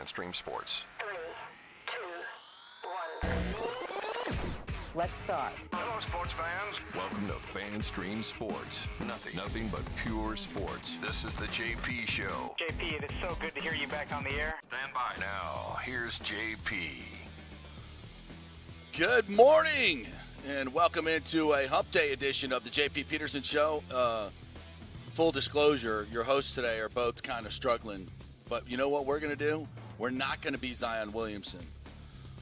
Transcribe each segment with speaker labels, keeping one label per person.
Speaker 1: FanStream Sports.
Speaker 2: 3, 2, 1.
Speaker 3: Let's start.
Speaker 1: Hello, sports fans. Welcome to FanStream Sports. Nothing but pure sports. This is the JP Show.
Speaker 4: JP, it is so good to hear you back on the air.
Speaker 1: Stand by. Now, here's JP.
Speaker 5: Good morning, and welcome into a Hump Day edition of the JP Peterson Show. Full disclosure, your hosts today are both kind of struggling, but you know what we're going to do? We're not going to be Zion Williamson.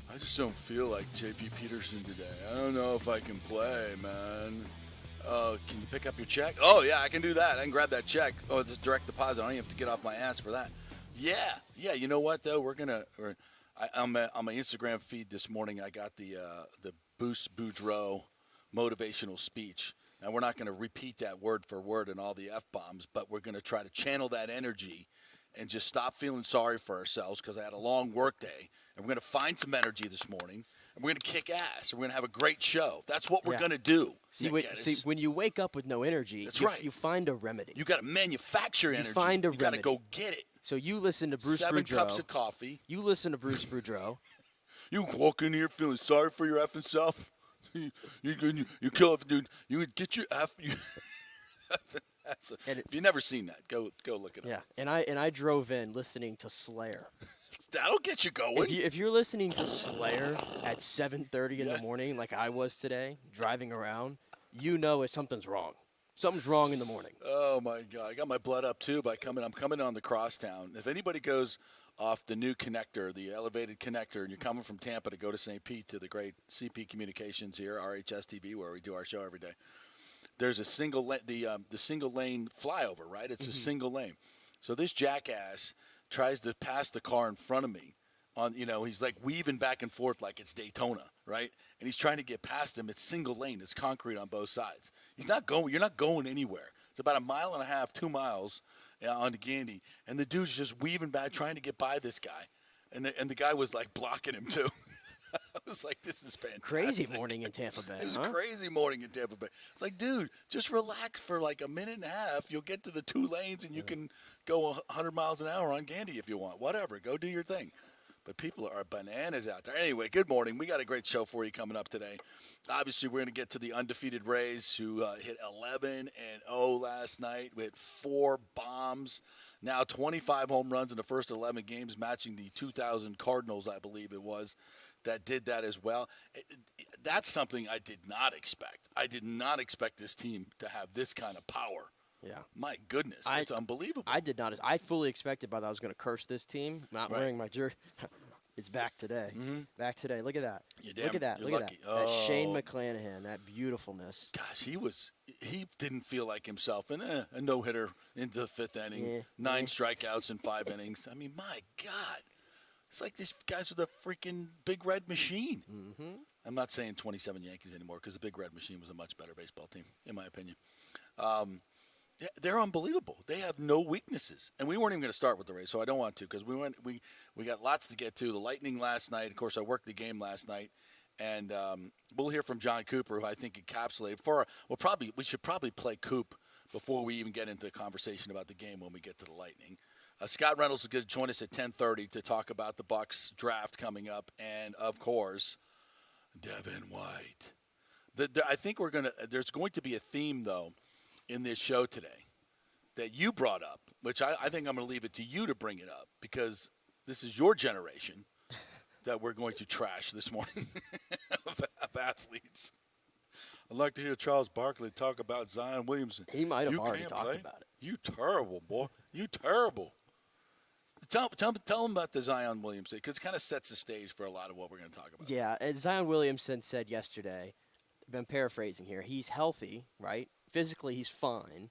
Speaker 5: I just don't feel like JP Peterson today. I don't know if I can play, man. Can you pick up your check? Oh, yeah, I can do that. I can grab that check. Oh, it's direct deposit. I don't even have to get off my ass for that. Yeah, you know what, though? On my Instagram feed this morning, I got the Boost Boudreaux motivational speech. Now, we're not going to repeat that word for word and all the F-bombs, but we're going to try to channel that energy and just stop feeling sorry for ourselves because I had a long work day. And we're going to find some energy this morning, and we're going to kick ass. And we're going to have a great show. That's what we're going to do.
Speaker 6: See, when you wake up with no energy, you find a remedy.
Speaker 5: You got to manufacture energy.
Speaker 6: You find a remedy.
Speaker 5: You got to go get it.
Speaker 6: So you listen to Bruce Boudreaux.
Speaker 5: 7 cups of coffee.
Speaker 6: You listen to Bruce Boudreaux.
Speaker 5: You walk in here feeling sorry for your effing self. You kill it, dude. You would get your F. If you've never seen that, go look it up.
Speaker 6: Yeah, and I drove in listening to Slayer.
Speaker 5: That'll get you going.
Speaker 6: If you're listening to Slayer at 7:30 in the morning, like I was today, driving around, you know something's wrong. Something's wrong in the morning.
Speaker 5: Oh my God, I got my blood up too. I'm coming on the crosstown. If anybody goes off the new connector, the elevated connector, and you're coming from Tampa to go to St. Pete to the great CP Communications here, RHS TV, where we do our show every day. There's a single the single lane flyover, right? It's a single lane. So this jackass tries to pass the car in front of me. He's like weaving back and forth like it's Daytona, right? And he's trying to get past him. It's single lane. It's concrete on both sides. You're not going anywhere. It's about 1.5 miles, 2 miles on the Gandy, and the dude's just weaving back, trying to get by this guy, and the guy was like blocking him too. I was like, this is fantastic.
Speaker 6: Crazy morning in Tampa Bay.
Speaker 5: It was crazy morning in Tampa Bay. It's like, dude, just relax for like 1.5 minutes. You'll get to the 2 lanes, and you can go 100 miles an hour on Gandy if you want. Whatever, go do your thing. But people are bananas out there. Anyway, good morning. We got a great show for you coming up today. Obviously, we're going to get to the undefeated Rays, who hit 11-0 last night with 4 bombs. Now 25 home runs in the first 11 games, matching the 2000 Cardinals, I believe it was, that did that as well. That's something I did not expect. I did not expect this team to have this kind of power.
Speaker 6: Yeah.
Speaker 5: My goodness, it's unbelievable.
Speaker 6: I did not. I fully expected by that I was going to curse this team, not wearing my jersey. It's back today. Mm-hmm. Back today. Look at that. Look at that. Look at that. That Shane McClanahan, that beautifulness.
Speaker 5: Gosh, he didn't feel like himself. And a no-hitter into the 5th inning, 9 strikeouts in 5 innings. I mean, my God. It's like these guys are the freaking Big Red Machine. Mm-hmm. I'm not saying 27 Yankees anymore because the Big Red Machine was a much better baseball team, in my opinion. They're unbelievable. They have no weaknesses. And we weren't even going to start with the Rays, so I don't want to because we got lots to get to. The Lightning last night. Of course, I worked the game last night. And we'll hear from John Cooper, who I think encapsulated we should probably play Coop before we even get into the conversation about the game when we get to the Lightning. Scott Reynolds is going to join us at 10:30 to talk about the Bucs draft coming up, and of course, Devin White. I think there's going to be a theme though in this show today that you brought up, which I think I'm going to leave it to you to bring it up because this is your generation that we're going to trash this morning of athletes. I'd like to hear Charles Barkley talk about Zion Williamson.
Speaker 6: He might have already talked about it.
Speaker 5: You terrible, boy. You terrible. Tell him about the Zion Williamson because it kind of sets the stage for a lot of what we're going to talk about.
Speaker 6: Yeah, and Zion Williamson said yesterday, I've been paraphrasing here, he's healthy, right? Physically, he's fine,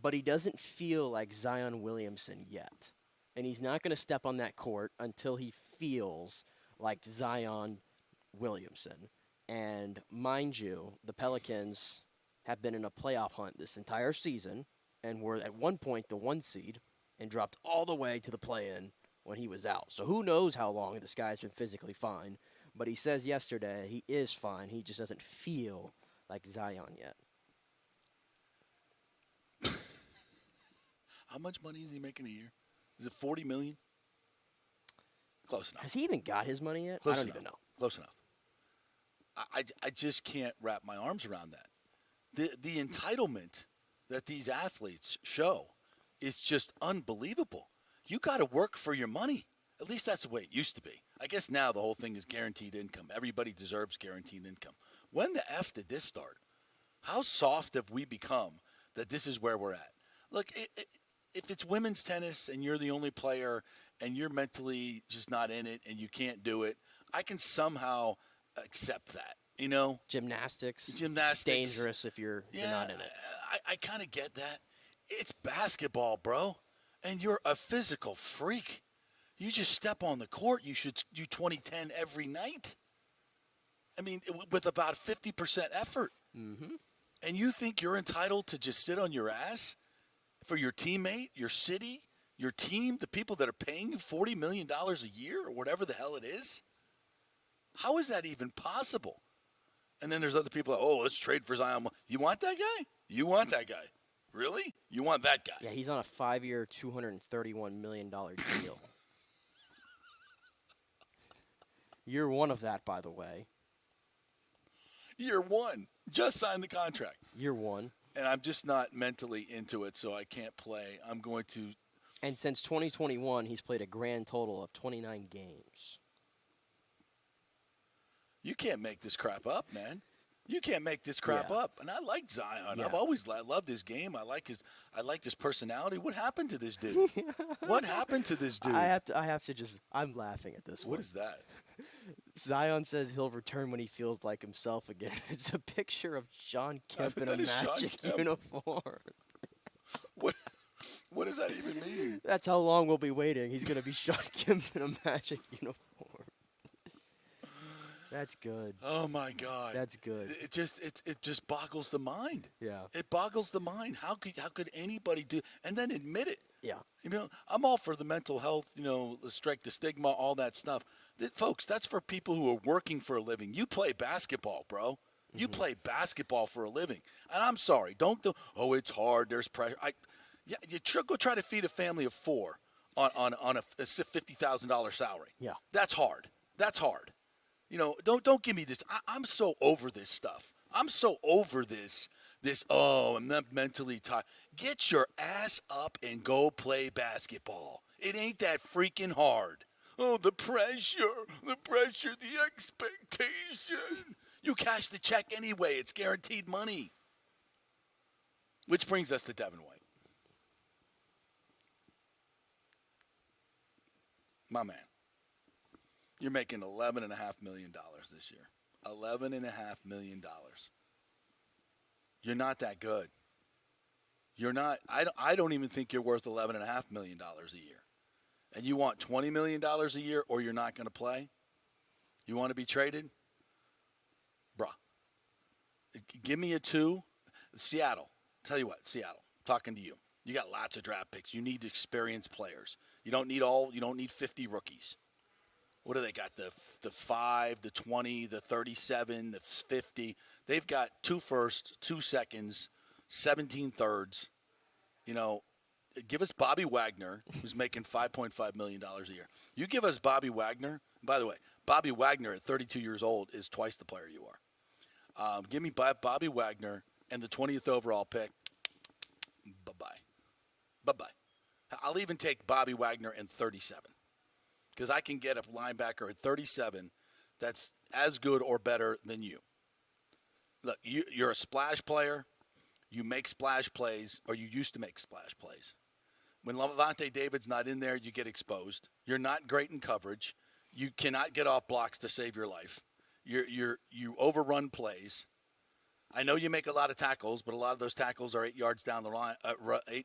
Speaker 6: but he doesn't feel like Zion Williamson yet. And he's not going to step on that court until he feels like Zion Williamson. And mind you, the Pelicans have been in a playoff hunt this entire season and were at one point the 1 seed and dropped all the way to the play-in when he was out. So who knows how long this guy's been physically fine. But he says yesterday he is fine. He just doesn't feel like Zion yet.
Speaker 5: How much money is he making a year? Is it $40 million? Close enough.
Speaker 6: Has he even got his money yet?
Speaker 5: Close
Speaker 6: I don't
Speaker 5: enough.
Speaker 6: even know.
Speaker 5: Close enough. I just can't wrap my arms around that. The entitlement that these athletes show is just unbelievable. You got to work for your money. At least that's the way it used to be. I guess now the whole thing is guaranteed income. Everybody deserves guaranteed income. When the F did this start? How soft have we become that this is where we're at? Look, if it's women's tennis and you're the only player and you're mentally just not in it and you can't do it, I can somehow accept that, you know?
Speaker 6: Gymnastics.
Speaker 5: Gymnastics.
Speaker 6: It's dangerous if you're not in it.
Speaker 5: I kind of get that. It's basketball, bro. And you're a physical freak. You just step on the court. You should do 20-10 every night. I mean, with about 50% effort.
Speaker 6: Mm-hmm.
Speaker 5: And you think you're entitled to just sit on your ass for your teammate, your city, your team, the people that are paying you $40 million a year or whatever the hell it is? How is that even possible? And then there's other people that, oh, let's trade for Zion. You want that guy? You want that guy? Really? You want that guy?
Speaker 6: Yeah, he's on a 5-year, $231 million deal. Year one of that, by the way.
Speaker 5: Year one. Just signed the contract.
Speaker 6: Year one.
Speaker 5: And I'm just not mentally into it, so I can't play. I'm going to.
Speaker 6: And since 2021, he's played a grand total of 29 games.
Speaker 5: You can't make this crap up, man. You can't make this crap up. And I like Zion.
Speaker 6: Yeah.
Speaker 5: I've always loved his game. I like his personality. What happened to this dude? What happened to this dude?
Speaker 6: I have to just. I'm laughing at this.
Speaker 5: What is that?
Speaker 6: Zion says he'll return when he feels like himself again. It's a picture of Sean Kemp in a Magic uniform.
Speaker 5: What does that even mean?
Speaker 6: That's how long we'll be waiting. He's going to be Sean Kemp in a Magic uniform. That's good.
Speaker 5: Oh my God.
Speaker 6: That's good.
Speaker 5: It just boggles the mind.
Speaker 6: Yeah.
Speaker 5: It boggles the mind. How could anybody do and then admit it?
Speaker 6: Yeah.
Speaker 5: You know, I'm all for the mental health, strike the stigma, all that stuff. Folks, that's for people who are working for a living. You play basketball, bro. You play basketball for a living. And I'm sorry, don't do, oh, it's hard, there's pressure. Go try to feed a family of 4 on a $50,000 salary.
Speaker 6: Yeah.
Speaker 5: That's hard. That's hard. Don't give me this. I'm so over this stuff. I'm so over this, I'm not mentally tired. Get your ass up and go play basketball. It ain't that freaking hard. Oh, the pressure, the expectation. You cash the check anyway. It's guaranteed money. Which brings us to Devin White. My man, you're making $11.5 million this year. $11.5 million. You're not that good. You're not. I don't even think you're worth $11.5 million a year. And you want $20 million a year, or you're not going to play? You want to be traded? Bruh. Give me a 2. Seattle. Tell you what, Seattle, talking to you. You got lots of draft picks. You need experienced players. You don't need 50 rookies. What do they got? The 5, the 20, the 37, the 50. They've got 2 firsts, 2 seconds, 17 thirds. Give us Bobby Wagner, who's making $5.5 million a year. You give us Bobby Wagner. By the way, Bobby Wagner at 32 years old is twice the player you are. Give me Bobby Wagner and the 20th overall pick. Bye-bye. Bye-bye. I'll even take Bobby Wagner and 37 because I can get a linebacker at 37 that's as good or better than you. Look, you're a splash player. You make splash plays, or you used to make splash plays. When Levante David's not in there, you get exposed. You're not great in coverage. You cannot get off blocks to save your life. You overrun plays. I know you make a lot of tackles, but a lot of those tackles are 8 yards down the line,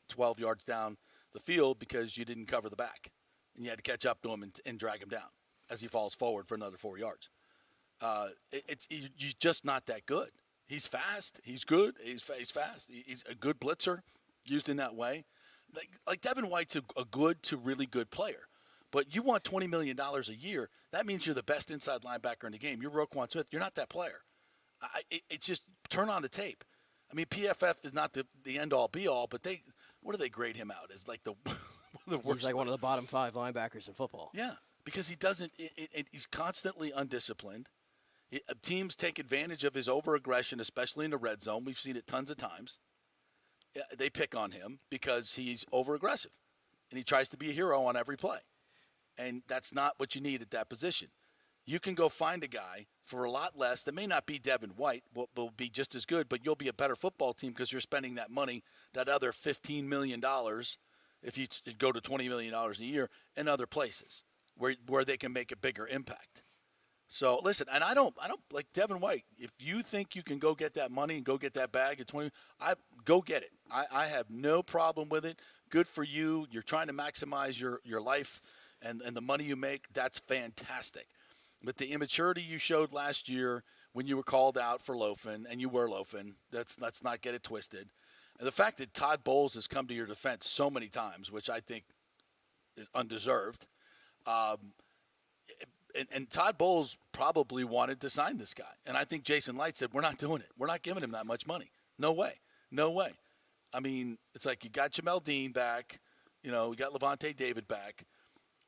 Speaker 5: 12 yards down the field because you didn't cover the back. And you had to catch up to him and drag him down as he falls forward for another 4 yards. You're just not that good. He's fast. He's good. He's fast. He's a good blitzer used in that way. Like Devin White's a good to really good player. But you want $20 million a year. That means you're the best inside linebacker in the game. You're Roquan Smith. You're not that player. It's just turn on the tape. I mean, PFF is not the end-all, be-all, but what do they grade him out as? Like the worst.
Speaker 6: He's like one of the bottom 5 linebackers in football.
Speaker 5: Yeah. because he doesn't. He's constantly undisciplined. Teams take advantage of his over-aggression, especially in the red zone. We've seen it tons of times. They pick on him because he's over-aggressive, and he tries to be a hero on every play. And that's not what you need at that position. You can go find a guy for a lot less that may not be Devin White, will be just as good, but you'll be a better football team because you're spending that money, that other $15 million, if you go to $20 million a year, in other places where they can make a bigger impact. So listen, and I don't like Devin White. If you think you can go get that money and go get that bag at 20, go get it. I have no problem with it. Good for you. You're trying to maximize your life and the money you make. That's fantastic. But the immaturity you showed last year when you were called out for loafing, and you were loafing, let's not get it twisted. And the fact that Todd Bowles has come to your defense so many times, which I think is undeserved. And Todd Bowles probably wanted to sign this guy. And I think Jason Light said, we're not doing it. We're not giving him that much money. No way. No way. I mean, it's like you got Jamel Dean back. We got Levante David back.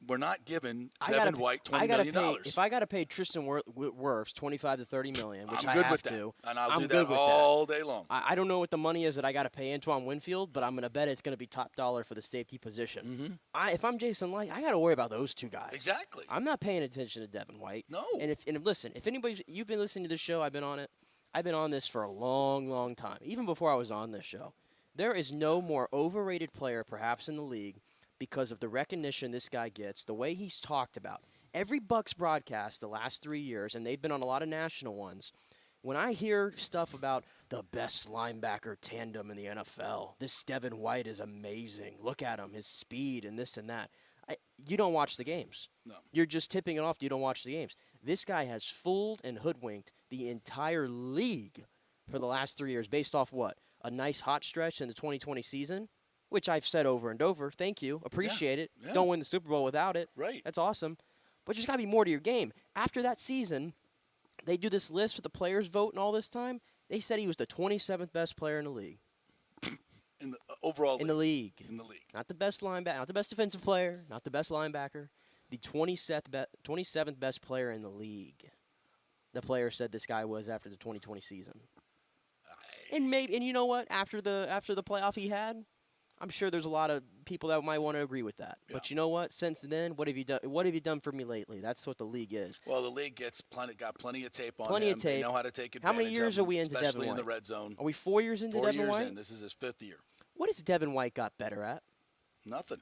Speaker 5: We're not giving Devin White $20 million.
Speaker 6: If I got to pay Tristan Wirfs $25 to $30 million, which
Speaker 5: I'm good
Speaker 6: I have
Speaker 5: with
Speaker 6: to,
Speaker 5: that. And I'll do that all day long.
Speaker 6: I don't know what the money is that I got to pay Antoine Winfield, but I'm going to bet it's going to be top dollar for the safety position.
Speaker 5: Mm-hmm.
Speaker 6: If I'm Jason Light, I got to worry about those two guys.
Speaker 5: Exactly.
Speaker 6: I'm not paying attention to Devin White.
Speaker 5: No.
Speaker 6: And listen, if you've been listening to this show, I've been on it. I've been on this for a long, long time, even before I was on this show. There is no more overrated player, perhaps, in the league, because of the recognition this guy gets, the way he's talked about. Every Bucs broadcast the last 3 years, and they've been on a lot of national ones, when I hear stuff about the best linebacker tandem in the NFL, this Devin White is amazing. Look at him, his speed and this and that. You don't watch the games.
Speaker 5: No.
Speaker 6: You're just tipping it off. You don't watch the games. This guy has fooled and hoodwinked the entire league for the last 3 years based off what? A nice hot stretch in the 2020 season? Which I've said over and over. Thank you. Appreciate it.
Speaker 5: Yeah.
Speaker 6: Don't win the Super Bowl without it.
Speaker 5: Right.
Speaker 6: That's awesome. But there's got to be more to your game. After that season, they do this list with the players vote and all this time. They said he was the 27th best player in the league.
Speaker 5: In the overall
Speaker 6: in the league.
Speaker 5: In the league.
Speaker 6: Not the best linebacker, not the best defensive player, not the best linebacker. The 27th best player in the league. The player said this guy was after the 2020 season. And you know what? After the playoff he had, I'm sure there's a lot of people that might want to agree with that. Yeah. But you know what? Since then, what have you done? What have you done for me lately? That's what the league is.
Speaker 5: Well, the league got plenty of tape on
Speaker 6: plenty
Speaker 5: him.
Speaker 6: Of tape.
Speaker 5: They know how to take advantage.
Speaker 6: How many years
Speaker 5: of him,
Speaker 6: are we into Devin White?
Speaker 5: Especially in the red zone.
Speaker 6: Are we 4 years into Devin White?
Speaker 5: 4 years in. This is his 5th year.
Speaker 6: What has Devin White got better at?
Speaker 5: Nothing.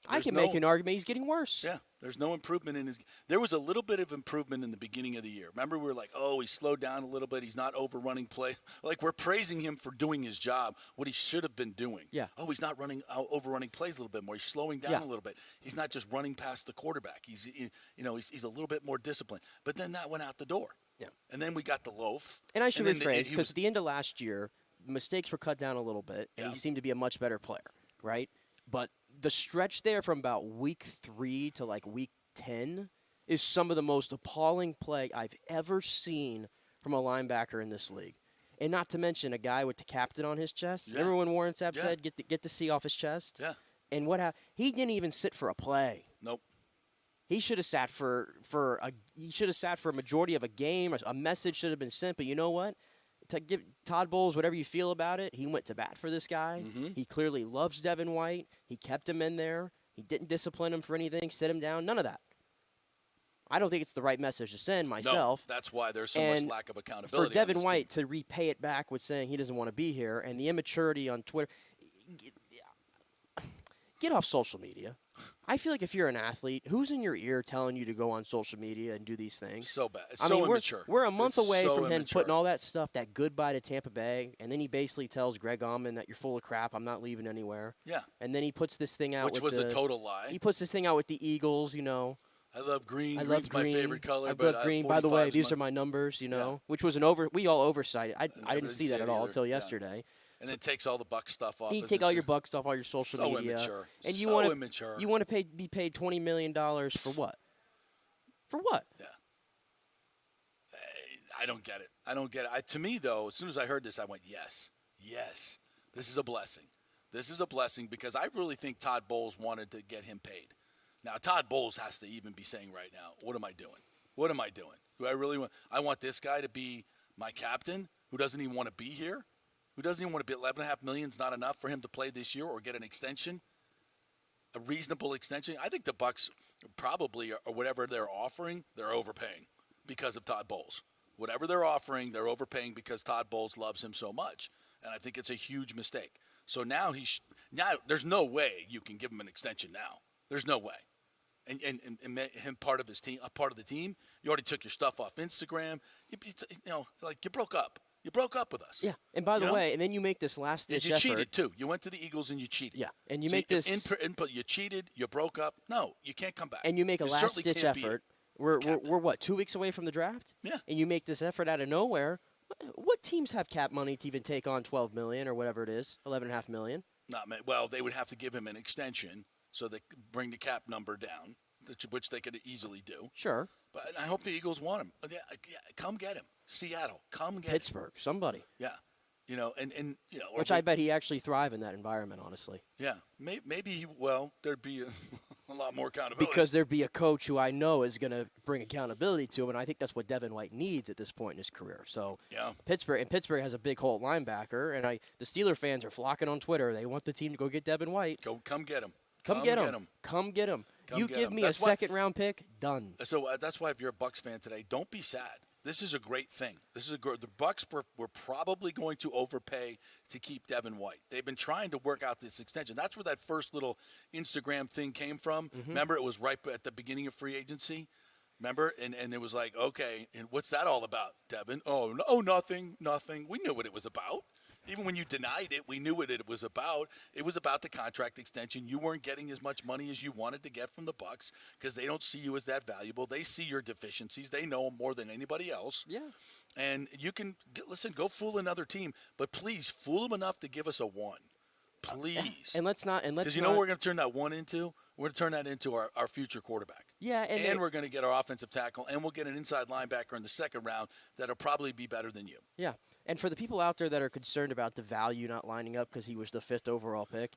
Speaker 6: I can make an argument he's getting worse.
Speaker 5: Yeah, there's no improvement in his. There was a little bit of improvement in the beginning of the year. Remember, we were like, oh, he slowed down a little bit. He's not overrunning play. Like, we're praising him for doing his job, what he should have been doing.
Speaker 6: Yeah.
Speaker 5: Oh, he's not overrunning plays a little bit more. He's slowing down a little bit. He's not just running past the quarterback. He's a little bit more disciplined. But then that went out the door.
Speaker 6: Yeah.
Speaker 5: And then we got the loaf.
Speaker 6: And I should rephrase, because at the end of last year, mistakes were cut down a little bit, and he seemed to be a much better player, right? But the stretch there from about week 3 to like week 10 is some of the most appalling play I've ever seen from a linebacker in this league. And not to mention a guy with the captain on his chest. Yeah. Remember when Warren Sapp said, get the C off his chest?
Speaker 5: Yeah.
Speaker 6: And what happened? He didn't even sit for a play.
Speaker 5: Nope.
Speaker 6: He should have sat for a majority of a game. A message should have been sent. But you know what? To give Todd Bowles whatever you feel about it, he went to bat for this guy.
Speaker 5: Mm-hmm.
Speaker 6: He clearly loves Devin White. He kept him in there. He didn't discipline him for anything, sit him down, none of that. I don't think it's the right message to send myself.
Speaker 5: No, that's why there's so much lack of accountability.
Speaker 6: For Devin White to repay it back with saying he doesn't want to be here, and the immaturity on Twitter. Get off social media. I feel like if you're an athlete, who's in your ear telling you to go on social media and do these things?
Speaker 5: So bad. It's so immature.
Speaker 6: We're a month away from him putting all that stuff, that goodbye to Tampa Bay, and then he basically tells Greg Auman that you're full of crap, I'm not leaving anywhere.
Speaker 5: Yeah.
Speaker 6: And then he puts this thing out
Speaker 5: which was a total lie.
Speaker 6: He puts this thing out with the Eagles, you know.
Speaker 5: I love green.
Speaker 6: I love
Speaker 5: Green's
Speaker 6: green.
Speaker 5: my favorite color.
Speaker 6: I love green. By the way, these are my numbers, you know, which was we all oversighted. I didn't see that at all until yesterday.
Speaker 5: And then takes all the Buck stuff off.
Speaker 6: He take all your Buck stuff, all your social media.
Speaker 5: Immature.
Speaker 6: And you
Speaker 5: immature.
Speaker 6: You want to be paid $20 million for what? For what?
Speaker 5: Yeah. I don't get it. To me, though, as soon as I heard this, I went, yes. This is a blessing. This is a blessing because I really think Todd Bowles wanted to get him paid. Now, Todd Bowles has to even be saying right now, what am I doing? What am I doing? Do I really want – I want this guy to be my captain who doesn't even want to be here, who doesn't even want to be $11.5 million is not enough for him to play this year or get an extension, a reasonable extension. I think the Bucs probably, or whatever they're offering, they're overpaying because of Todd Bowles. Whatever they're offering, they're overpaying because Todd Bowles loves him so much. And I think it's a huge mistake. So now now there's no way you can give him an extension now. There's no way. And him part of his team, a part of the team. You already took your stuff off Instagram. You broke up. You broke up with us.
Speaker 6: Yeah. And by the way, and then you make this last ditch effort.
Speaker 5: You cheated too. You went to the Eagles and you cheated.
Speaker 6: Yeah. And you make this
Speaker 5: input. You cheated. You broke up. No, you can't come back.
Speaker 6: And you make a last ditch effort. We're what, 2 weeks away from the draft?
Speaker 5: Yeah.
Speaker 6: And you make this effort out of nowhere. What teams have cap money to even take on $12 million or whatever it is, $11.5 million?
Speaker 5: Well, they would have to give him an extension so they could bring the cap number down, which they could easily do.
Speaker 6: Sure.
Speaker 5: But I hope the Eagles want him. Yeah, come get him. Seattle, come get him.
Speaker 6: Pittsburgh, somebody.
Speaker 5: Yeah.
Speaker 6: Which I bet he actually thrive in that environment, honestly.
Speaker 5: Yeah. Maybe there'd be a lot more accountability.
Speaker 6: Because there'd be a coach who I know is going to bring accountability to him, and I think that's what Devin White needs at this point in his career. So
Speaker 5: yeah.
Speaker 6: Pittsburgh has a big hole linebacker, and the Steeler fans are flocking on Twitter. They want the team to go get Devin White.
Speaker 5: Come get him.
Speaker 6: Come get him. You give me a second-round pick, done.
Speaker 5: So that's why if you're a Bucs fan today, don't be sad. This is a great thing. The Bucs were probably going to overpay to keep Devin White. They've been trying to work out this extension. That's where that first little Instagram thing came from. Mm-hmm. Remember, it was right at the beginning of free agency. Remember? And it was like, okay, and what's that all about, Devin? Oh, no, nothing. We knew what it was about. Even when you denied it, we knew what it was about. It was about the contract extension. You weren't getting as much money as you wanted to get from the Bucs because they don't see you as that valuable. They see your deficiencies. They know them more than anybody else.
Speaker 6: Yeah.
Speaker 5: And you can go fool another team, but please fool them enough to give us a 1. Please.
Speaker 6: And let's
Speaker 5: because you know what we're going to turn that 1 into? We're going to turn that into our future quarterback.
Speaker 6: Yeah,
Speaker 5: and we're going to get our offensive tackle, and we'll get an inside linebacker in the second round that'll probably be better than you.
Speaker 6: Yeah. And for the people out there that are concerned about the value not lining up because he was the 5th overall pick.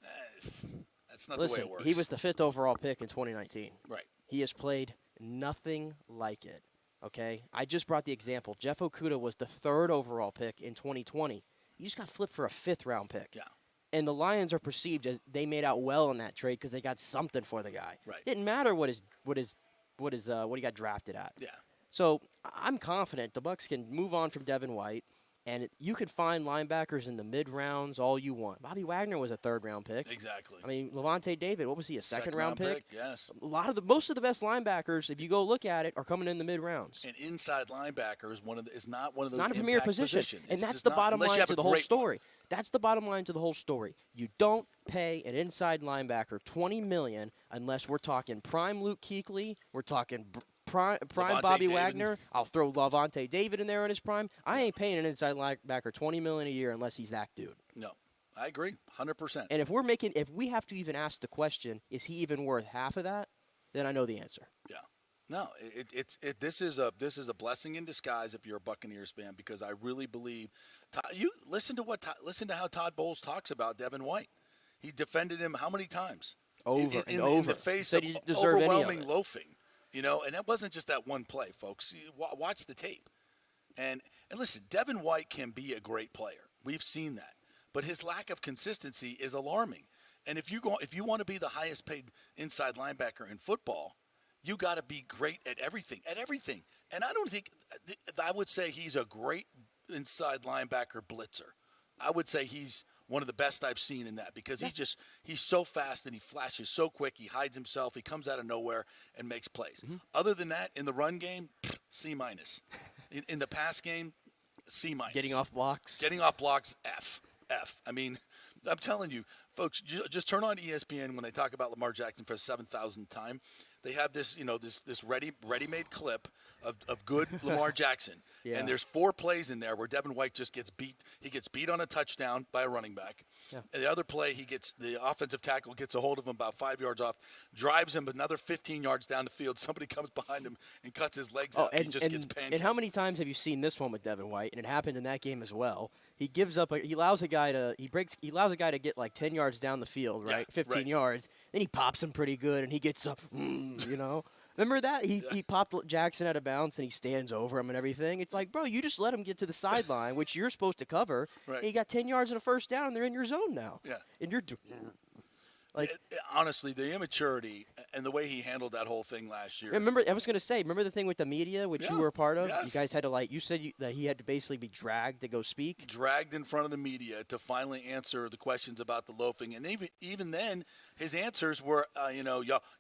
Speaker 5: That's not the way it works.
Speaker 6: He was the 5th overall pick in 2019.
Speaker 5: Right.
Speaker 6: He has played nothing like it, okay? I just brought the example. Jeff Okudah was the 3rd overall pick in 2020. He just got flipped for a 5th-round pick.
Speaker 5: Yeah.
Speaker 6: And the Lions are perceived as they made out well in that trade because they got something for the guy.
Speaker 5: Right.
Speaker 6: Didn't matter what he got drafted at.
Speaker 5: Yeah.
Speaker 6: So I'm confident the Bucs can move on from Devin White. And you could find linebackers in the mid-rounds all you want. Bobby Wagner was a 3rd-round pick.
Speaker 5: Exactly.
Speaker 6: I mean, Levante David, what was he, a second-round pick?
Speaker 5: Yes.
Speaker 6: Most of the best linebackers, if you go look at it, are coming in the mid-rounds.
Speaker 5: And inside linebacker is not one of those
Speaker 6: not a premier position. And that's the bottom line to the whole story. That's the bottom line to the whole story. You don't pay an inside linebacker $20 million unless we're talking prime Luke Kuechly, we're talking prime Bobby Wagner. I'll throw Levante David in there in his prime. I ain't paying an inside linebacker $20 million a year unless he's that dude.
Speaker 5: No, I agree, 100%.
Speaker 6: And if we have to even ask the question, is he even worth half of that? Then I know the answer.
Speaker 5: Yeah. No, this is a blessing in disguise if you're a Buccaneers fan because I really believe you listen to how Todd Bowles talks about Devin White. He defended him how many times?
Speaker 6: Over
Speaker 5: in the face of overwhelming loafing. And that wasn't just that one play, folks. Watch the tape. And listen, Devin White can be a great player. We've seen that. But his lack of consistency is alarming. And if you want to be the highest paid inside linebacker in football, you got to be great at everything. And I would say he's a great inside linebacker blitzer. I would say he's one of the best I've seen in that because he's so fast and he flashes so quick. He hides himself. He comes out of nowhere and makes plays. Mm-hmm. Other than that, in the run game, C-. In the pass game, C-.
Speaker 6: Getting off blocks,
Speaker 5: F. I mean, I'm telling you, folks, just turn on ESPN when they talk about Lamar Jackson for the 7,000th time. They have this ready-made clip of good Lamar Jackson. Yeah. And there's 4 plays in there where Devin White just gets beat. He gets beat on a touchdown by a running back. Yeah. And the other play, the offensive tackle gets a hold of him about 5 yards off, drives him another 15 yards down the field. Somebody comes behind him and cuts his legs out. He just gets pancaked.
Speaker 6: And how many times have you seen this one with Devin White? And it happened in that game as well. He gives up. He allows a guy to. He allows a guy to get like 10 yards down the field, right?
Speaker 5: Yeah,
Speaker 6: 15
Speaker 5: right.
Speaker 6: yards. Then he pops him pretty good, and he gets up. You know. Remember that? He popped Jackson out of bounds, and he stands over him and everything. It's like, bro, you just let him get to the sideline, which you're supposed to cover.
Speaker 5: Right.
Speaker 6: And you got 10 yards and a first down, and they're in your zone now.
Speaker 5: Yeah.
Speaker 6: And you're like,
Speaker 5: honestly, the immaturity and the way he handled that whole thing last year.
Speaker 6: remember, I was going to say, remember the thing with the media, which you were a part of?
Speaker 5: Yes.
Speaker 6: You guys had to, like, you said that he had to basically be dragged to go speak?
Speaker 5: Dragged in front of the media to finally answer the questions about the loafing. And even then, his answers were,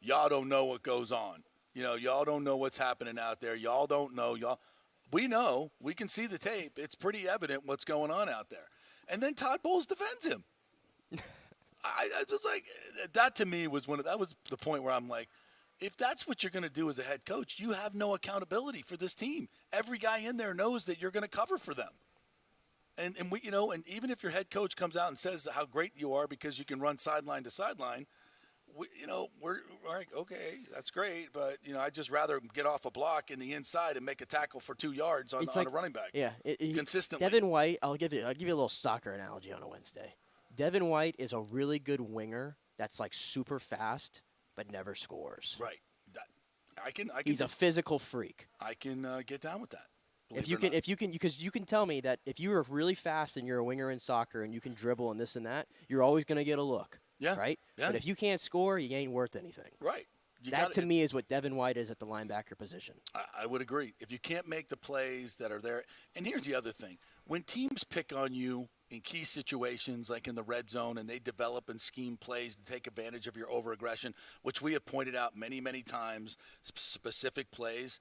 Speaker 5: y'all don't know what goes on. Y'all don't know what's happening out there. Y'all don't know. We know. We can see the tape. It's pretty evident what's going on out there. And then Todd Bowles defends him. I was like, that to me was that was the point where I'm like, if that's what you're going to do as a head coach, you have no accountability for this team. Every guy in there knows that you're going to cover for them. And we, and even if your head coach comes out and says how great you are because you can run sideline to sideline, we're like, okay, that's great, but I'd just rather get off a block in the inside and make a tackle for 2 yards on a running back.
Speaker 6: Yeah,
Speaker 5: consistently.
Speaker 6: Devin White, I'll give you a little soccer analogy on a Wednesday. Devin White is a really good winger that's like super fast but never scores.
Speaker 5: Right.
Speaker 6: He's a physical freak.
Speaker 5: I can get down with that.
Speaker 6: Because you can tell me that if you are really fast and you're a winger in soccer and you can dribble and this and that, you're always going to get a look.
Speaker 5: Yeah.
Speaker 6: Right?
Speaker 5: Yeah.
Speaker 6: But if you can't score, you ain't worth anything.
Speaker 5: Right.
Speaker 6: That to me is what Devin White is at the linebacker position.
Speaker 5: I would agree. If you can't make the plays that are there, and here's the other thing. When teams pick on you in key situations like in the red zone and they develop and scheme plays to take advantage of your overaggression, which we have pointed out many, many times, specific plays,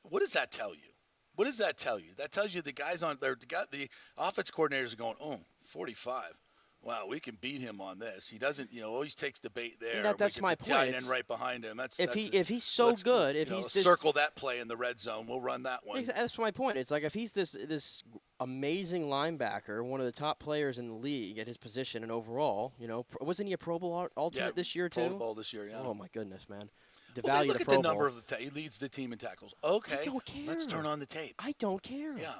Speaker 5: what does that tell you? What does that tell you? That tells you the guys on there, the offense coordinators are going, 45. Wow, we can beat him on this. He doesn't, always takes the bait there.
Speaker 6: That's my point.
Speaker 5: Tight end right behind him.
Speaker 6: If he's so good, if he's
Speaker 5: circle that play in the red zone, we'll run that one.
Speaker 6: That's my point. It's like if he's this amazing linebacker, one of the top players in the league at his position and overall, wasn't he a Pro Bowl alternate this year too?
Speaker 5: Pro Bowl this year, yeah.
Speaker 6: Oh my goodness, man.
Speaker 5: Look at the number of he leads the team in tackles. Okay,
Speaker 6: I don't care.
Speaker 5: Let's turn on the tape.
Speaker 6: I don't care.
Speaker 5: Yeah,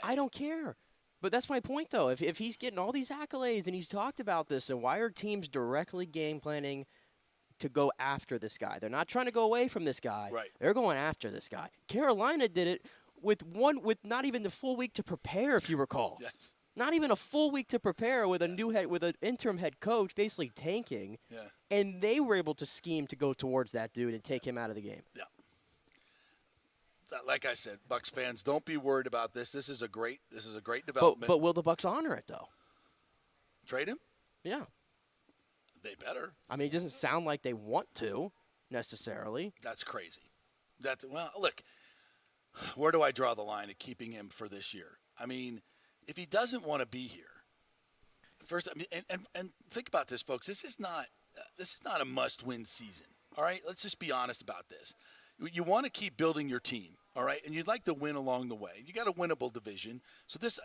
Speaker 6: I don't care. But that's my point, though. If he's getting all these accolades and he's talked about this, and why are teams directly game planning to go after this guy? They're not trying to go away from this guy.
Speaker 5: Right.
Speaker 6: They're going after this guy. Carolina did it with not even the full week to prepare, if you recall.
Speaker 5: Yes.
Speaker 6: Not even a full week to prepare with with an interim head coach basically tanking.
Speaker 5: Yeah.
Speaker 6: And they were able to scheme to go towards that dude and take him out of the game.
Speaker 5: Yeah. Like I said, Bucs fans, don't be worried about this. This is a great development.
Speaker 6: But will the Bucs honor it though?
Speaker 5: Trade him?
Speaker 6: Yeah.
Speaker 5: They better.
Speaker 6: I mean, it doesn't sound like they want to necessarily.
Speaker 5: That's crazy. Look, where do I draw the line at keeping him for this year? I mean, if he doesn't want to be here, first, I mean, and think about this, folks. This is not a must-win season. All right, let's just be honest about this. You want to keep building your team, all right, and you'd like to win along the way. You got a winnable division, so this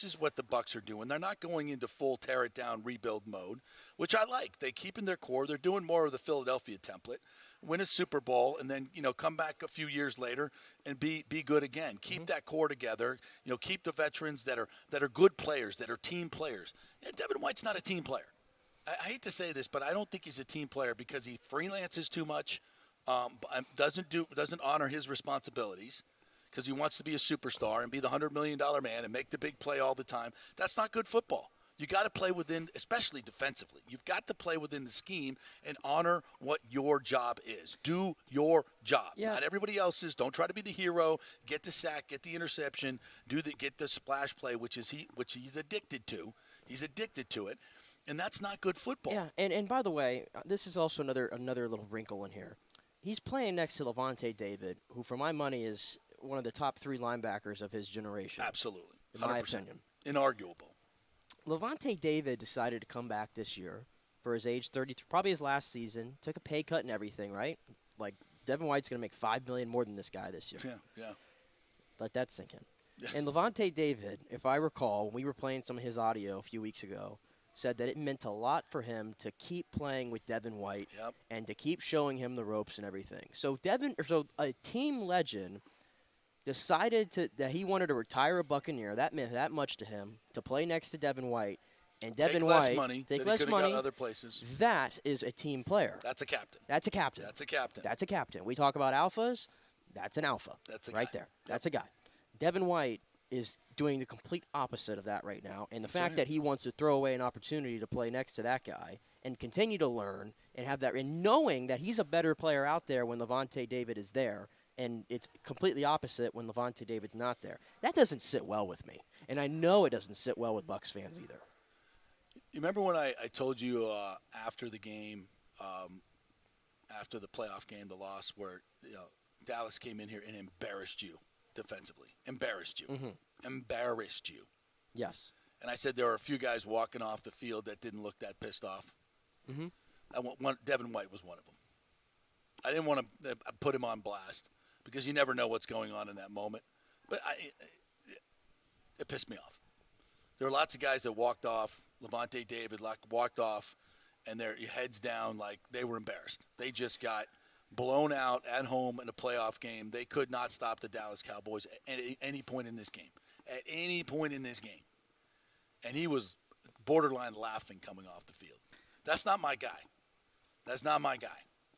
Speaker 5: is what the Bucs are doing. They're not going into full tear it down rebuild mode, which I like. They keep in their core. They're doing more of the Philadelphia template, win a Super Bowl, and then come back a few years later and be good again. Keep that core together. Keep the veterans that are good players, that are team players. Yeah, Devin White's not a team player. I hate to say this, but I don't think he's a team player because he freelances too much. Doesn't honor his responsibilities because he wants to be a superstar and be the $100 million man and make the big play all the time. That's not good football. You got to play within, especially defensively. You've got to play within the scheme and honor what your job is. Do your job.
Speaker 6: Yeah.
Speaker 5: Not everybody else's. Don't try to be the hero. Get the sack. Get the interception. Get the splash play, which he's addicted to. He's addicted to it, and that's not good football.
Speaker 6: Yeah, and by the way, this is also another little wrinkle in here. He's playing next to Levante David, who, for my money, is one of the top 3 linebackers of his generation.
Speaker 5: Absolutely. 100%.
Speaker 6: In my opinion.
Speaker 5: Inarguable.
Speaker 6: Levante David decided to come back this year for his age 33, probably his last season, took a pay cut and everything, right? Like, Devin White's going to make $5 million more than this guy this year.
Speaker 5: Yeah.
Speaker 6: Let that sink in. And Levante David, if I recall, when we were playing some of his audio a few weeks ago, said that it meant a lot for him to keep playing with Devin White and to keep showing him the ropes and everything. So a team legend decided that he wanted to retire a Buccaneer. That meant that much to him, to play next to Devin White. And Devin
Speaker 5: take
Speaker 6: White,
Speaker 5: less money
Speaker 6: take
Speaker 5: than
Speaker 6: less
Speaker 5: he could
Speaker 6: money.
Speaker 5: have got other places.
Speaker 6: That is a team player.
Speaker 5: That's a captain.
Speaker 6: That's a captain.
Speaker 5: That's a captain.
Speaker 6: That's a captain. We talk about alphas. That's an alpha.
Speaker 5: That's a
Speaker 6: right
Speaker 5: guy.
Speaker 6: there.
Speaker 5: Yep.
Speaker 6: That's a guy. Devin White is doing the complete opposite of that right now. And the fact that he wants to throw away an opportunity to play next to that guy and continue to learn and have that, and knowing that he's a better player out there when Levante David is there, and it's completely opposite when Levante David's not there. That doesn't sit well with me. And I know it doesn't sit well with Bucs fans either.
Speaker 5: You remember when I told you after the game, after the playoff game, the loss, where Dallas came in here and embarrassed you defensively. Embarrassed you.
Speaker 6: Mm-hmm.
Speaker 5: Embarrassed you.
Speaker 6: Yes.
Speaker 5: And I said there were a few guys walking off the field that didn't look that pissed off.
Speaker 6: Mm-hmm.
Speaker 5: Devin White was one of them. I didn't want to put him on blast because you never know what's going on in that moment. But it pissed me off. There were lots of guys that walked off. Levante David walked off, and their heads down like they were embarrassed. They just got blown out at home in a playoff game. They could not stop the Dallas Cowboys at any point in this game. At any point in this game. And he was borderline laughing coming off the field. That's not my guy. That's not my guy.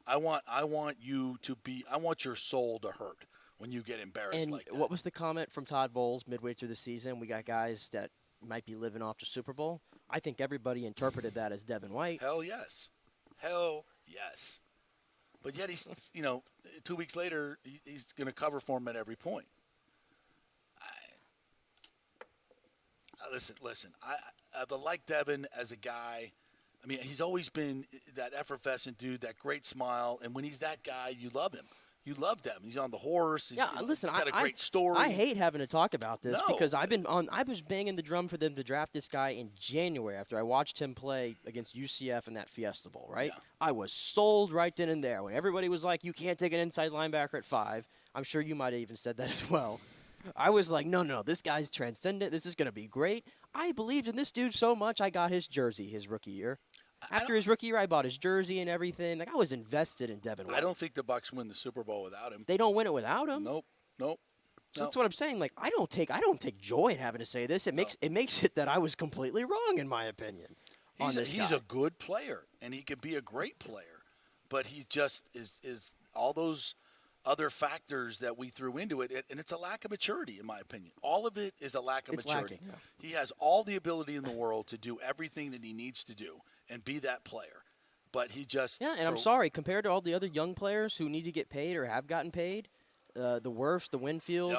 Speaker 5: I want you to be – I want your soul to hurt when you get embarrassed
Speaker 6: and
Speaker 5: like that.
Speaker 6: What was the comment from Todd Bowles midway through the season? We got guys that might be living off the Super Bowl. I think everybody interpreted that as Devin White.
Speaker 5: Hell yes. Hell yes. But yet he's, 2 weeks later, he's going to cover for him at every point. Listen. I like Devin as a guy. I mean, he's always been that effervescent dude, that great smile. And when he's that guy, you love him. You love Devin. He's on the horse. He's got a great story.
Speaker 6: I hate having to talk about this because
Speaker 5: No.
Speaker 6: I was banging the drum for them to draft this guy in January after I watched him play against UCF in that Fiesta Bowl, right?
Speaker 5: Yeah.
Speaker 6: I was sold right then and there. When everybody was like, you can't take an inside linebacker at 5. I'm sure you might have even said that as well. I was like, no, this guy's transcendent. This is going to be great. I believed in this dude so much, I got his jersey his rookie year. After his rookie year, I bought his jersey and everything. Like, I was invested in Devin White.
Speaker 5: I don't think the Bucs win the Super Bowl without him.
Speaker 6: They don't win it without him.
Speaker 5: Nope.
Speaker 6: So that's what I'm saying. Like, I don't take joy in having to say this. It makes it that I was completely wrong in my opinion.
Speaker 5: He's a good player, and he can be a great player, but he just is all those other factors that we threw into it, and it's a lack of maturity, in my opinion. All of it is a lack of maturity.
Speaker 6: Lacking, yeah.
Speaker 5: He has all the ability in the world to do everything that he needs to do and be that player, but he just
Speaker 6: I'm sorry, compared to all the other young players who need to get paid or have gotten paid, the Wirfs, the Winfield,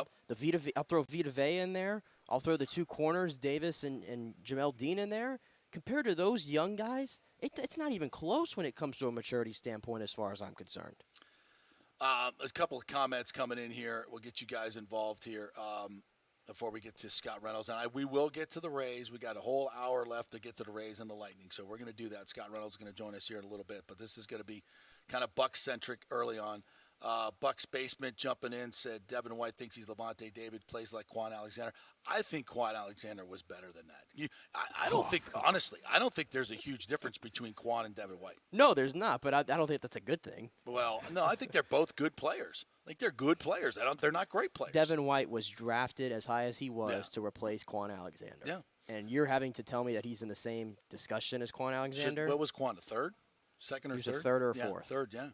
Speaker 6: I'll throw Vita Vea in there. I'll throw the two corners, Davis and Jamel Dean in there. Compared to those young guys, it's not even close when it comes to a maturity standpoint as far as I'm concerned.
Speaker 5: A couple of comments coming in here. We'll get you guys involved here before we get to Scott Reynolds. And we will get to the Rays. We got a whole hour left to get to the Rays and the Lightning. So we're going to do that. Scott Reynolds is going to join us here in a little bit. But this is going to be kind of Bucs-centric early on. Bucks Basement jumping in said Devin White thinks he's Levante David, plays like Quan Alexander. I think Quan Alexander was better than that. I don't think, honestly, I don't think there's a huge difference between Quan and Devin White.
Speaker 6: No, there's not, but I don't think that's a good thing.
Speaker 5: Well, no, I think they're both good players. I think they're good players. They're not great players.
Speaker 6: Devin White was drafted as high as he was to replace Quan Alexander.
Speaker 5: Yeah.
Speaker 6: And you're having to tell me that he's in the same discussion as Quan Alexander?
Speaker 5: What was Quan, a third? Second or
Speaker 6: He was
Speaker 5: third?
Speaker 6: a third or fourth.
Speaker 5: Third, yeah.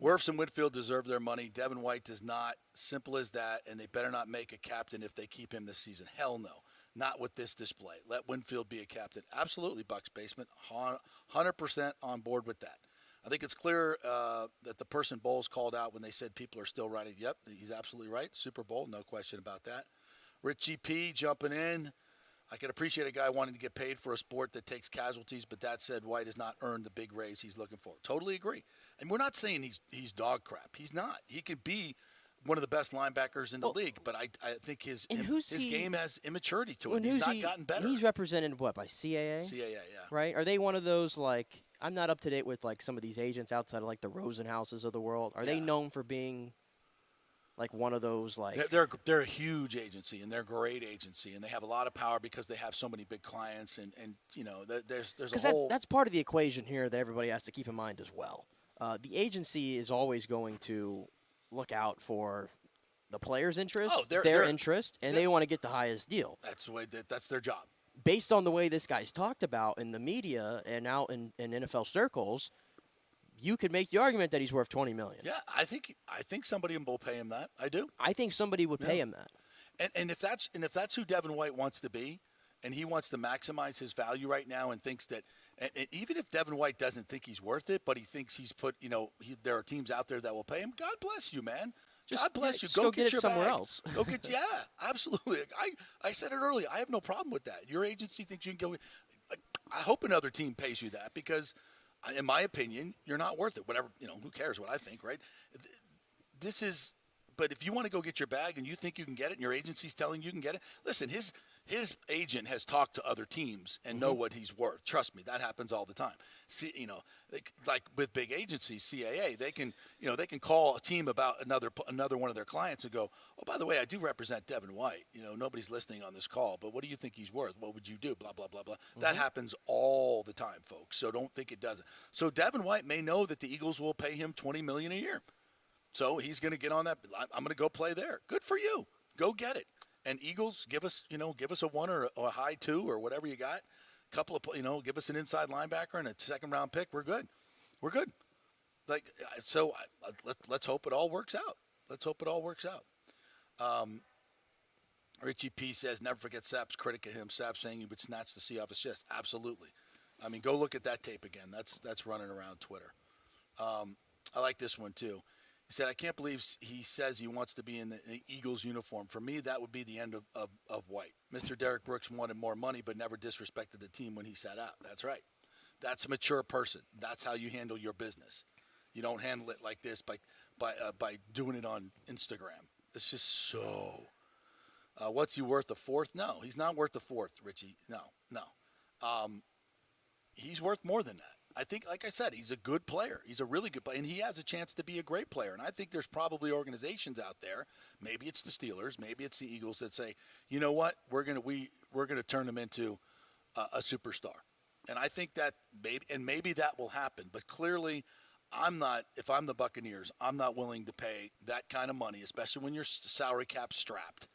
Speaker 5: Wirfs and Whitfield deserve their money. Devin White does not. Simple as that. And they better not make a captain if they keep him this season. Hell no. Not with this display. Let Winfield be a captain. Absolutely, Bucks Basement. 100% on board with that. I think it's clear that the person Bowles called out when they said people are still writing. Yep, he's absolutely right. Super Bowl, no question about that. Rich GP jumping in. I can appreciate a guy wanting to get paid for a sport that takes casualties, but that said, White has not earned the big raise he's looking for. Totally agree. And we're not saying he's dog crap. He's not. He could be one of the best linebackers in the league, but I think his game has immaturity to it. He's not gotten better.
Speaker 6: He's represented by CAA?
Speaker 5: CAA, yeah.
Speaker 6: Right? Are they one of those, like, I'm not up to date with, like, some of these agents outside of, like, the Rosenhauses of the world. Are they known for being like one of those, like
Speaker 5: they're a huge agency, and they're a great agency, and they have a lot of power because they have so many big clients, and there's a whole
Speaker 6: that's part of the equation here that everybody has to keep in mind as well. The agency is always going to look out for the player's interest,
Speaker 5: Oh,
Speaker 6: their interest, and they want to get the highest deal.
Speaker 5: That's the way that's their job.
Speaker 6: Based on the way this guy's talked about in the media and out in NFL circles, you could make the argument that he's worth $20 million.
Speaker 5: Yeah, I think somebody will pay him that. I do.
Speaker 6: I think somebody would pay him that.
Speaker 5: And if that's who Devin White wants to be, and he wants to maximize his value right now, and thinks that, and even if Devin White doesn't think he's worth it, but he thinks he's put, there are teams out there that will pay him. God bless you, man. God bless you.
Speaker 6: Go get
Speaker 5: your
Speaker 6: it somewhere
Speaker 5: bag.
Speaker 6: else.
Speaker 5: Go get, yeah, absolutely. I said it earlier. I have no problem with that. Your agency thinks you can go. I hope another team pays you that, because, in my opinion, you're not worth it. Whatever, who cares what I think, right? But if you want to go get your bag and you think you can get it, and your agency's telling you can get it, listen, his agent has talked to other teams and know what he's worth. Trust me, that happens all the time. See, like with big agencies, CAA, they can call a team about another one of their clients and go, oh, by the way, I do represent Devin White. Nobody's listening on this call, but what do you think he's worth? What would you do? Blah, blah, blah, blah. That happens all the time, folks. So don't think it doesn't. So Devin White may know that the Eagles will pay him $20 million a year. So he's going to get on that. I'm going to go play there. Good for you. Go get it. And Eagles, give us a 1 or a high 2 or whatever you got. Couple of, give us an inside linebacker and a second round pick. We're good. Let's hope it all works out. Richie P says, never forget Sapp's critic of him. Sapp saying he would snatch the C off his chest. Absolutely. I mean, go look at that tape again. That's running around Twitter. I like this one too. He said, I can't believe he says he wants to be in the Eagles uniform. For me, that would be the end of White. Mr. Derek Brooks wanted more money but never disrespected the team when he sat out. That's right. That's a mature person. That's how you handle your business. You don't handle it like this by doing it on Instagram. It's just so. What's he worth, a fourth? No, he's not worth a fourth, Richie. No. He's worth more than that. I think, like I said, he's a good player. He's a really good player, and he has a chance to be a great player. And I think there's probably organizations out there, maybe it's the Steelers, maybe it's the Eagles, that say, you know what, we're gonna turn him into a superstar. And I think that maybe that will happen. But clearly, if I'm the Buccaneers, I'm not willing to pay that kind of money, especially when your salary cap's strapped,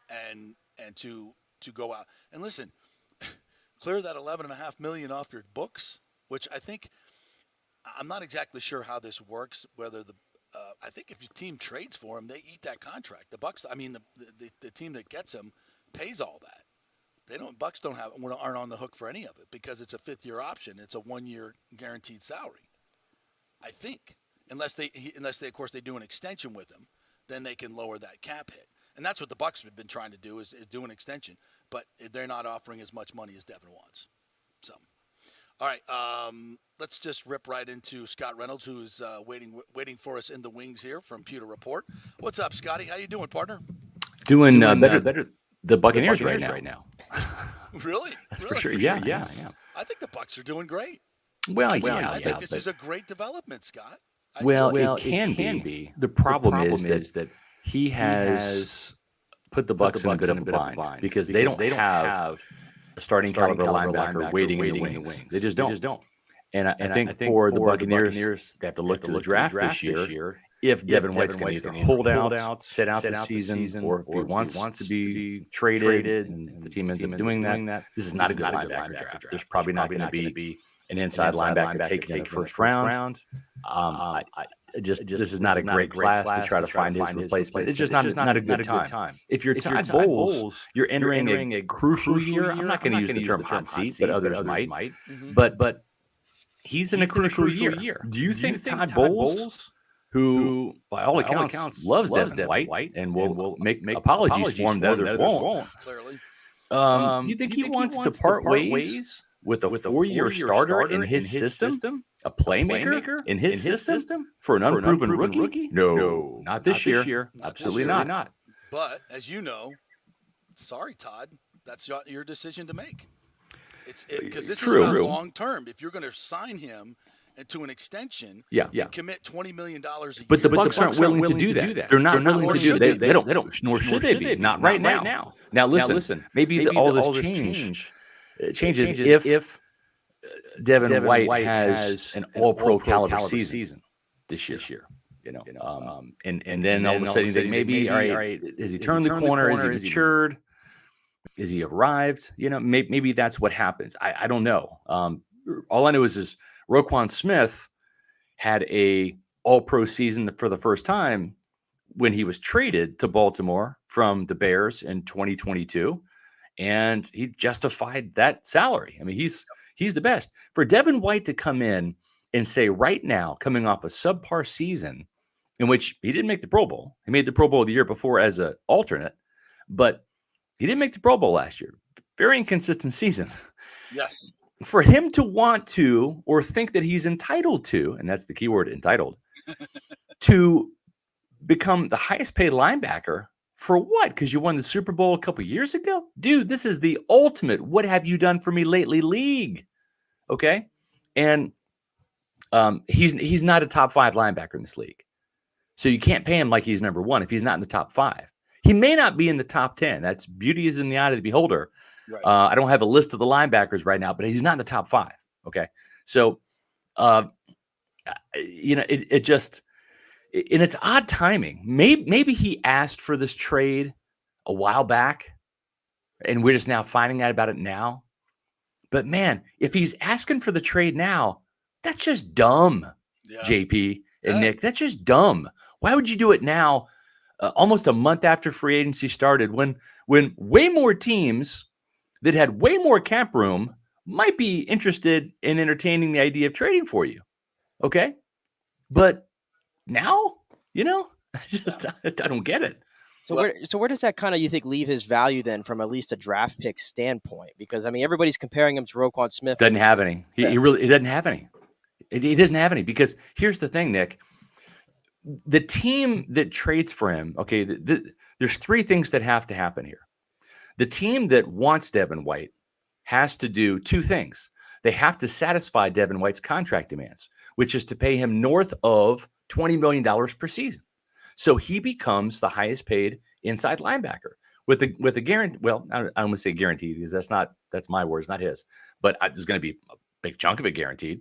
Speaker 5: and to go out and listen, clear that $11.5 million off your books. Which I think, I'm not exactly sure how this works. Whether I think if your team trades for him, they eat that contract. The Bucs, the team that gets him pays all that. Bucs aren't on the hook for any of it because it's a 5th-year option. It's a 1-year guaranteed salary. I think, unless they of course they do an extension with him, then they can lower that cap hit. And that's what the Bucs have been trying to do is do an extension, but they're not offering as much money as Devin wants. So. All right, let's just rip right into Scott Reynolds, who's waiting for us in the wings here from Pewter Report. What's up, Scotty? How you doing, partner?
Speaker 2: Doing better. The Buccaneers right now.
Speaker 5: Really?
Speaker 2: That's for sure. Yeah.
Speaker 5: I think the Bucs are doing great.
Speaker 2: I
Speaker 5: think this is a great development, Scott.
Speaker 2: It can be. The problem is that he has put the Bucs in a bit of a bind because they don't have a starting caliber linebacker waiting in the wings. They just don't. And I think for the Buccaneers, they have to look to the draft this year. If Devin White's going to either hold out, sit out the season, or if he wants to be traded, and the team ends up doing that, this is not a good linebacker draft. There's probably not going to be an inside linebacker taken in the first round. This is not a great class to try to find his replacement. It's just not a good time. If you're Todd Bowles, you're entering a crucial year. I'm not going to use the term hot seat, but others might. Mm-hmm. But he's in a crucial year. Do you think Todd Bowles, who by all accounts loves Devin White and will make apologies for him that others won't?
Speaker 5: Clearly.
Speaker 2: Do you think he wants to part ways with a 4-year starter in his system? A playmaker in his system for an unproven rookie? No, not this year. Absolutely not.
Speaker 5: But as you know, sorry, Todd, that's your decision to make. It's because this is about long term. If you're going to sign him to an extension, and commit $20 million a year.
Speaker 2: But the Bucs aren't willing to do that. They're not willing to do that. They don't. Nor should they be. Not right now. Now listen. Maybe all this changes if Devin White has an all-pro caliber season this year. And then all of a sudden you think maybe, all right, has he turned the corner? Has he matured? Is he arrived? Maybe that's what happens. I don't know. All I know is Roquan Smith had a all-pro season for the first time when he was traded to Baltimore from the Bears in 2022, and he justified that salary. I mean, he's the best. For Devin White to come in and say right now, coming off a subpar season in which he didn't make the Pro Bowl. He made the Pro Bowl the year before as an alternate, but he didn't make the Pro Bowl last year. Very inconsistent season.
Speaker 5: Yes.
Speaker 2: For him to want to or think that he's entitled to, and that's the key word, entitled, to become the highest paid linebacker for what? Because you won the Super Bowl a couple years ago? Dude, this is the ultimate what have you done for me lately league. Okay? And he's not a top 5 linebacker in this league. So you can't pay him like he's number 1 if he's not in the top 5. He may not be in the top 10. That's beauty is in the eye of the beholder.
Speaker 5: Right.
Speaker 2: I don't have a list of the linebackers right now, but he's not in the top 5. Okay. So, it just, and it's odd timing. Maybe he asked for this trade a while back and we're just now finding out about it now. But man, if he's asking for the trade now, that's just dumb, JP and Nick. That's just dumb. Why would you do it now, almost a month after free agency started, when way more teams that had way more cap room might be interested in entertaining the idea of trading for you? Okay. But now, I don't get it.
Speaker 6: So where does that kind of, you think, leave his value then from at least a draft pick standpoint? Because, I mean, everybody's comparing him to Roquan Smith.
Speaker 2: Doesn't have any. He doesn't have any. He doesn't have any, because here's the thing, Nick. The team that trades for him, okay, there's 3 things that have to happen here. The team that wants Devin White has to do 2 things. They have to satisfy Devin White's contract demands, which is to pay him north of $20 million per season. So he becomes the highest paid inside linebacker with a guarantee. Well, I don't want to say guaranteed because that's my words, not his. But there's going to be a big chunk of it guaranteed.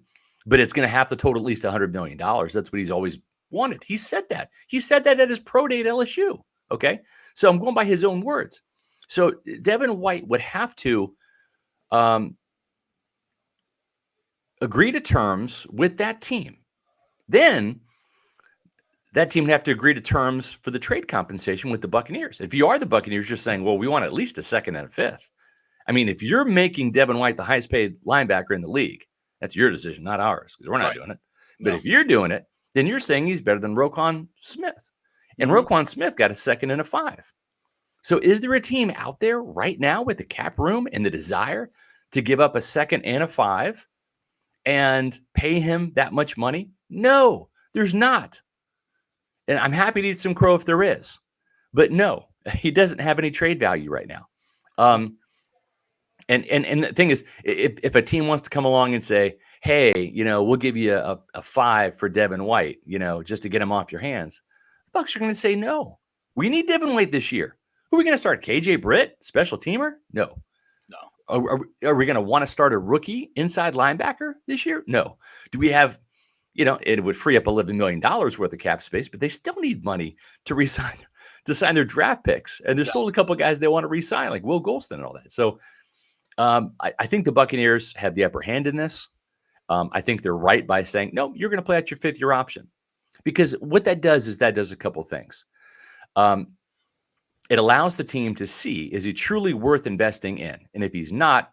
Speaker 2: But it's going to have to total at least $100 million. That's what he's always wanted. He said that. He said that at his pro day at LSU. Okay, so I'm going by his own words. So Devin White would have to agree to terms with that team. Then that team would have to agree to terms for the trade compensation with the Buccaneers. If you are the Buccaneers, you're saying, well, we want at least a 2nd and a 5th. I mean, if you're making Devin White the highest paid linebacker in the league, that's your decision, not ours, because we're not doing it. But if you're doing it, then you're saying he's better than Roquan Smith. And Roquan Smith got a 2nd and a 5. So is there a team out there right now with the cap room and the desire to give up a 2nd and a 5 and pay him that much money? No, there's not. And I'm happy to eat some crow if there is. But no, he doesn't have any trade value right now. And the thing is, if a team wants to come along and say, hey, we'll give you a 5 for Devin White, just to get him off your hands, the Bucs are going to say no. We need Devin White this year. Who are we going to start? KJ Britt, special teamer? No. Are we going to want to start a rookie inside linebacker this year? No. Do we have, it would free up $11 million worth of cap space, but they still need money to sign their draft picks. And there's still a couple of guys they want to re-sign, like Will Golston and all that. So I think the Buccaneers have the upper hand in this. I think they're right by saying, no, you're going to play out your 5th-year option. Because what that does is a couple things. It allows the team to see, is he truly worth investing in? And if he's not,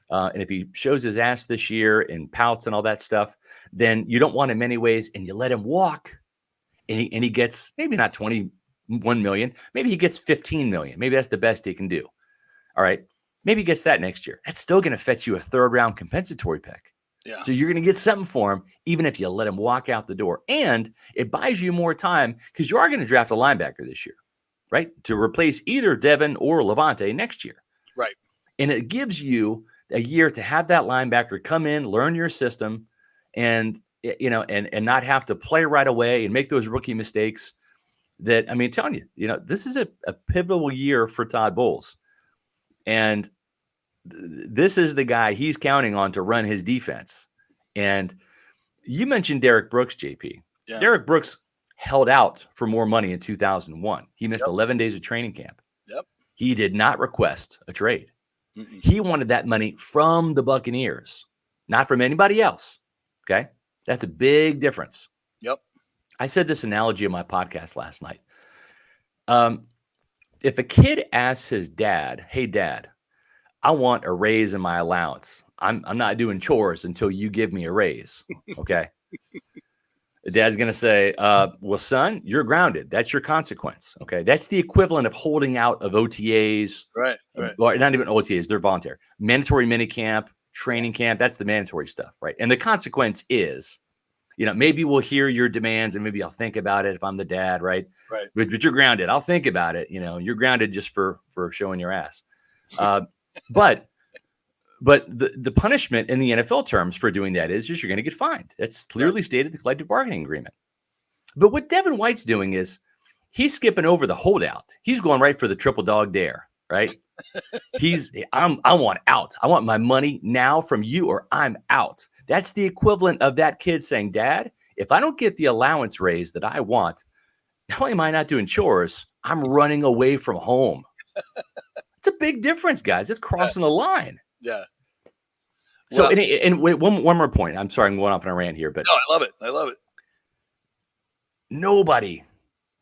Speaker 2: and if he shows his ass this year and pouts and all that stuff, then you don't want him anyways, and you let him walk. And he gets maybe not 21 million, maybe he gets 15 million. Maybe that's the best he can do. All right. Maybe he gets that next year. That's still going to fetch you a 3rd-round compensatory pick. Yeah. So you're going to get something for him, even if you let him walk out the door. And it buys you more time because you are going to draft a linebacker this year, right? To replace either Devin or Levante next year.
Speaker 5: Right.
Speaker 2: And it gives you a year to have that linebacker come in, learn your system, and not have to play right away and make those rookie mistakes that, I'm telling you, this is a pivotal year for Todd Bowles. And this is the guy he's counting on to run his defense. And you mentioned Derek Brooks, JP. Yeah. Derek Brooks, held out for more money in 2001. He missed
Speaker 5: Yep.
Speaker 2: 11 days of training camp.
Speaker 5: Yep.
Speaker 2: He did not request a trade.
Speaker 5: Mm-mm.
Speaker 2: He wanted that money from the Buccaneers, not from anybody else. Okay? That's a big difference.
Speaker 5: Yep.
Speaker 2: I said this analogy in my podcast last night. If a kid asks his dad, "Hey, Dad, I want a raise in my allowance. I'm not doing chores until you give me a raise." Okay. The dad's going to say, "Well, son, you're grounded. That's your consequence." Okay. That's the equivalent of holding out of OTAs,
Speaker 5: Right. Right.
Speaker 2: or not even OTAs. They're voluntary. Mandatory minicamp, training camp. That's the mandatory stuff. Right. And the consequence is, maybe we'll hear your demands and maybe I'll think about it if I'm the dad. Right.
Speaker 5: Right.
Speaker 2: But you're grounded. I'll think about it. You're grounded just for showing your ass. But the punishment in the NFL terms for doing that is just you're going to get fined. That's clearly stated in the collective bargaining agreement. But what Devin White's doing is he's skipping over the holdout. He's going right for the triple dog dare, right? I want out. I want my money now from you or I'm out. That's the equivalent of that kid saying, "Dad, if I don't get the allowance raise that I want, not only am I not doing chores, I'm running away from home." It's a big difference, guys. It's crossing a line.
Speaker 5: Yeah.
Speaker 2: So,
Speaker 5: Well,
Speaker 2: and wait, one more point. I'm sorry, I'm going off on a rant here, but
Speaker 5: no, I love it. I love it.
Speaker 2: nobody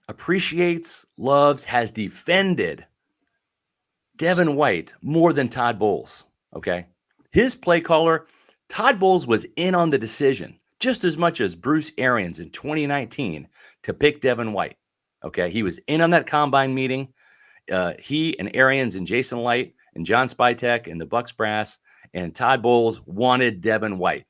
Speaker 2: appreciates, loves, has defended Devin White more than Todd Bowles. Okay. His play caller, Todd Bowles, was in on the decision just as much as Bruce Arians in 2019 to pick Devin White. Okay. He was in on that combine meeting. He and Arians and Jason Light and John Spytek and the Bucks brass and Todd Bowles wanted Devin White.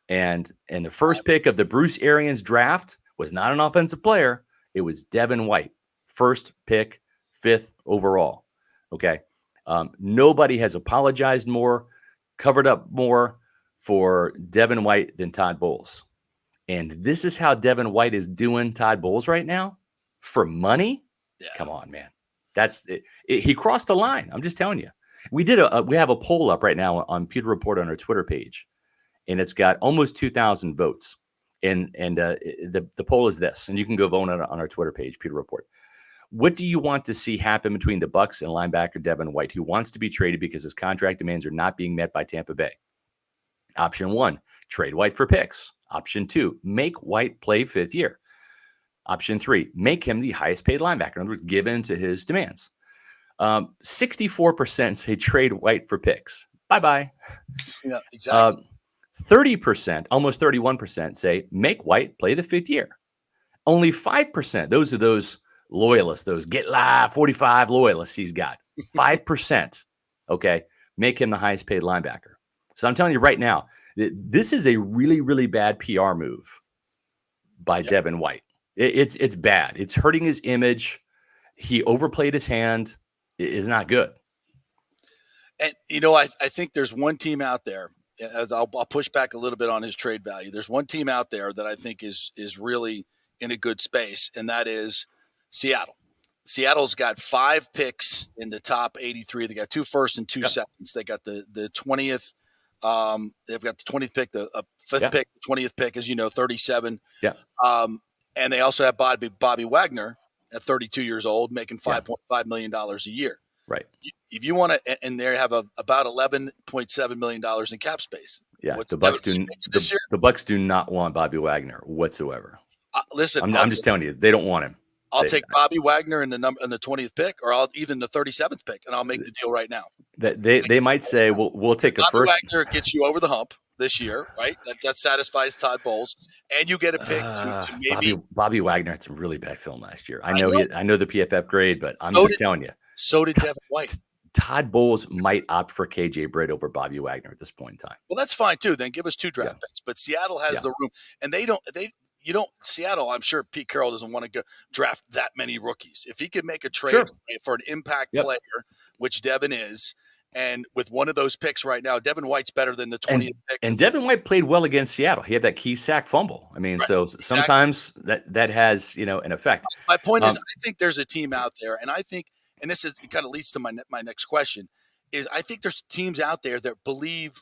Speaker 2: And the first pick of the Bruce Arians draft was not an offensive player. It was Devin White. First pick, 5th overall. Okay. Nobody has apologized more, covered up more for Devin White than Todd Bowles. And this is how Devin White is doing Todd Bowles right now for money.
Speaker 5: Yeah.
Speaker 2: Come on, man. That's it. He crossed the line. I'm just telling you. We have a poll up right now on Pewter Report on our Twitter page, and it's got almost 2,000 votes. And the poll is this, and you can go vote on our Twitter page, Pewter Report. What do you want to see happen between the Bucs and linebacker Devin White, who wants to be traded because his contract demands are not being met by Tampa Bay? Option 1, trade White for picks. Option 2, make White play 5th year. Option 3, make him the highest paid linebacker. In other words, give in to his demands. 64% say trade White for picks. Bye-bye.
Speaker 5: Yeah, exactly.
Speaker 2: 30%, almost 31% say make White play the 5th year. Only 5%, those are those loyalists, those get live 45 loyalists he's got. 5%, okay, make him the highest paid linebacker. So I'm telling you right now, this is a really, really bad PR move by Devin White. It's bad. It's hurting his image. He overplayed his hand. It is not good.
Speaker 5: And, I think there's one team out there, and I'll push back a little bit on his trade value. There's one team out there that I think is really in a good space, and that is Seattle. Seattle's got 5 picks in the top 83. They got 2 firsts and 2 seconds. They got the 20th. They've got the 20th pick, the 5th pick, 20th pick, as you know, 37.
Speaker 2: Yeah.
Speaker 5: And they also have Bobby Wagner at 32 years old, making $5.5 million a year.
Speaker 2: Right.
Speaker 5: If you want to, and they have about $11.7 million in cap space.
Speaker 2: Yeah.
Speaker 5: What's
Speaker 2: The Bucs do not want Bobby Wagner whatsoever.
Speaker 5: Listen,
Speaker 2: I'm just telling you, they don't want him.
Speaker 5: I'll take Bobby Wagner in the 20th pick, or even the 37th pick, and I'll make the deal right now.
Speaker 2: They might say, we'll take a
Speaker 5: Bobby
Speaker 2: first.
Speaker 5: Wagner gets you over the hump this year, right? That satisfies Todd Bowles, and you get a pick to maybe
Speaker 2: Bobby Wagner had some really bad film last year. I know the PFF grade, but I'm telling you.
Speaker 5: So did Devin White.
Speaker 2: Todd Bowles might opt for KJ Britt over Bobby Wagner at this point in time.
Speaker 5: Well, that's fine too. Then give us 2 draft picks. But Seattle has the room, and Seattle, I'm sure Pete Carroll doesn't want to go draft that many rookies. If he could make a trade for an impact player, which Devin is, and with one of those picks right now, Devin White's better than the 20th pick.
Speaker 2: And Devin White played well against Seattle. He had that key sack fumble. I mean, so sometimes that has, an effect.
Speaker 5: My point is, I think there's a team out there, and I think, and this kind of leads to my next question, is I think there's teams out there that believe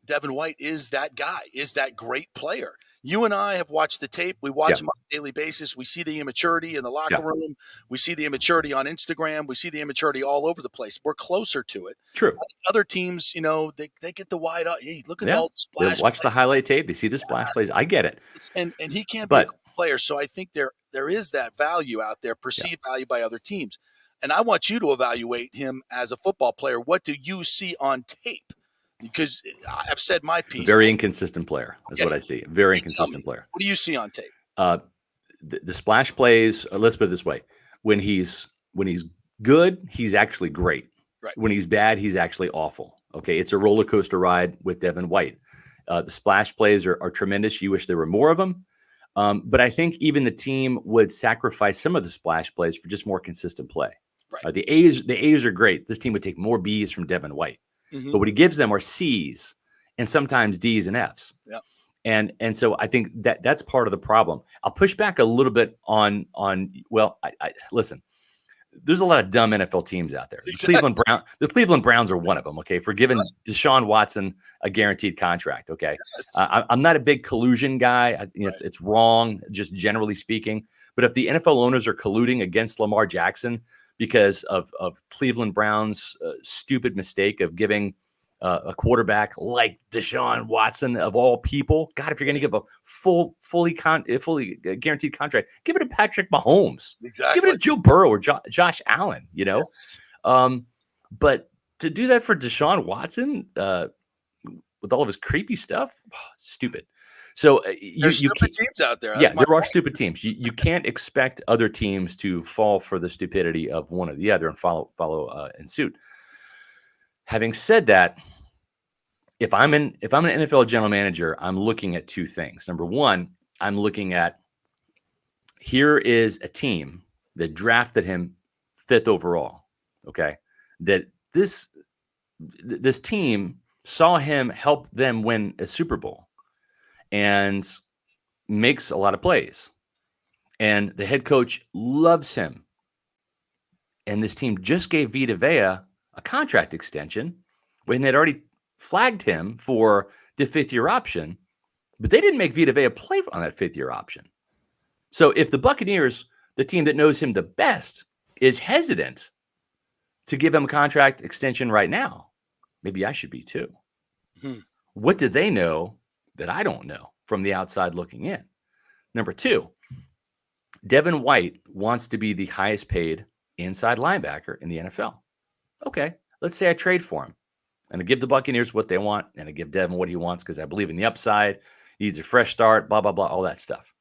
Speaker 5: Devin White is that guy, is that great player. You and I have watched the tape. We watch him on a daily basis. We see the immaturity in the locker room. We see the immaturity on Instagram. We see the immaturity all over the place. We're closer to it.
Speaker 2: True.
Speaker 5: Other teams, they get the wide up. Hey, look at the old splash.
Speaker 2: They watch the highlight tape. They see the splash plays. I get it.
Speaker 5: And he can't be a player. So I think there is that value out there, perceived value by other teams. And I want you to evaluate him as a football player. What do you see on tape? Because I've said my piece.
Speaker 2: Very inconsistent player. That's what I see. Very inconsistent player.
Speaker 5: What do you see on tape?
Speaker 2: The splash plays. Let's put it this way: when he's good, he's actually great.
Speaker 5: Right.
Speaker 2: When he's bad, he's actually awful. Okay, it's a roller coaster ride with Devin White. The splash plays are tremendous. You wish there were more of them. But I think even the team would sacrifice some of the splash plays for just more consistent play.
Speaker 5: Right.
Speaker 2: The A's are great. This team would take more B's from Devin White.
Speaker 5: Mm-hmm.
Speaker 2: But what he gives them are C's and sometimes D's and F's.
Speaker 5: Yeah.
Speaker 2: And so I think that's part of the problem. I'll push back a little bit on listen, there's a lot of dumb NFL teams out there.
Speaker 5: Exactly.
Speaker 2: The Cleveland Browns are one of them. Okay. For giving Deshaun Watson a guaranteed contract. Okay.
Speaker 5: Yes.
Speaker 2: I'm not a big collusion guy. It's wrong, just generally speaking. But if the NFL owners are colluding against Lamar Jackson because of Cleveland Browns' stupid mistake of giving a quarterback like Deshaun Watson of all people, God, if you're going to give a fully guaranteed contract, give it to Patrick Mahomes.
Speaker 5: Exactly.
Speaker 2: Give it to Joe Burrow or Josh Allen.
Speaker 5: Yes.
Speaker 2: But to do that for Deshaun Watson with all of his creepy stuff, stupid. So
Speaker 5: there's stupid teams out there.
Speaker 2: There are stupid teams. You can't expect other teams to fall for the stupidity of one or the other and follow in suit. Having said that, if I'm an NFL general manager, I'm looking at two things. Number one, I'm looking at here is a team that drafted him 5th overall. Okay, that this team saw him help them win a Super Bowl. And makes a lot of plays. And the head coach loves him. And this team just gave Vita Vea a contract extension when they'd already flagged him for the 5th-year option. But they didn't make Vita Vea play on that 5th-year option. So if the Buccaneers, the team that knows him the best, is hesitant to give him a contract extension right now, maybe I should be too. What do they know that I don't know from the outside looking in? Number two, Devin White wants to be the highest paid inside linebacker in the NFL. Okay, let's say I trade for him and I give the Buccaneers what they want and I give Devin what he wants because I believe in the upside, he needs a fresh start, blah, blah, blah, all that stuff.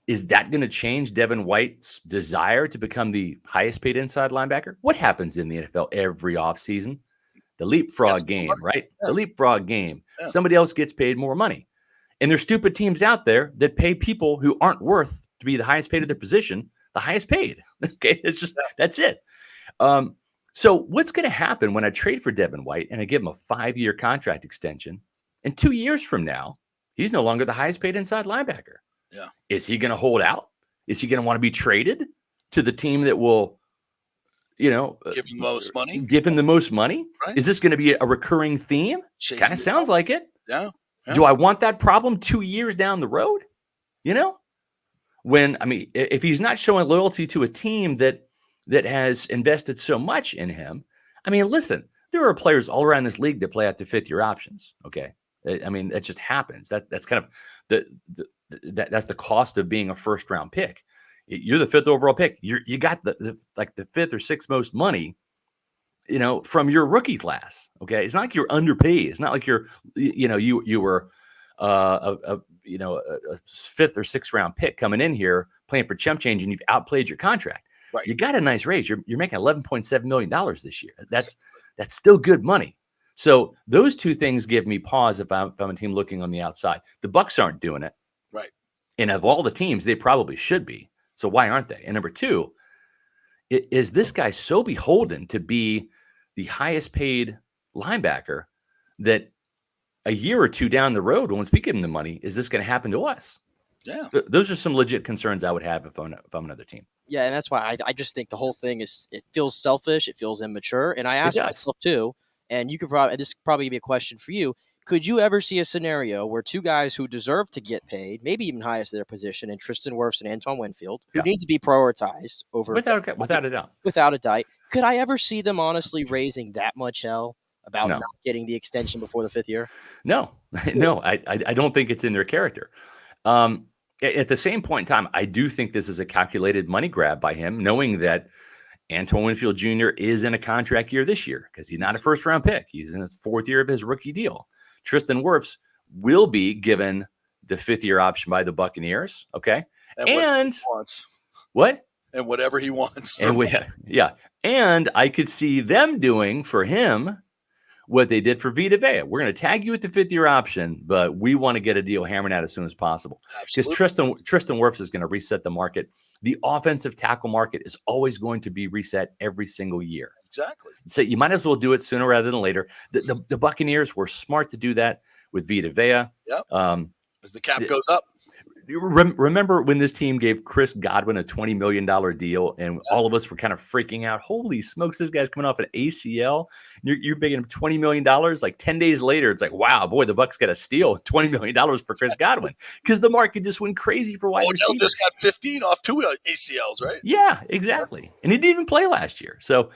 Speaker 2: Is that going to change Devin White's desire to become the highest paid inside linebacker? What happens in the NFL every offseason? The leapfrog game, right? Yeah. The leapfrog game. Yeah. Somebody else gets paid more money. And there's stupid teams out there that pay people who aren't worth to be the highest paid at their position, the highest paid. Okay, it's just, that's it. So what's going to happen when I trade for Devin White and I give him a 5-year contract extension? And 2 years from now, he's no longer the highest paid inside linebacker.
Speaker 5: Yeah.
Speaker 2: Is he going to hold out? Is he going to want to be traded to the team that will, give him
Speaker 5: the most money.
Speaker 2: Give him the most money. Right. Is this going to be a recurring theme? Kind of sounds like it.
Speaker 5: Yeah.
Speaker 2: Do I want that problem 2 years down the road? If he's not showing loyalty to a team that has invested so much in him, listen, there are players all around this league that play out to 5th-year options. Okay, that just happens. That's kind of that's the cost of being a first-round pick. You're the 5th overall pick. You got the 5th or 6th most money, from your rookie class. Okay, it's not like you're underpaid. It's not like you were a 5th or 6th round pick coming in here playing for chump change and you've outplayed your contract.
Speaker 5: Right.
Speaker 2: You got a nice raise. You're making $11.7 million this year. That's still good money. So those two things give me pause if I'm a team looking on the outside. The Bucs aren't doing it.
Speaker 5: Right.
Speaker 2: And of all the teams, they probably should be. So why aren't they? And number two, is this guy so beholden to be the highest paid linebacker that a year or two down the road, once we give him the money, is this going to happen to us?
Speaker 5: Yeah.
Speaker 2: Those are some legit concerns I would have if I'm another team.
Speaker 6: Yeah, and that's why I just think the whole thing it feels selfish, it feels immature. And I ask myself too, and you could this could probably be a question for you. Could you ever see a scenario where two guys who deserve to get paid, maybe even highest their position, in Tristan Wirfs and Antoine Winfield, who need to be prioritized over
Speaker 2: without a doubt,
Speaker 6: could I ever see them honestly raising that much hell about not getting the extension before the 5th year?
Speaker 2: No, I don't think it's in their character. At the same point in time, I do think this is a calculated money grab by him, knowing that Antoine Winfield Jr. is in a contract year this year because he's not a first-round pick. He's in his 4th year of his rookie deal. Tristan Wirfs will be given the 5th year option by the Buccaneers. Okay.
Speaker 5: And he wants.
Speaker 2: What?
Speaker 5: And whatever he wants.
Speaker 2: And I could see them doing for him what they did for Vita Vea. We're going to tag you at the 5th year option, but we want to get a deal hammered out as soon as possible. Because Tristan Wirfs is going to reset the market. The offensive tackle market is always going to be reset every single year.
Speaker 5: Exactly.
Speaker 2: So you might as well do it sooner rather than later. The Buccaneers were smart to do that with Vita Vea.
Speaker 5: Yep. As the cap goes up.
Speaker 2: Remember when this team gave Chris Godwin a $20 million deal and all of us were kind of freaking out? Holy smokes, this guy's coming off an ACL. You're paying him $20 million. Like 10 days later, it's like, wow, boy, the Bucs got a steal, $20 million for Chris Godwin because the market just went crazy for wide receivers.
Speaker 5: Odell just got 15 off 2 ACLs, right?
Speaker 2: Yeah, exactly. And he didn't even play last year. So,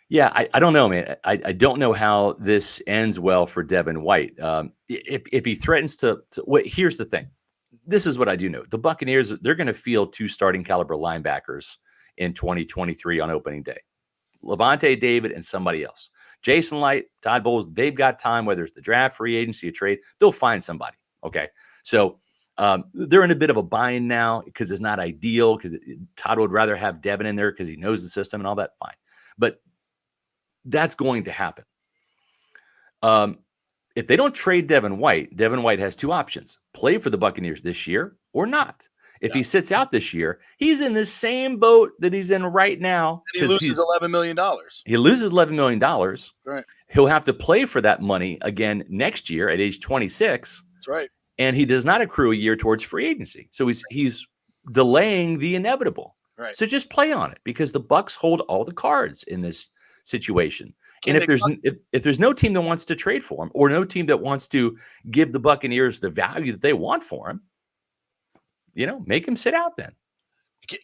Speaker 2: yeah, I don't know, man. I don't know how this ends well for Devin White. If he threatens to here's the thing. This is what I do know. The Buccaneers, they're going to field 2 starting caliber linebackers in 2023 on opening day. Levante David and somebody else. Jason Light, Todd Bowles, they've got time, whether it's the draft, free agency, or trade. They'll find somebody, okay? So they're in a bit of a bind now because it's not ideal because Todd would rather have Devin in there because he knows the system and all that. Fine. But that's going to happen. If they don't trade Devin White has 2 options: play for the Buccaneers this year or not. If he sits out this year, he's in the same boat that he's in right now.
Speaker 5: And he loses $11 million.
Speaker 2: He loses $11 million.
Speaker 5: Right.
Speaker 2: He'll have to play for that money again next year at age 26.
Speaker 5: That's right.
Speaker 2: And he does not accrue a year towards free agency. So he's delaying the inevitable.
Speaker 5: Right.
Speaker 2: So just play on it because the Bucs hold all the cards in this situation. And if there's no team that wants to trade for him or no team that wants to give the Buccaneers the value that they want for him, make him sit out then.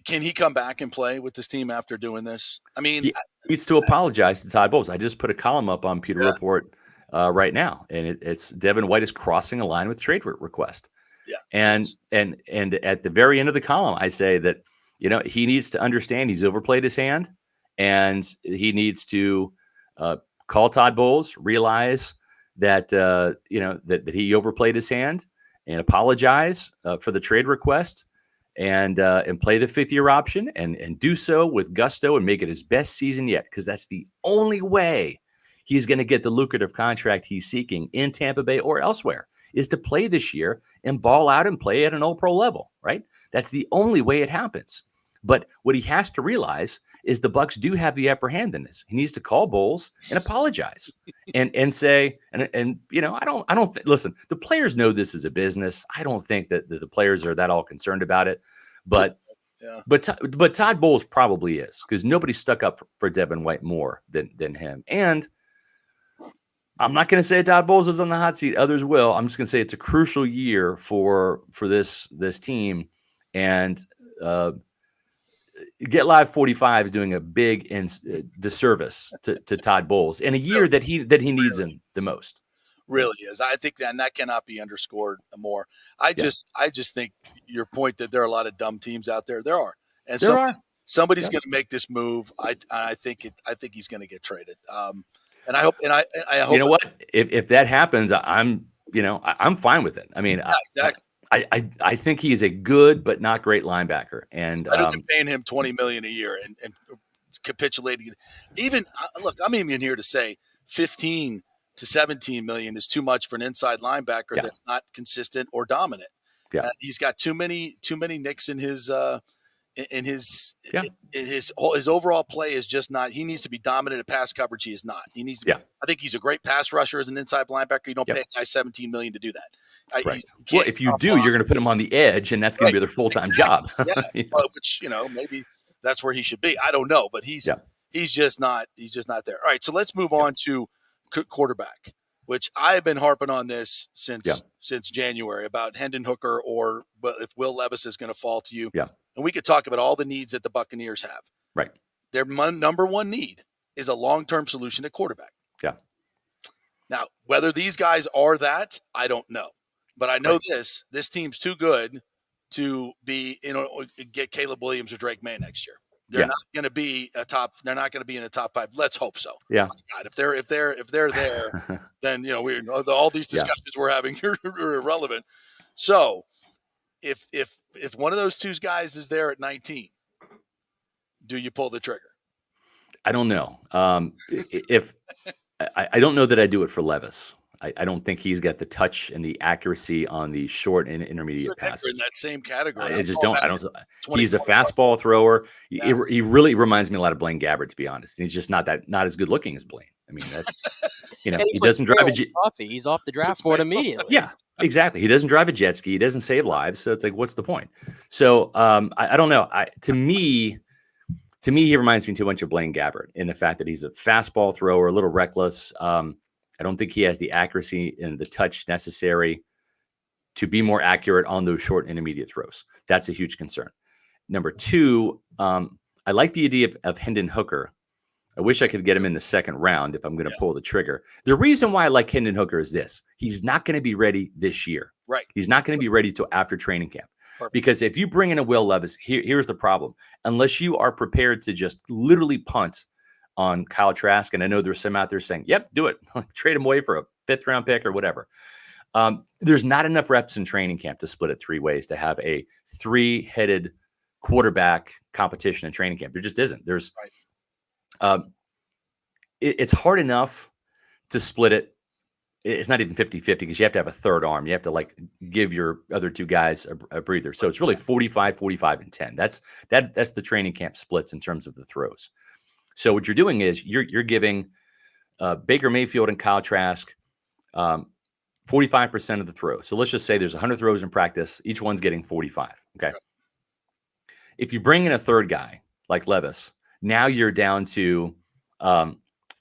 Speaker 5: Can he come back and play with this team after doing this? I mean,
Speaker 2: he needs to apologize to Todd Bowles. I just put a column up on Pewter Report right now, and it's Devin White is crossing a line with trade request.
Speaker 5: Yeah,
Speaker 2: and at the very end of the column, I say that he needs to understand he's overplayed his hand, and he needs to call Todd Bowles, realize that that he overplayed his hand, and apologize for the trade request, and play the 5th year option, and do so with gusto and make it his best season yet, because that's the only way he's going to get the lucrative contract he's seeking in Tampa Bay or elsewhere, is to play this year and ball out and play at an all-pro level, right? That's the only way it happens. But what he has to realize is the Bucs do have the upper hand in this. He needs to call Bowles and apologize and say, I don't listen, the players know this is a business. I don't think that the players are that all concerned about it, but Todd Bowles probably is, because nobody stuck up for Devin White more than him. And I'm not going to say Todd Bowles is on the hot seat. Others will. I'm just going to say it's a crucial year for this team, and Get Live 45 is doing a big disservice to Todd Bowles in a year that he needs him the most.
Speaker 5: Really is. I think that cannot be underscored more. I just think your point that there are a lot of dumb teams out there. There are, and somebody's going to make this move. I think he's going to get traded. And I hope.
Speaker 2: You know what? If that happens, I'm fine with it. I mean,
Speaker 5: exactly.
Speaker 2: I think he's a good but not great linebacker, and
Speaker 5: paying him $20 million a year and capitulating. Even look, I'm even here to say 15 to 17 million is too much for an inside linebacker that's not consistent or dominant. Yeah, he's got too many nicks in his. His overall play is just not. He needs to be dominant at pass coverage. He is not. He needs to be. I think he's a great pass rusher as an inside linebacker. You don't pay a guy $17 million to do that.
Speaker 2: Right. Well, if you do, you're going to put him on the edge, and that's going to be their full-time job.
Speaker 5: Which maybe that's where he should be. I don't know, but he's just not. He's just not there. All right, so let's move on to quarterback. which I have been harping on this since January about Hendon Hooker or if Will Levis is going to fall to you.
Speaker 2: Yeah.
Speaker 5: And we could talk about all the needs that the Buccaneers have.
Speaker 2: Right.
Speaker 5: Their number one need is a long-term solution at quarterback.
Speaker 2: Yeah.
Speaker 5: Now, whether these guys are that, I don't know. But I know this team's too good to be, get Caleb Williams or Drake May next year. They're not going to be they're not going to be in the top 5. Let's hope so.
Speaker 2: Yeah.
Speaker 5: God, if they're there, then all these discussions we're having are irrelevant. So, if one of those two guys is there at 19, do you pull the trigger?
Speaker 2: I don't know. If I don't know that I do it for Levis. I don't think he's got the touch and the accuracy on the short and intermediate passes.
Speaker 5: In that same category.
Speaker 2: I just don't. I don't. He's a fastball thrower. Yeah. He really reminds me a lot of Blaine Gabbert, to be honest. And he's just not as good looking as Blaine. I mean, that's he doesn't drive a jet.
Speaker 6: He's off the draft board immediately.
Speaker 2: Yeah, exactly. He doesn't drive a jet ski. He doesn't save lives. So it's like, what's the point? So I don't know. To me, he reminds me too much of Blaine Gabbert in the fact that he's a fastball thrower, a little reckless. I don't think he has the accuracy and the touch necessary to be more accurate on those short and intermediate throws. That's a huge concern. Number two, I like the idea of Hendon Hooker. I wish I could get him in the second round if I'm going to pull the trigger. The reason why I like Hendon Hooker is this. He's not going to be ready this year.
Speaker 5: Right.
Speaker 2: He's not going to be ready till after training camp. Perfect. Because if you bring in a Will Levis, here's the problem. Unless you are prepared to just literally punt on Kyle Trask, and I know there's some out there saying, yep, do it. Trade him away for a 5th round pick or whatever. There's not enough reps in training camp to split it 3 ways to have a 3-headed quarterback competition in training camp. There just isn't. There's it's hard enough to split it. It's not even 50-50 because you have to have a third arm. You have to give your other 2 guys a breather. So it's really 45, 45, and 10. That's the training camp splits in terms of the throws. So what you're doing is you're giving Baker Mayfield and Kyle Trask 45% of the throws. So let's just say there's 100 throws in practice. Each one's getting 45. Okay. If you bring in a third guy like Levis, now you're down to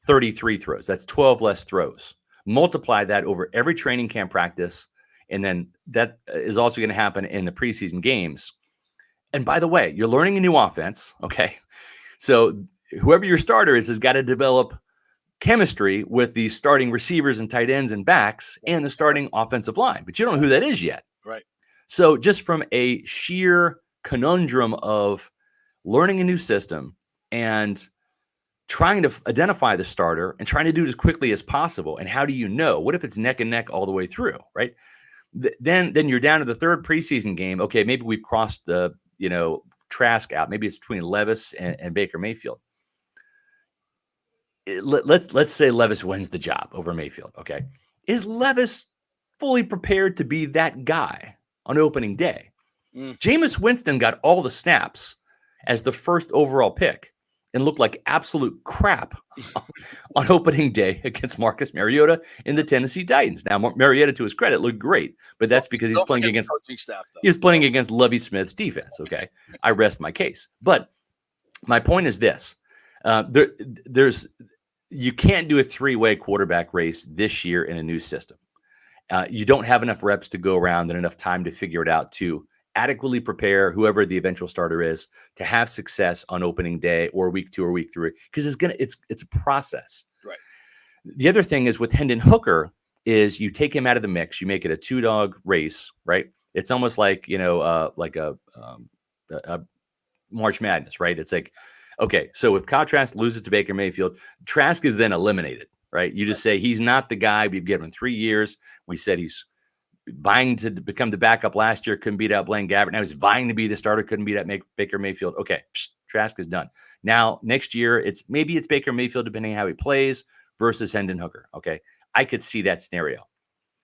Speaker 2: 33 throws. That's 12 less throws. Multiply that over every training camp practice, and then that is also going to happen in the preseason games. And by the way, you're learning a new offense. Okay. So whoever your starter is has got to develop chemistry with the starting receivers and tight ends and backs and the starting offensive line, but you don't know who that is yet.
Speaker 5: Right.
Speaker 2: So just from a sheer conundrum of learning a new system and trying to identify the starter and trying to do it as quickly as possible. And how do you know? What if it's neck and neck all the way through, right? Then you're down to the 3rd preseason game. Okay, maybe we've crossed the, Trask out. Maybe it's between Levis and Baker Mayfield. Let's say Levis wins the job over Mayfield. Okay. Is Levis fully prepared to be that guy on opening day? Jameis Winston got all the snaps as the 1st overall pick and looked like absolute crap on opening day against Marcus Mariota and the Tennessee Titans. Now, Mariota, to his credit, looked great, but that's because he's playing against
Speaker 5: coaching staff, though.
Speaker 2: He was playing against Lovie Smith's defense. Okay. I rest my case. But my point is this. You can't do a 3-way quarterback race this year in a new system. You don't have enough reps to go around and enough time to figure it out to adequately prepare whoever the eventual starter is to have success on opening day or week 2 or week 3, because it's a process.
Speaker 5: Right.
Speaker 2: The other thing is with Hendon Hooker is you take him out of the mix, you make it a 2-dog race, right? It's almost like a March Madness, right? It's like, okay, so if Kyle Trask loses to Baker Mayfield, Trask is then eliminated, right? You just say he's not the guy. We've given him 3 years. We said he's vying to become the backup last year, couldn't beat out Blaine Gabbert. Now he's vying to be the starter, couldn't beat out Baker Mayfield. Okay, Trask is done. Now, next year, it's Baker Mayfield, depending on how he plays, versus Hendon Hooker. Okay, I could see that scenario.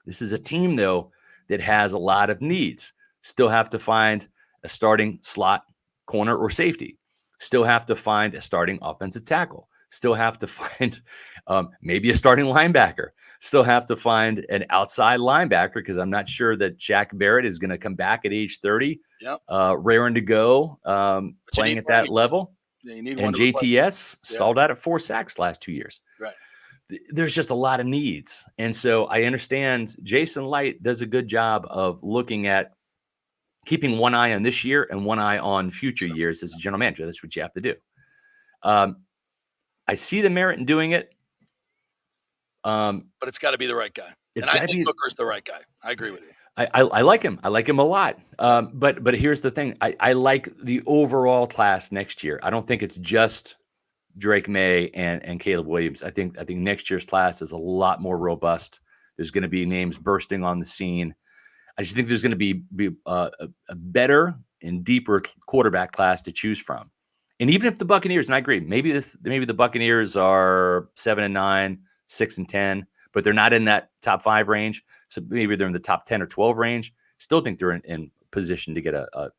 Speaker 2: This is a team, though, that has a lot of needs. Still have to find a starting slot corner or safety. Still have to find a starting offensive tackle. Still have to find maybe a starting linebacker. Still have to find an outside linebacker because I'm not sure that Jack Barrett is going to come back at age 30.
Speaker 5: Yep.
Speaker 2: Raring to go, playing at that level.
Speaker 5: Yeah, you need
Speaker 2: and JTS stalled out at 4 sacks last 2 years.
Speaker 5: Right.
Speaker 2: there's just a lot of needs. And so I understand Jason Light does a good job of looking at keeping one eye on this year and one eye on future years as a general manager. That's what you have to do. I see the merit in doing it.
Speaker 5: But it's got to be the right guy. And I think Hooker's the right guy. I agree with you.
Speaker 2: I like him. I like him a lot. But here's the thing. I like the overall class next year. I don't think it's just Drake May and Caleb Williams. I think next year's class is a lot more robust. There's going to be names bursting on the scene. I just think there's going to be a better and deeper quarterback class to choose from. And even if the Buccaneers, and I agree, maybe the Buccaneers are 7-9, 6-10, but they're not in that top 5 range. So maybe they're in the top 10 or 12 range. Still think they're in position to get a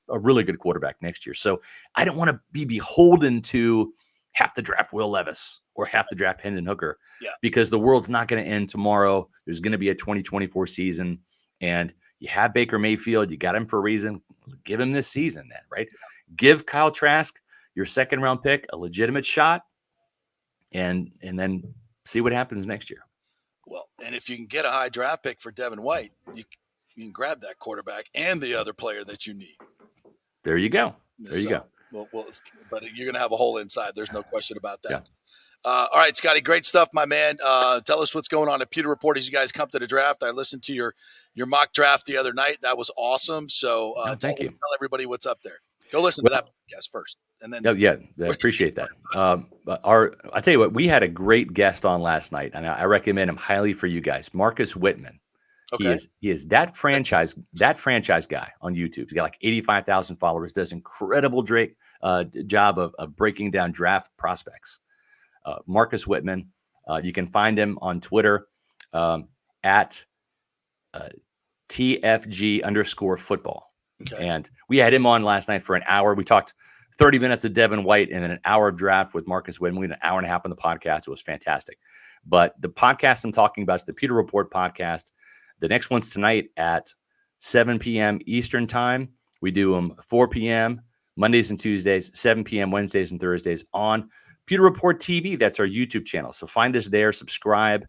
Speaker 2: really good quarterback next year. So I don't want to be beholden to have to draft Will Levis or have to draft Hendon Hooker because the world's not going to end tomorrow. There's going to be a 2024 season, and you have Baker Mayfield. You got him for a reason. Give him this season then, right? Yeah. Give Kyle Trask, your second-round pick, a legitimate shot, and then see what happens next year.
Speaker 5: Well, and if you can get a high draft pick for Devin White, you can grab that quarterback and the other player that you need.
Speaker 2: There you go. There you go.
Speaker 5: Well, but you're going to have a hole inside. There's no question about that. Yeah. All right, Scotty, great stuff, my man. Tell us what's going on at Pewter Report as you guys come to the draft. I listened to your mock draft the other night. That was awesome. So
Speaker 2: thank you.
Speaker 5: Tell everybody what's up there. Go listen to that podcast first. And then
Speaker 2: I appreciate that. I tell you what, we had a great guest on last night, and I recommend him highly for you guys. Marcus Whitman. Okay. He is that franchise guy on YouTube. He's got like 85,000 followers. Does incredible job of breaking down draft prospects. Marcus Whitman. You can find him on Twitter at TFG_football. Okay. And we had him on last night for an hour. We talked 30 minutes of Devin White and then an hour of draft with Marcus Whitman. We had an hour and a half on the podcast. It was fantastic. But the podcast I'm talking about is the Pewter Report podcast. The next one's tonight at 7 p.m. Eastern time. We do them 4 p.m. Mondays and Tuesdays, 7 p.m. Wednesdays and Thursdays on Pewter Report TV. That's our YouTube channel. So find us there, subscribe,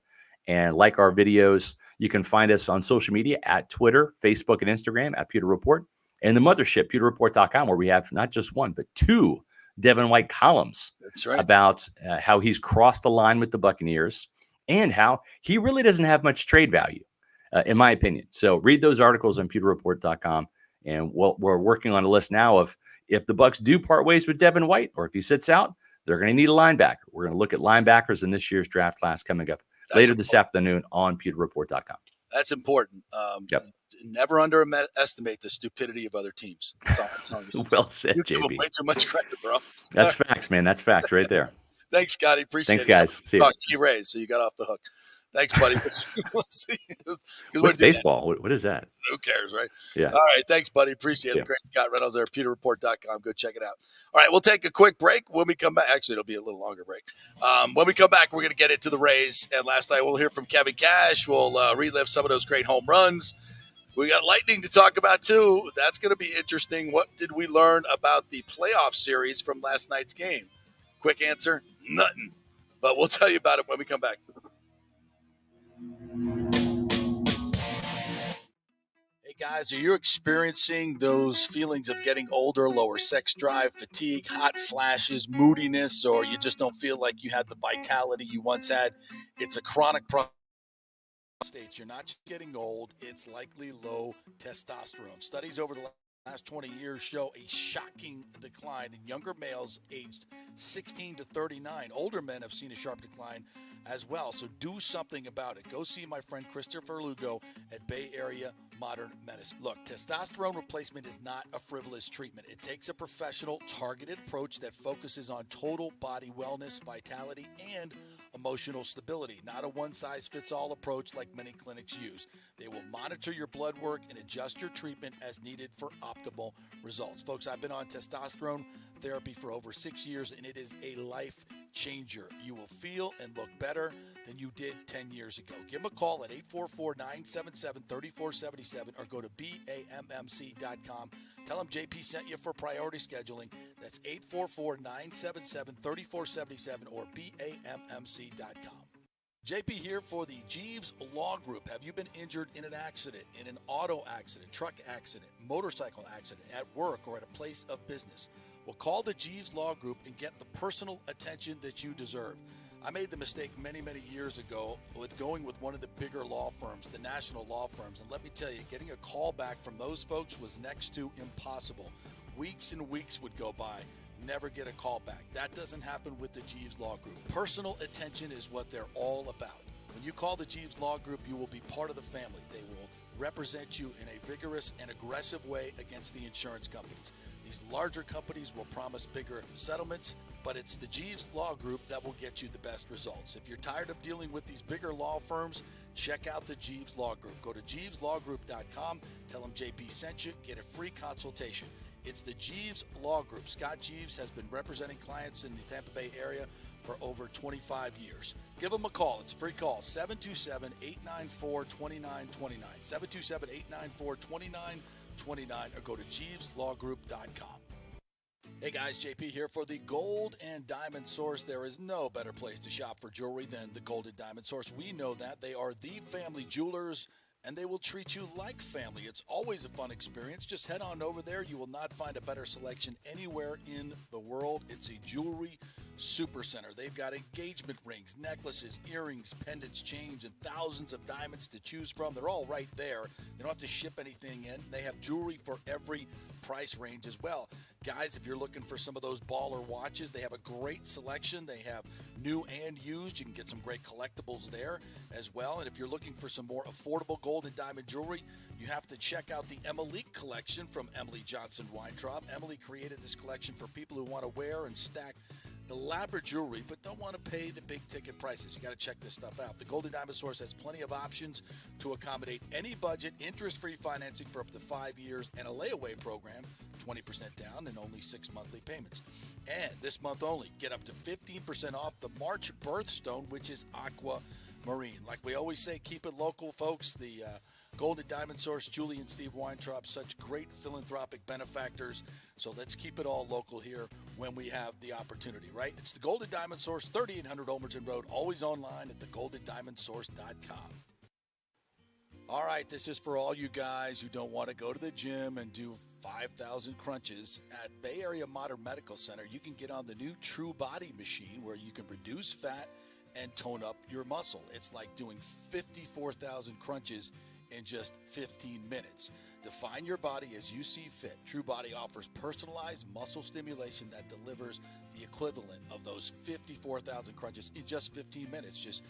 Speaker 2: and like our videos. You can find us on social media at Twitter, Facebook, and Instagram at Pewter Report. And the mothership, pewterreport.com, where we have not just one, but 2 Devin White columns.
Speaker 5: That's right.
Speaker 2: About how he's crossed the line with the Buccaneers and how he really doesn't have much trade value, in my opinion. So read those articles on pewterreport.com. And we're working on a list now of if the Bucs do part ways with Devin White or if he sits out, they're going to need a linebacker. We're going to look at linebackers in this year's draft class coming up later this afternoon on pewterreport.com.
Speaker 5: That's important. Never underestimate the stupidity of other teams. That's all I'm telling you.
Speaker 2: Well said,
Speaker 5: you
Speaker 2: JP.
Speaker 5: give way too much credit, bro.
Speaker 2: That's facts, man. That's facts right there.
Speaker 5: Thanks, Scotty. Appreciate it.
Speaker 2: Thanks, guys. See you.
Speaker 5: Key Rays, so you got off the hook. Thanks, buddy. We'll see.
Speaker 2: What's baseball? What is that?
Speaker 5: Who cares, right?
Speaker 2: Yeah.
Speaker 5: All right. Thanks, buddy. Appreciate it. The great Scott Reynolds there, pewterreport.com. Go check it out. All right. We'll take a quick break. When we come back, actually, it'll be a little longer break. When we come back, we're going to get into the Rays. And last night, we'll hear from Kevin Cash. We'll relive some of those great home runs. We got lightning to talk about, too. That's going to be interesting. What did we learn about the playoff series from last night's game? Quick answer, nothing. But we'll tell you about it when we come back. Hey, guys, are you experiencing those feelings of getting older, lower sex drive, fatigue, hot flashes, moodiness, or you just don't feel like you had the vitality you once had? It's a chronic problem. States you're not just getting old, it's likely low testosterone. Studies over the last 20 years show a shocking decline in younger males aged 16 to 39. Older men have seen a sharp decline as well, so do something about it. Go see my friend Christopher Lugo at Bay Area Modern Medicine. Look, testosterone replacement is not a frivolous treatment. It takes a professional, targeted approach that focuses on total body wellness, vitality, and emotional stability, not a one-size-fits-all approach like many clinics use. They will monitor your blood work and adjust your treatment as needed for optimal results. Folks, I've been on testosterone therapy for over 6 years, and it is a life changer. You will feel and look better than you did 10 years ago. Give them a call at 844-977-3477 or go to BAMMC.com. Tell them JP sent you for priority scheduling. That's 844-977-3477 or BAMMC.com. JP here for the Jeeves Law Group. Have you been injured in an accident, in an auto accident, truck accident, motorcycle accident, at work, or at a place of business? Well, call the Jeeves Law Group and get the personal attention that you deserve. I made the mistake many, many years ago with going with one of the bigger law firms, the national law firms. And let me tell you, getting a call back from those folks was next to impossible. Weeks and weeks would go by, never get a call back. That doesn't happen with the Jeeves Law Group. Personal attention is what they're all about. When you call the Jeeves Law Group, you will be part of the family. They will represent you in a vigorous and aggressive way against the insurance companies. These larger companies will promise bigger settlements, but it's the Jeeves Law Group that will get you the best results. If you're tired of dealing with these bigger law firms, check out the Jeeves Law Group. Go to jeeveslawgroup.com, tell them JP sent you, get a free consultation. It's the Jeeves Law Group. Scott Jeeves has been representing clients in the Tampa Bay area for over 25 years. Give them a call. It's a free call, 727-894-2929, 727-894-2929, or go to jeeveslawgroup.com. Hey guys, JP here for the Gold and Diamond Source. There is no better place to shop for jewelry than the Gold and Diamond Source. We know that. They are the family jewelers, and they will treat you like family. It's always a fun experience. Just head on over there. You will not find a better selection anywhere in the world. It's a jewelry super center. They've got engagement rings, necklaces, earrings, pendants, chains, and thousands of diamonds to choose from. They're all right there. They don't have to ship anything in. They have jewelry for every price range as well. Guys, if you're looking for some of those baller watches, they have a great selection. They have new and used. You can get some great collectibles there as well. And if you're looking for some more affordable gold and diamond jewelry, you have to check out the Emily collection from Emily Johnson Weintraub. Emily created this collection for people who want to wear and stack elaborate jewelry but don't want to pay the big ticket prices. You got to check this stuff out. The Gold and Diamond Source has plenty of options to accommodate any budget, interest-free financing for up to 5 years, and a layaway program, 20% down and only 6 monthly payments. And this month only, get up to 15% off the March birthstone, which is aquamarine. Like we always say, keep it local, folks. The Gold and Diamond Source, Julie and Steve Weintraub, such great philanthropic benefactors. So let's keep it all local here when we have the opportunity, right? It's the Gold and Diamond Source, 3800 Olmerton Road, always online at thegoldendiamondsource.com. All right, this is for all you guys who don't want to go to the gym and do 5,000 crunches. At Bay Area Modern Medical Center, you can get on the new True Body machine where you can reduce fat and tone up your muscle. It's like doing 54,000 crunches in just 15 minutes. Define your body as you see fit. True Body offers personalized muscle stimulation that delivers the equivalent of those 54,000 crunches in just 15 minutes. Just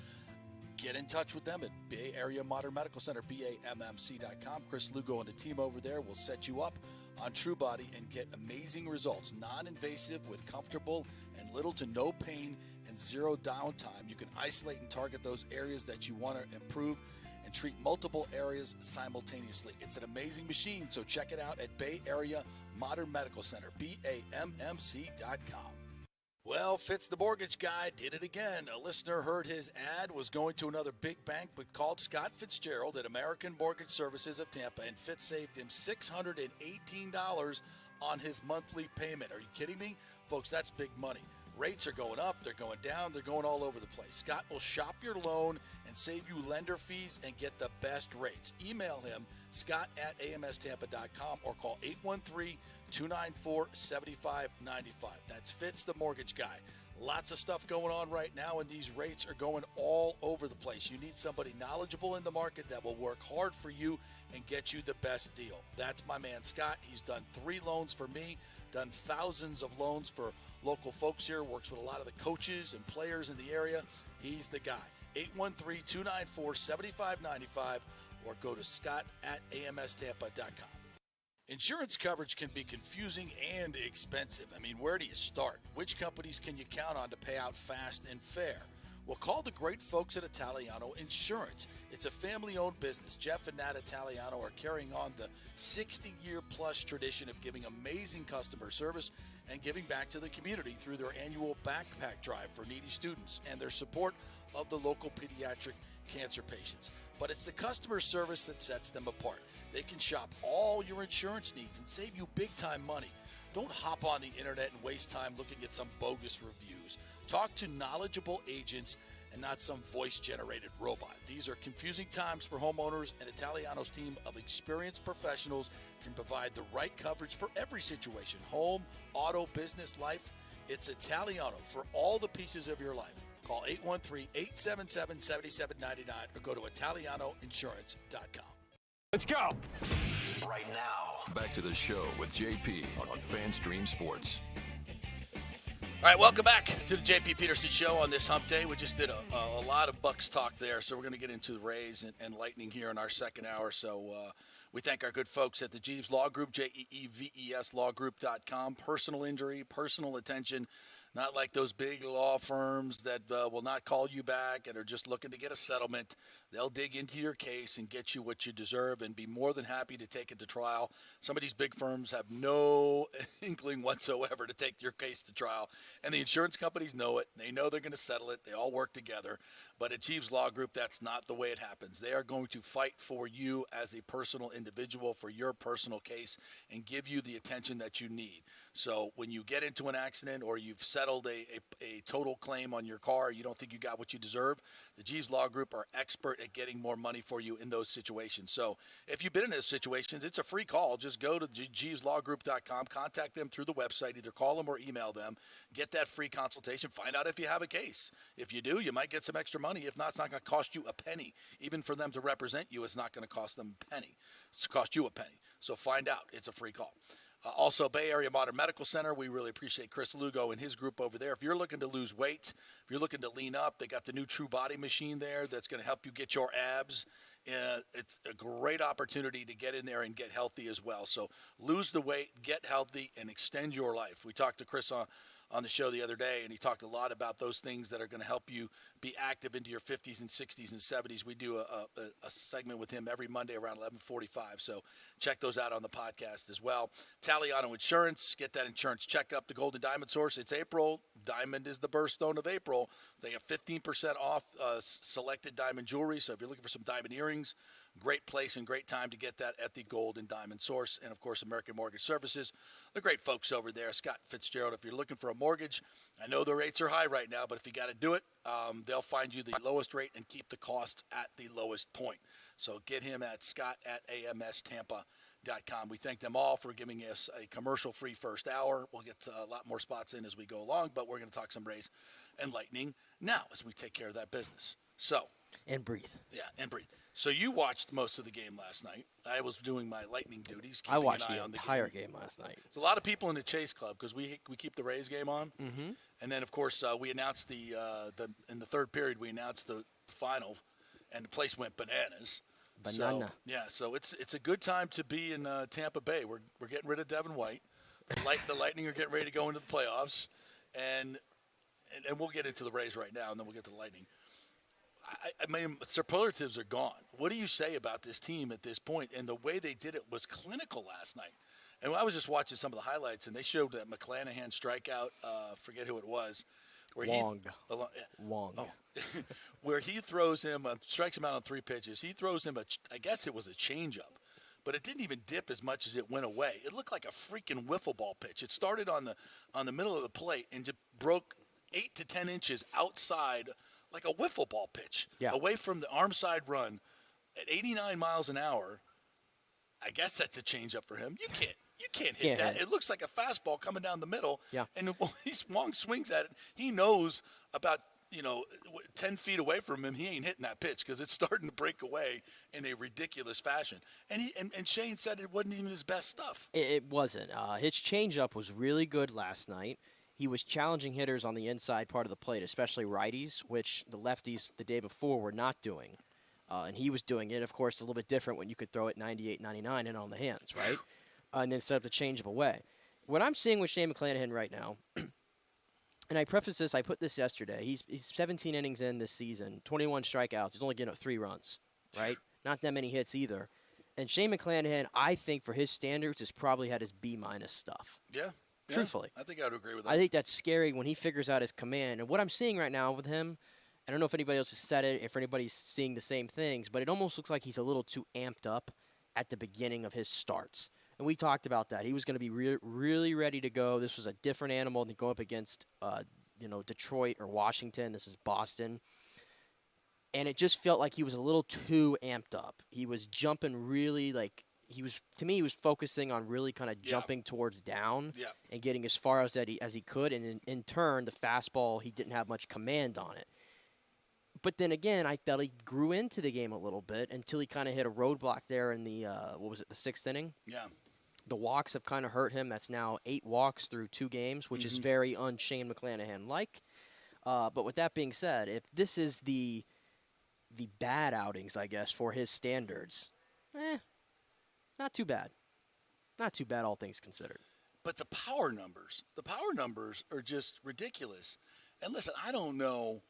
Speaker 5: get in touch with them at Bay Area Modern Medical Center, BAMMC.com. Chris Lugo and the team over there will set you up on True Body and get amazing results. Non-invasive with comfortable and little to no pain and zero downtime. You can isolate and target those areas that you want to improve and treat multiple areas simultaneously. It's an amazing machine, so check it out at Bay Area Modern Medical Center, BAMMC.com. Well, Fitz the mortgage guy did it again. A listener heard his ad, was going to another big bank, but called Scott Fitzgerald at American Mortgage Services of Tampa, and Fitz saved him $618 on his monthly payment. Are you kidding me? Folks, that's big money. Rates are going up, they're going down, they're going all over the place. Scott will shop your loan and save you lender fees and get the best rates. Email him, scott@amstampa.com, or call 813-294-7595. That's Fitz the mortgage guy. Lots of stuff going on right now, and these rates are going all over the place. You need somebody knowledgeable in the market that will work hard for you and get you the best deal. That's my man Scott. He's done 3 loans for me, done thousands of loans for local folks here, works with a lot of the coaches and players in the area. He's the guy. 813-294-7595, or go to scott@amstampa.com. Insurance coverage can be confusing and expensive. I mean, where do you start? Which companies can you count on to pay out fast and fair? Well, call the great folks at Italiano Insurance. It's a family-owned business. Jeff and Nat Italiano are carrying on the 60-year-plus tradition of giving amazing customer service and giving back to the community through their annual backpack drive for needy students and their support of the local pediatric cancer patients. But it's the customer service that sets them apart. They can shop all your insurance needs and save you big-time money. Don't hop on the internet and waste time looking at some bogus reviews. Talk to knowledgeable agents and not some voice-generated robot. These are confusing times for homeowners, and Italiano's team of experienced professionals can provide the right coverage for every situation: home, auto, business, life. It's Italiano for all the pieces of your life. Call 813-877-7799 or go to italianoinsurance.com.
Speaker 1: Let's go. Right now. Back to the show with JP on FanStream Sports.
Speaker 5: All right, welcome back to the JP Peterson Show on this hump day. We just did a lot of Bucs talk there, so we're going to get into the Rays and Lightning here in our second hour. So we thank our good folks at the Jeeves Law Group, JEEVES lawgroup.com. Personal injury, personal attention. Not like those big law firms that will not call you back and are just looking to get a settlement. They'll dig into your case and get you what you deserve and be more than happy to take it to trial. Some of these big firms have no inkling whatsoever to take your case to trial. And the insurance companies know it. They know they're going to settle it. They all work together. But at Jeeves Law Group, that's not the way it happens. They are going to fight for you as a personal individual for your personal case and give you the attention that you need. So when you get into an accident or you've settled a total claim on your car, you don't think you got what you deserve, the Jeeves Law Group are expert at getting more money for you in those situations. So if you've been in those situations, it's a free call. Just go to jeeveslawgroup.com, contact them through the website, either call them or email them, get that free consultation, find out if you have a case. If you do, you might get some extra money. If not, it's not going to cost you a penny. Even for them to represent you, it's not going to cost them a penny. It's cost you a penny. So find out. It's a free call. Also, Bay Area Modern Medical Center, we really appreciate Chris Lugo and his group over there. If you're looking to lose weight, if you're looking to lean up, they got the new True Body machine there that's going to help you get your abs. It's a great opportunity to get in there and get healthy as well. So lose the weight, get healthy, and extend your life. We talked to Chris on the show the other day, and he talked a lot about those things that are going to help you be active into your 50s and 60s and 70s. We do a segment with him every Monday around 11:45, so check those out on the podcast as well. Italiano Insurance, get that insurance checkup. The Golden Diamond Source, it's April. Diamond is the birthstone of April. They have 15% off selected diamond jewelry, so if you're looking for some diamond earrings, great place and great time to get that at the Golden Diamond Source. And, of course, American Mortgage Services. The great folks over there, Scott Fitzgerald. If you're looking for a mortgage, I know the rates are high right now, but if you got to do it, they'll find you the lowest rate and keep the cost at the lowest point. So get him at scott@amstampa.com. We thank them all for giving us a commercial-free first hour. We'll get a lot more spots in as we go along, but we're going to talk some Rays and Lightning now as we take care of that business. So.
Speaker 6: And breathe.
Speaker 5: Yeah, and breathe. So you watched most of the game last night. I was doing my Lightning duties.
Speaker 6: I watched the entire game last night.
Speaker 5: There's a lot of people in the Chase Club because we keep the Rays game on.
Speaker 6: Mm-hmm.
Speaker 5: And then, of course, we announced in the third period, we announced the final, and the place went bananas.
Speaker 6: Banana.
Speaker 5: So it's a good time to be in Tampa Bay. We're getting rid of Devin White. The Lightning are getting ready to go into the playoffs. And we'll get into the Rays right now, and then we'll get to the Lightning. I mean, superlatives are gone. What do you say about this team at this point? And the way they did it was clinical last night. And I was just watching some of the highlights, and they showed that McClanahan strikeout. Forget who it was.
Speaker 6: Wong.
Speaker 5: Oh, where he throws him, strikes him out on 3 pitches. He throws him I guess it was a changeup, but it didn't even dip as much as it went away. It looked like a freaking wiffle ball pitch. It started on the middle of the plate and just broke 8 to 10 inches outside, like a wiffle ball pitch, away from the arm side run at 89 miles an hour. I guess that's a changeup for him. You can't hit that. It looks like a fastball coming down the middle.
Speaker 6: Yeah.
Speaker 5: And Wong swings at it. He knows about 10 feet away from him, he ain't hitting that pitch because it's starting to break away in a ridiculous fashion. And Shane said it wasn't even his best stuff.
Speaker 6: It wasn't. His changeup was really good last night. He was challenging hitters on the inside part of the plate, especially righties, which the lefties the day before were not doing. And he was doing it. Of course, a little bit different when you could throw it 98, 99 and on the hands, right? And then set up the changeup away. What I'm seeing with Shane McClanahan right now, and I preface this, I put this yesterday. He's 17 innings in this season, 21 strikeouts. He's only getting up 3 runs, right? Not that many hits either. And Shane McClanahan, I think for his standards, has probably had his B-minus stuff.
Speaker 5: Yeah.
Speaker 6: Truthfully.
Speaker 5: I think I would agree with that.
Speaker 6: I think that's scary when he figures out his command. And what I'm seeing right now with him, I don't know if anybody else has said it, if anybody's seeing the same things, but it almost looks like he's a little too amped up at the beginning of his starts. And we talked about that. He was going to be really ready to go. This was a different animal than going up against, Detroit or Washington. This is Boston. And it just felt like he was a little too amped up. He was jumping really to me, he was focusing on really kind of jumping towards down and getting as far as he could. And in turn, the fastball, he didn't have much command on it. But then again, I felt he grew into the game a little bit until he kind of hit a roadblock there in the, the 6th inning?
Speaker 5: Yeah.
Speaker 6: The walks have kind of hurt him. That's now 8 walks through 2 games, which is very un-Shane McClanahan-like. But with that being said, if this is the bad outings, I guess, for his standards, not too bad. Not too bad, all things considered.
Speaker 5: But the power numbers are just ridiculous. And listen, I don't know,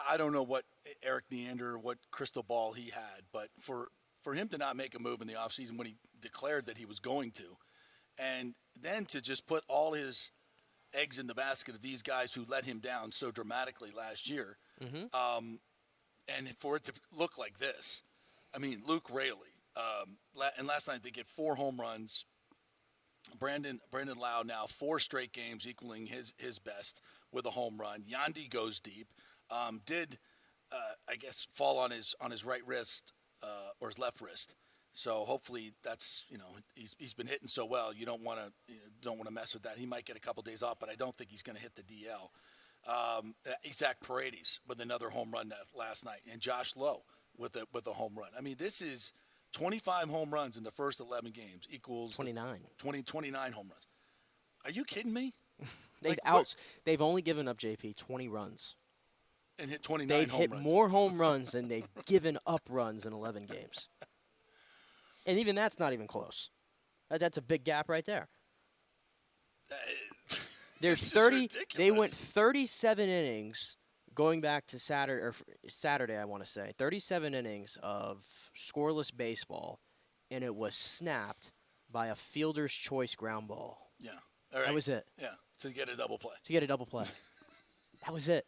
Speaker 5: I don't know what Eric Neander, what crystal ball he had, but for him to not make a move in the offseason when he declared that he was going to, and then to just put all his eggs in the basket of these guys who let him down so dramatically last year, and for it to look like this. I mean, Luke Raley, and last night they get 4 home runs. Brandon Lau now 4 straight games equaling his best with a home run. Yandy goes deep. I guess fall on his right wrist or his left wrist. So hopefully that's he's been hitting so well. You don't want to mess with that. He might get a couple days off, but I don't think he's going to hit the DL. Isaac Paredes with another home run last night, and Josh Lowe with a home run. I mean, this is 25 home runs in the first 11 games equals 29 home runs. Are you kidding me?
Speaker 6: They've only given up, JP, 20 runs.
Speaker 5: And hit 29
Speaker 6: they've
Speaker 5: home
Speaker 6: hit
Speaker 5: runs.
Speaker 6: more home runs than they've given up runs in 11 games. And even that's not even close. That's a big gap right there. There's 30. They went 37 innings going back to Saturday, I want to say. 37 innings of scoreless baseball, and it was snapped by a fielder's choice ground ball.
Speaker 5: Yeah. All right.
Speaker 6: That was it.
Speaker 5: Yeah, to get a double play.
Speaker 6: That was it.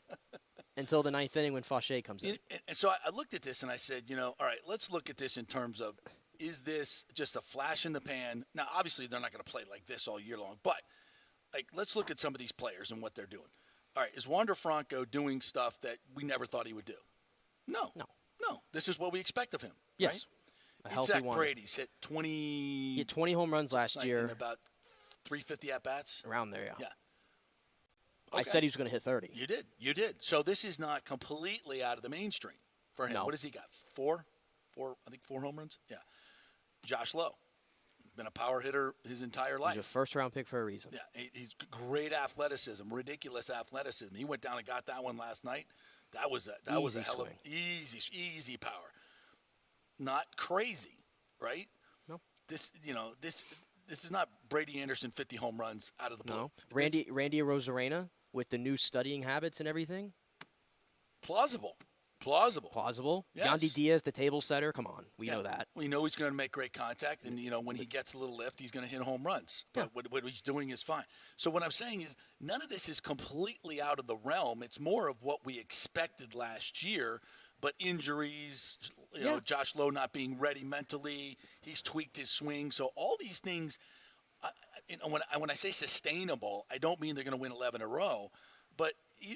Speaker 6: Until the 9th inning when Fauché comes in.
Speaker 5: And so I looked at this and I said, all right, let's look at this in terms of, is this just a flash in the pan? Now, obviously, they're not going to play like this all year long, but let's look at some of these players and what they're doing. All right, is Wander Franco doing stuff that we never thought he would do? No. This is what we expect of him.
Speaker 6: Yes.
Speaker 5: Right? Zach Paredes hit 20.
Speaker 6: He had 20 home runs last year.
Speaker 5: And about 350 at-bats.
Speaker 6: Around there, yeah.
Speaker 5: Yeah. Okay.
Speaker 6: I said he was going to hit 30.
Speaker 5: You did. So this is not completely out of the mainstream for him. No. What has he got? 4? I think 4 home runs? Yeah. Josh Lowe. Been a power hitter his entire life.
Speaker 6: He's a first-round pick for a reason.
Speaker 5: Yeah, he's great athleticism, ridiculous athleticism. He went down and got that one last night. That was a hell of easy power. Not crazy, right?
Speaker 6: No.
Speaker 5: This is not Brady Anderson 50 home runs out of the blue.
Speaker 6: No. Randy Arozarena with the new studying habits and everything.
Speaker 5: Plausible.
Speaker 6: Yes. Yandy Diaz, the table setter. Come on, we know that.
Speaker 5: We know he's going to make great contact, and when he gets a little lift, he's going to hit home runs. But what he's doing is fine. So what I'm saying is, none of this is completely out of the realm. It's more of what we expected last year. But injuries, Josh Lowe not being ready mentally, he's tweaked his swing. So all these things, when I say sustainable, I don't mean they're going to win 11 in a row. But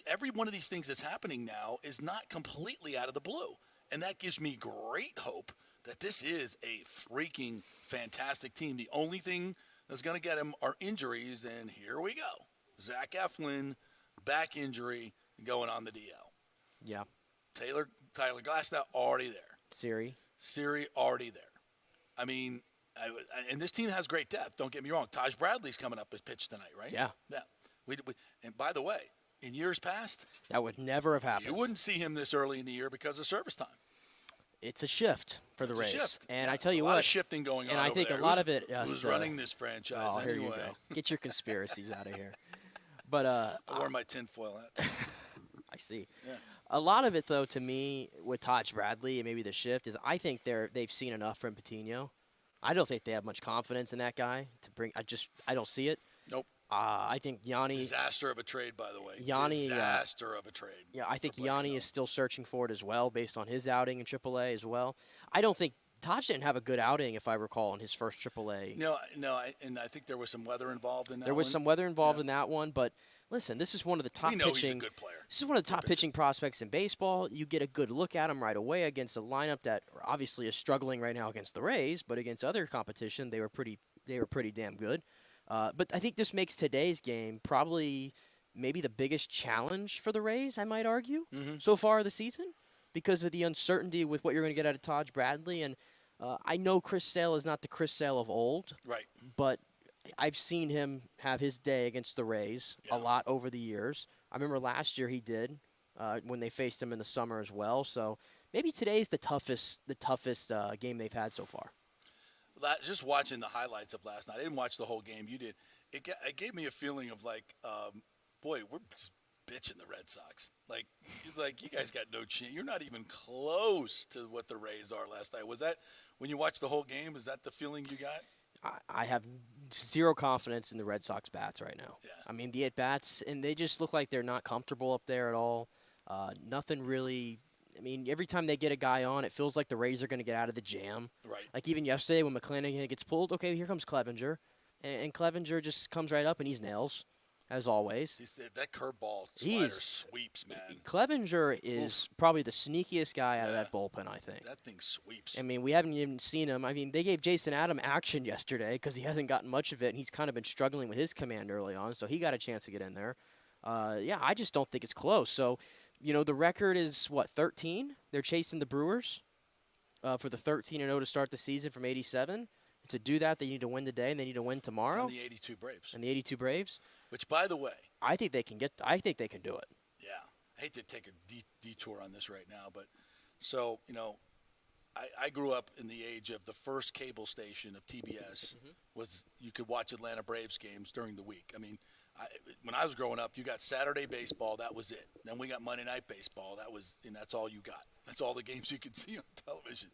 Speaker 5: every one of these things that's happening now is not completely out of the blue. And that gives me great hope that this is a freaking fantastic team. The only thing that's going to get him are injuries, and here we go. Zach Eflin, back injury, going on the DL.
Speaker 6: Yeah.
Speaker 5: Tyler Glasnow already there. Siri already there. I mean, and this team has great depth. Don't get me wrong. Taj Bradley's coming up with pitch tonight, right?
Speaker 6: Yeah.
Speaker 5: And by the way, in years past,
Speaker 6: that would never have happened.
Speaker 5: You wouldn't see him this early in the year because of service time.
Speaker 6: It's a shift for the Rays.
Speaker 5: And
Speaker 6: I tell you
Speaker 5: a lot of shifting going on.
Speaker 6: And I think
Speaker 5: there.
Speaker 6: a lot of it.
Speaker 5: Who's running this franchise anyway?
Speaker 6: Here you go. Get your conspiracies out of here. But
Speaker 5: I wore my tinfoil hat.
Speaker 6: I see.
Speaker 5: Yeah.
Speaker 6: A lot of it, though, to me, with Taj Bradley and maybe the shift is I think they've seen enough from Patino. I don't think they have much confidence in that guy to bring. I don't see it.
Speaker 5: Nope.
Speaker 6: I think Yanni.
Speaker 5: Disaster of a trade, by the way.
Speaker 6: Disaster
Speaker 5: of a trade.
Speaker 6: Yeah, I think Yanni is still searching for it as well, based on his outing in AAA as well. I don't think Taj didn't have a good outing, if I recall, in his first AAA.
Speaker 5: No, and I think there was some weather involved in that.
Speaker 6: There was some weather involved in that one, but listen, this is one of the top
Speaker 5: we know
Speaker 6: pitching.
Speaker 5: he's a good player.
Speaker 6: This is one of the top pitching prospects in baseball. You get a good look at him right away against a lineup that obviously is struggling right now against the Rays, but against other competition, they were pretty damn good. But I think this makes today's game probably maybe the biggest challenge for the Rays, I might argue, so far this season, because of the uncertainty with what you're going to get out of Taj Bradley. And I know Chris Sale is not the Chris Sale of old,
Speaker 5: Right.
Speaker 6: but I've seen him have his day against the Rays a lot over the years. I remember last year he did when they faced him in the summer as well. So maybe today's the toughest game they've had so far.
Speaker 5: Just watching the highlights of last night, I didn't watch the whole game. You did. It gave me a feeling of like, boy, we're just bitching the Red Sox. Like, it's like you guys got no chance. You're not even close to what the Rays are last night. Was that when you watched the whole game? Is that the feeling you got?
Speaker 6: I have zero confidence in the Red Sox bats right now.
Speaker 5: Yeah.
Speaker 6: I mean, the at-bats, and they just look like they're not comfortable up there at all. Nothing really – I mean, every time they get a guy on, it feels like the Rays are going to get out of the jam.
Speaker 5: Right.
Speaker 6: Like even yesterday when McClanahan gets pulled, okay, here comes Clevenger. And Clevenger just comes right up and he's nails, as always.
Speaker 5: That curveball slider sweeps, man.
Speaker 6: Clevenger is probably the sneakiest guy out of that bullpen, I think.
Speaker 5: That thing sweeps.
Speaker 6: I mean, we haven't even seen him. I mean, they gave Jason Adam action yesterday because he hasn't gotten much of it, and he's kind of been struggling with his command early on, so he got a chance to get in there. I just don't think it's close. So, the record is, 13? They're chasing the Brewers for the 13-0 to start the season from 87. To do that, they need to win today, and they need to win tomorrow.
Speaker 5: And the 82 Braves.
Speaker 6: Which,
Speaker 5: by the way,
Speaker 6: I think they can do it.
Speaker 5: Yeah. I hate to take a detour on this right now, but so, I grew up in the age of the first cable station of TBS was you could watch Atlanta Braves games during the week. I mean, when I was growing up, you got Saturday baseball, that was it. Then we got Monday Night Baseball, that's all you got. That's all the games you could see on television.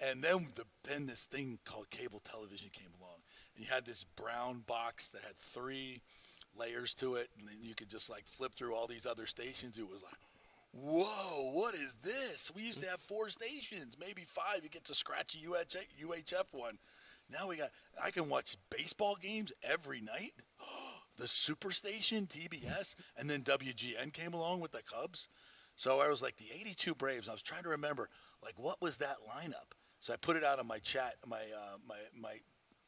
Speaker 5: And then this thing called cable television came along, and you had this brown box that had 3 layers to it, and then you could just like flip through all these other stations. It was like, whoa, what is this? We used to have 4 stations, maybe 5. You get to scratch a UHF one. Now I can watch baseball games every night. The Superstation, TBS, and then WGN came along with the Cubs. So I was like the 82 Braves. I was trying to remember, like, what was that lineup? So I put it out on my chat, my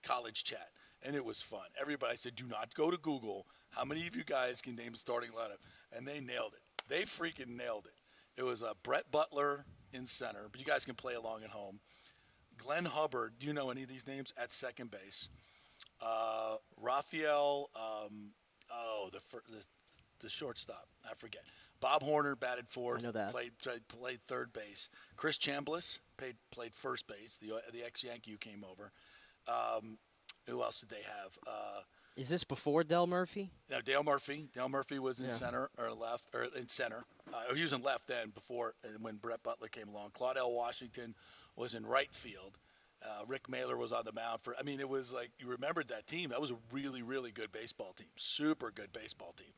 Speaker 5: college chat, and it was fun. Everybody said, do not go to Google. How many of you guys can name a starting lineup? And they nailed it. They freaking nailed it. It was Brett Butler in center, but you guys can play along at home. Glenn Hubbard, do you know any of these names? At second base. Raphael, the shortstop, I forget. Bob Horner batted fourth.
Speaker 6: I know that.
Speaker 5: Played third base. Chris Chambliss played first base. The ex-Yankee who came over. Who else did they have?
Speaker 6: Is this before Del Murphy?
Speaker 5: No, Dale Murphy. Dale Murphy was in center or left or in center. He was in left then before when Brett Butler came along. Claudell Washington was in right field. Rick Mailer was on the mound for. I mean, it was like you remembered that team. That was a really, really good baseball team. Super good baseball team.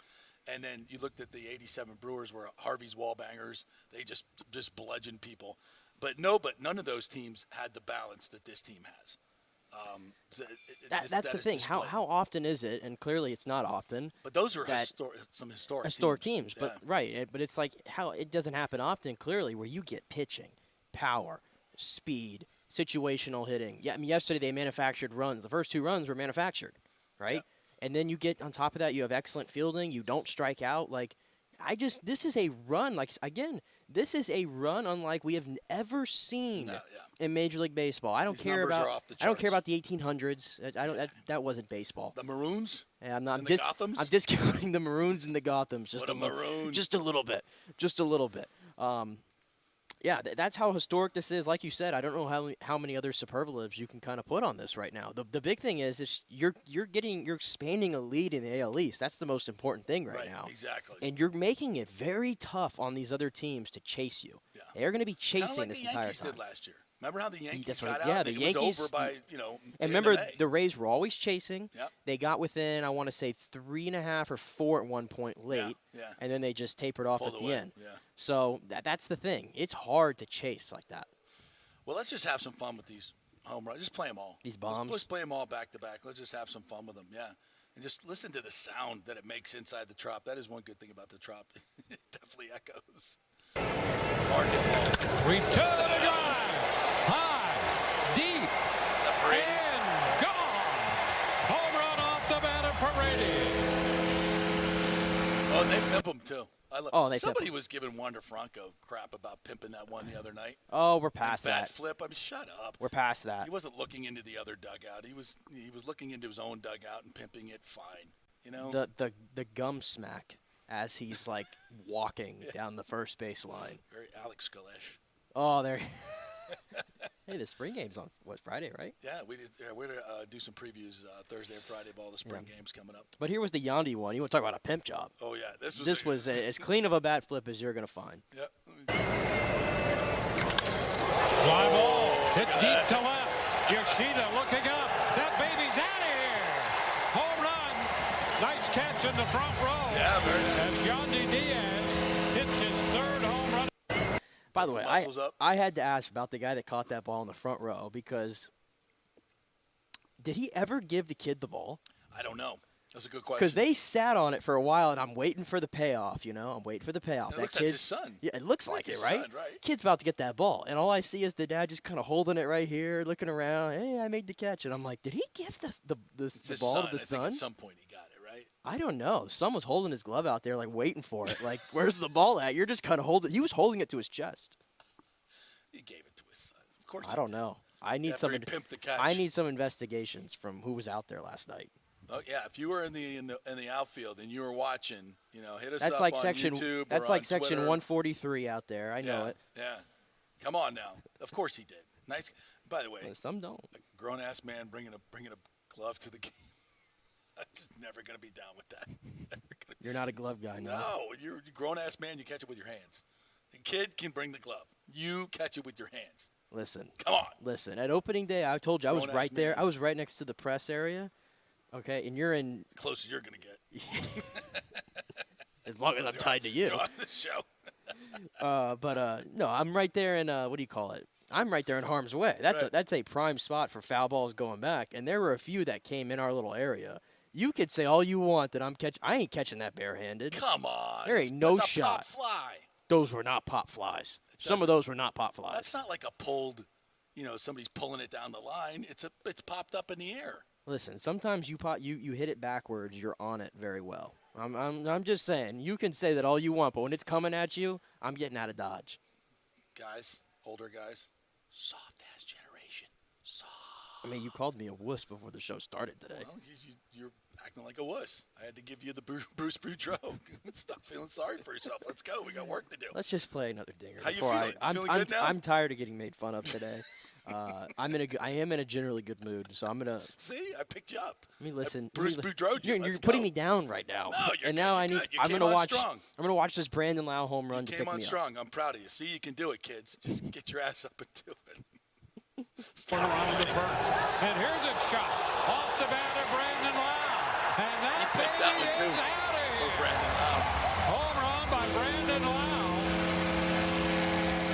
Speaker 5: And then you looked at the 87 Brewers were Harvey's Wallbangers. They just bludgeoned people. But none of those teams had the balance that this team has.
Speaker 6: That's the thing. How often is it? And clearly it's not often.
Speaker 5: But those are some historic
Speaker 6: teams.
Speaker 5: Yeah.
Speaker 6: But right. But it's like how it doesn't happen often. Clearly, where you get pitching, power, speed, situational hitting. Yeah. I mean, yesterday they manufactured runs. The first 2 runs were manufactured, right? Yeah. And then you get on top of that, you have excellent fielding. You don't strike out. Like, this is a run. Like, again, this is a run unlike we have ever seen in Major League Baseball. I don't care about the 1800s. That wasn't baseball.
Speaker 5: The Maroons.
Speaker 6: Yeah, I'm
Speaker 5: Gothams.
Speaker 6: I'm discounting the Maroons and the Gothams
Speaker 5: Just a little bit.
Speaker 6: Yeah, that's how historic this is. Like you said, I don't know how many other superlatives you can kind of put on this right now. The big thing is you're expanding a lead in the AL East. That's the most important thing right now.
Speaker 5: Exactly.
Speaker 6: And you're making it very tough on these other teams to chase you. Yeah. They're going to be chasing this entire time.
Speaker 5: Kind of like the Yankees did last year. Remember how the Yankees got out?
Speaker 6: Yeah, the Yankees
Speaker 5: was over by
Speaker 6: And remember, the Rays were always chasing.
Speaker 5: Yep.
Speaker 6: They got within, I want to say, 3.5 or 4 at one point late.
Speaker 5: Yeah.
Speaker 6: And then they just tapered off at the end.
Speaker 5: Yeah.
Speaker 6: So that's the thing. It's hard to chase like that.
Speaker 5: Well, let's just have some fun with these home runs. Just play them all.
Speaker 6: These bombs.
Speaker 5: Let's play them all back to back. Let's just have some fun with them. Yeah. And just listen to the sound that it makes inside the trop. That is one good thing about the trop. It definitely echoes. Hard hit ball.
Speaker 3: Return to the drive. High, deep, and gone. Home run off the bat of Paredes.
Speaker 5: Oh, they pimp him too. Somebody
Speaker 6: pimp
Speaker 5: was giving Wander Franco crap about pimping that one the other night.
Speaker 6: Oh, we're past
Speaker 5: Bat
Speaker 6: that.
Speaker 5: flip. Shut up.
Speaker 6: We're past that.
Speaker 5: He wasn't looking into the other dugout. He was looking into his own dugout and pimping it fine. You know
Speaker 6: the gum smack as he's like walking down the first base line.
Speaker 5: Very Alex Galesh.
Speaker 6: Oh, there. Hey, the spring game's on Friday, right?
Speaker 5: Yeah, we're gonna do some previews Thursday and Friday of all the spring games coming up.
Speaker 6: But here was the Yandy one. You want to talk about a pimp job?
Speaker 5: Oh yeah,
Speaker 6: this was as clean of a bat flip as you're gonna find.
Speaker 5: Yep.
Speaker 3: Fly ball. Hit deep to left. Yoshida looking up. That baby's out of here. Home run. Nice catch in the front row.
Speaker 5: Yeah, very nice.
Speaker 3: And Yandy Diaz hits his third home run.
Speaker 6: By the way, I had to ask about the guy that caught that ball in the front row because did he ever give the kid the ball?
Speaker 5: I don't know. That's a good question.
Speaker 6: Because they sat on it for a while, and I'm waiting for the payoff, I'm waiting for the payoff.
Speaker 5: It looks like his son.
Speaker 6: Yeah, it looks like it,
Speaker 5: his
Speaker 6: right?
Speaker 5: son, right?
Speaker 6: Kid's about to get that ball, and all I see is the dad just kind of holding it right here, looking around. Hey, I made the catch. And I'm like, did he give the ball to the son?
Speaker 5: I think at some point he got it, right?
Speaker 6: I don't know. The son was holding his glove out there, like, waiting for it. Like, where's the ball at? You're just kind of holding it. He was holding it to his chest.
Speaker 5: He gave it to his son. Of course
Speaker 6: I don't know. I need
Speaker 5: After he pimped the catch.
Speaker 6: I need some investigations from who was out there last night.
Speaker 5: Oh yeah, if you were in the outfield and you were watching, hit us
Speaker 6: That's
Speaker 5: up
Speaker 6: like
Speaker 5: on
Speaker 6: section.
Speaker 5: YouTube
Speaker 6: That's
Speaker 5: or
Speaker 6: like
Speaker 5: on
Speaker 6: section
Speaker 5: Twitter.
Speaker 6: 143 out there. I know it.
Speaker 5: Yeah. Come on now. Of course he did. Nice. By the way,
Speaker 6: Some don't.
Speaker 5: a grown ass man bringing a glove to the game. I'm just never gonna be down with that.
Speaker 6: You're not a glove guy, no.
Speaker 5: No, you're a grown ass man. You catch it with your hands. The kid can bring the glove. You catch it with your hands.
Speaker 6: Listen.
Speaker 5: Come on.
Speaker 6: Listen. At opening day, I told you I was
Speaker 5: Grown-ass
Speaker 6: right there.
Speaker 5: man.
Speaker 6: I was right next to the press area. Okay, and you're in.
Speaker 5: The closest you're gonna get.
Speaker 6: As long as I'm tied to you.
Speaker 5: You're on the show.
Speaker 6: No, I'm right there in what do you call it? I'm right there in harm's way. That's a prime spot for foul balls going back. And there were a few that came in our little area. You could say all you want that I ain't catching that barehanded.
Speaker 5: Come on.
Speaker 6: There ain't no
Speaker 5: that's a
Speaker 6: shot.
Speaker 5: Pop fly.
Speaker 6: Those were not pop flies. Some of those were not pop flies.
Speaker 5: That's not like a pulled, somebody's pulling it down the line. It's popped up in the air.
Speaker 6: Listen, sometimes you hit it backwards, you're on it very well. I'm just saying, you can say that all you want, but when it's coming at you, I'm getting out of Dodge.
Speaker 5: Guys, older guys, soft ass generation. Soft.
Speaker 6: I mean, you called me a wuss before the show started today.
Speaker 5: Well, you're acting like a wuss. I had to give you the Bruce Boudreau. Stop feeling sorry for yourself. Let's go. We got work to do.
Speaker 6: Let's just play another dinger.
Speaker 5: How you feeling? Feeling good now?
Speaker 6: I'm tired of getting made fun of today. I am in a generally good mood, so I'm gonna.
Speaker 5: See, I picked you up.
Speaker 6: Let me listen.
Speaker 5: Bruce Boudreau.
Speaker 6: You're putting me down right now.
Speaker 5: No, you're
Speaker 6: and
Speaker 5: good,
Speaker 6: now
Speaker 5: you're
Speaker 6: I need.
Speaker 5: good. You
Speaker 6: I'm
Speaker 5: came
Speaker 6: gonna
Speaker 5: on
Speaker 6: watch.
Speaker 5: strong.
Speaker 6: I'm gonna watch this Brandon Lau home run to
Speaker 5: Came
Speaker 6: pick
Speaker 5: on
Speaker 6: me
Speaker 5: strong. I'm proud of you. See, you can do it, kids. Just get your ass up and do it.
Speaker 3: Around the first. And here's a shot off the bat of Brandon Lau. And
Speaker 5: He
Speaker 3: that
Speaker 5: picked that one
Speaker 3: baby
Speaker 5: too
Speaker 3: is out of
Speaker 5: for
Speaker 3: here.
Speaker 5: Brandon Lau.
Speaker 3: Home run by Brandon Lau.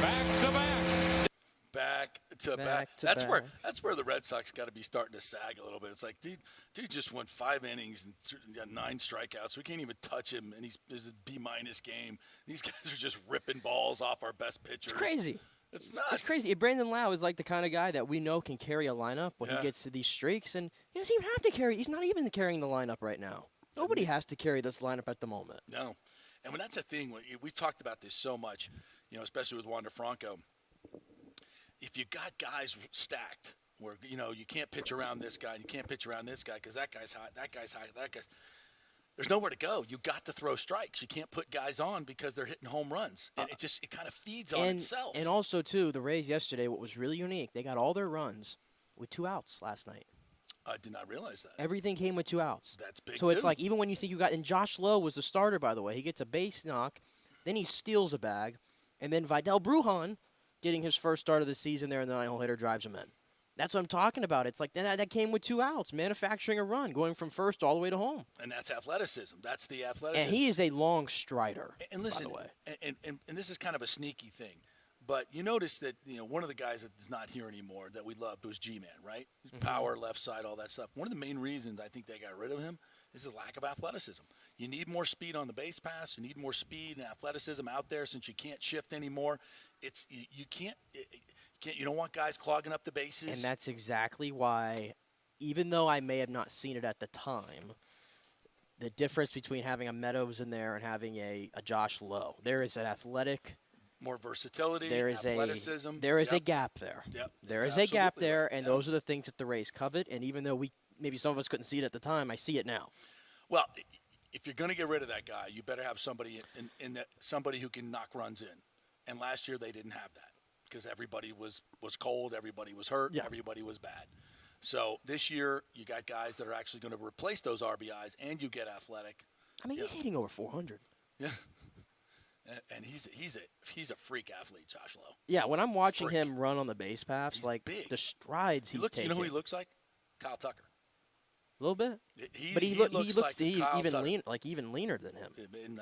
Speaker 3: Back to back.
Speaker 5: Back to back. That's where the Red Sox got to be starting to sag a little bit. It's like, dude just won 5 innings and got 9 strikeouts. We can't even touch him, and he's a B-minus game. These guys are just ripping balls off our best pitchers.
Speaker 6: It's crazy.
Speaker 5: It's nuts.
Speaker 6: It's crazy. Brandon Lau is like the kind of guy that we know can carry a lineup when he gets to these streaks, and he doesn't even have to carry. He's not even carrying the lineup right now. Nobody has to carry this lineup at the moment.
Speaker 5: No. And when that's a thing, we've talked about this so much, especially with Wander Franco. If you got guys stacked where, you can't pitch around this guy, and you can't pitch around this guy because that guy's hot, that guy's hot, that guy's – there's nowhere to go. You got to throw strikes. You can't put guys on because they're hitting home runs. And it kind of feeds on itself.
Speaker 6: And also, too, the Rays yesterday, what was really unique, they got all their runs with 2 outs last night.
Speaker 5: I did not realize that.
Speaker 6: Everything came with 2 outs.
Speaker 5: That's big,
Speaker 6: So it's like even when you think you got – and Josh Lowe was the starter, by the way. He gets a base knock, then he steals a bag, and then Vidal Brujan getting his first start of the season there in the 9-hole hitter drives him in. That's what I'm talking about. It's like that came with 2 outs, manufacturing a run, going from first all the way to home.
Speaker 5: And that's athleticism. That's the athleticism.
Speaker 6: And he is a long strider,
Speaker 5: and listen,
Speaker 6: by the way.
Speaker 5: And this is kind of a sneaky thing. But you notice that, one of the guys that is not here anymore that we loved was G-Man, right?
Speaker 6: Mm-hmm.
Speaker 5: Power, left side, all that stuff. One of the main reasons I think they got rid of him is a lack of athleticism. You need more speed on the base pass. You need more speed and athleticism out there since you can't shift anymore. You can't. You don't want guys clogging up the bases.
Speaker 6: And that's exactly why, even though I may have not seen it at the time, the difference between having a Meadows in there and having a Josh Lowe, there is an athletic.
Speaker 5: More versatility,
Speaker 6: there is
Speaker 5: athleticism.
Speaker 6: There is a gap there.
Speaker 5: Yep,
Speaker 6: there is a gap there, and those are the things that the Rays covet. And even though maybe some of us couldn't see it at the time, I see it now.
Speaker 5: Well, if you're going to get rid of that guy, you better have somebody somebody who can knock runs in. And last year they didn't have that because everybody was cold, everybody was hurt, everybody was bad. So this year you got guys that are actually going to replace those RBIs, and you get athletic.
Speaker 6: I mean, he's hitting over 400.
Speaker 5: Yeah. And he's a freak athlete, Josh Lowe.
Speaker 6: Yeah, when I'm watching him run on the base paths,
Speaker 5: big.
Speaker 6: The strides he's taking.
Speaker 5: You know who he looks like? Kyle Tucker.
Speaker 6: A little bit.
Speaker 5: But he looks like
Speaker 6: even leaner than him.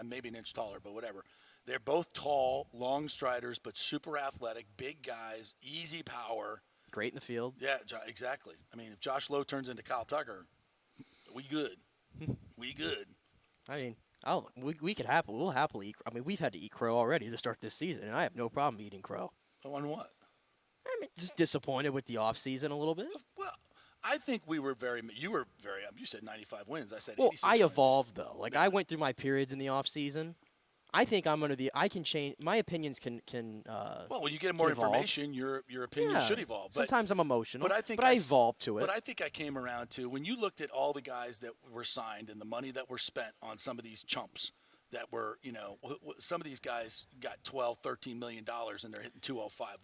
Speaker 5: Maybe an inch taller, but whatever. They're both tall, long striders, but super athletic, big guys, easy power.
Speaker 6: Great in the field.
Speaker 5: Yeah, exactly. I mean, if Josh Lowe turns into Kyle Tucker, we good. We good.
Speaker 6: I mean, we'll happily eat. I mean, we've had to eat crow already to start this season, and I have no problem eating crow.
Speaker 5: On what?
Speaker 6: I mean, just disappointed with the offseason a little bit.
Speaker 5: Well, I think you were very, you said 95 wins. I said 86
Speaker 6: wins. I evolved, though.
Speaker 5: Yeah.
Speaker 6: I went through my periods in the offseason. I think I can change. My opinions can
Speaker 5: well, when you get more
Speaker 6: evolve.
Speaker 5: Information, your opinion should evolve. But,
Speaker 6: sometimes I'm emotional,
Speaker 5: but
Speaker 6: I evolved to it.
Speaker 5: But I think I came around to when you looked at all the guys that were signed and the money that were spent on some of these chumps that were, some of these guys got $12, $13 million and they're hitting 205.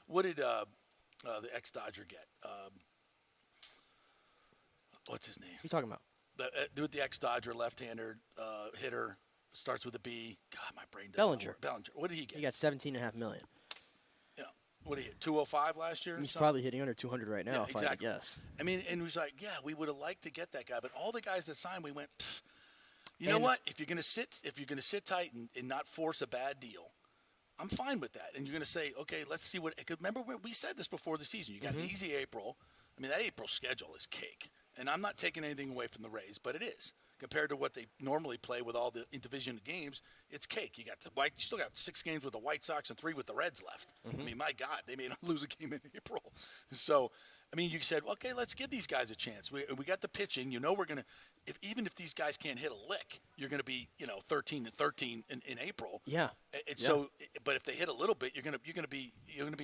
Speaker 5: What did the ex-Dodger get? What's his name?
Speaker 6: What are you talking about?
Speaker 5: The ex-Dodger left-hander hitter. Starts with a B. God, my brain doesn't
Speaker 6: Bellinger.
Speaker 5: Bellinger. What did he get?
Speaker 6: He got $17.5 million.
Speaker 5: Yeah. What did he hit? 205 last year?
Speaker 6: He's probably hitting under 200 right now,
Speaker 5: yeah,
Speaker 6: if
Speaker 5: exactly.
Speaker 6: I had to guess.
Speaker 5: I mean, and it was like, yeah, we would have liked to get that guy, but all the guys that signed, we went, you know what? If you're gonna sit tight and not force a bad deal, I'm fine with that. And you're gonna say, okay, let's see what. Remember, we said this before the season. You got an easy April. I mean, that April schedule is cake. And I'm not taking anything away from the Rays, but it is. Compared to what they normally play with all the interdivision games, it's cake. You still got 6 games with the White Sox and 3 with the Reds left. I mean, my God, they may not lose a game in April. So, I mean, you said, okay, let's give these guys a chance. We got the pitching. We're gonna, even if these guys can't hit a lick, you're gonna be 13-13 in April.
Speaker 6: Yeah.
Speaker 5: So, but if they hit a little bit, you're gonna be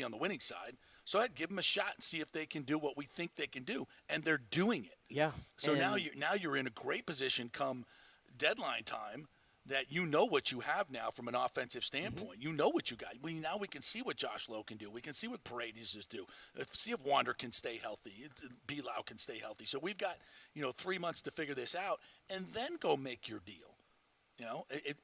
Speaker 5: on the winning side. So I'd give them a shot and see if they can do what we think they can do, and they're doing it.
Speaker 6: Yeah.
Speaker 5: So now you're in a great position come deadline time that you know what you have now from an offensive standpoint. You know what you got. Now we can see what Josh Lowe can do. We can see what Paredes just do. See if Wander can stay healthy. Belau can stay healthy. So we've got 3 months to figure this out, and then go make your deal.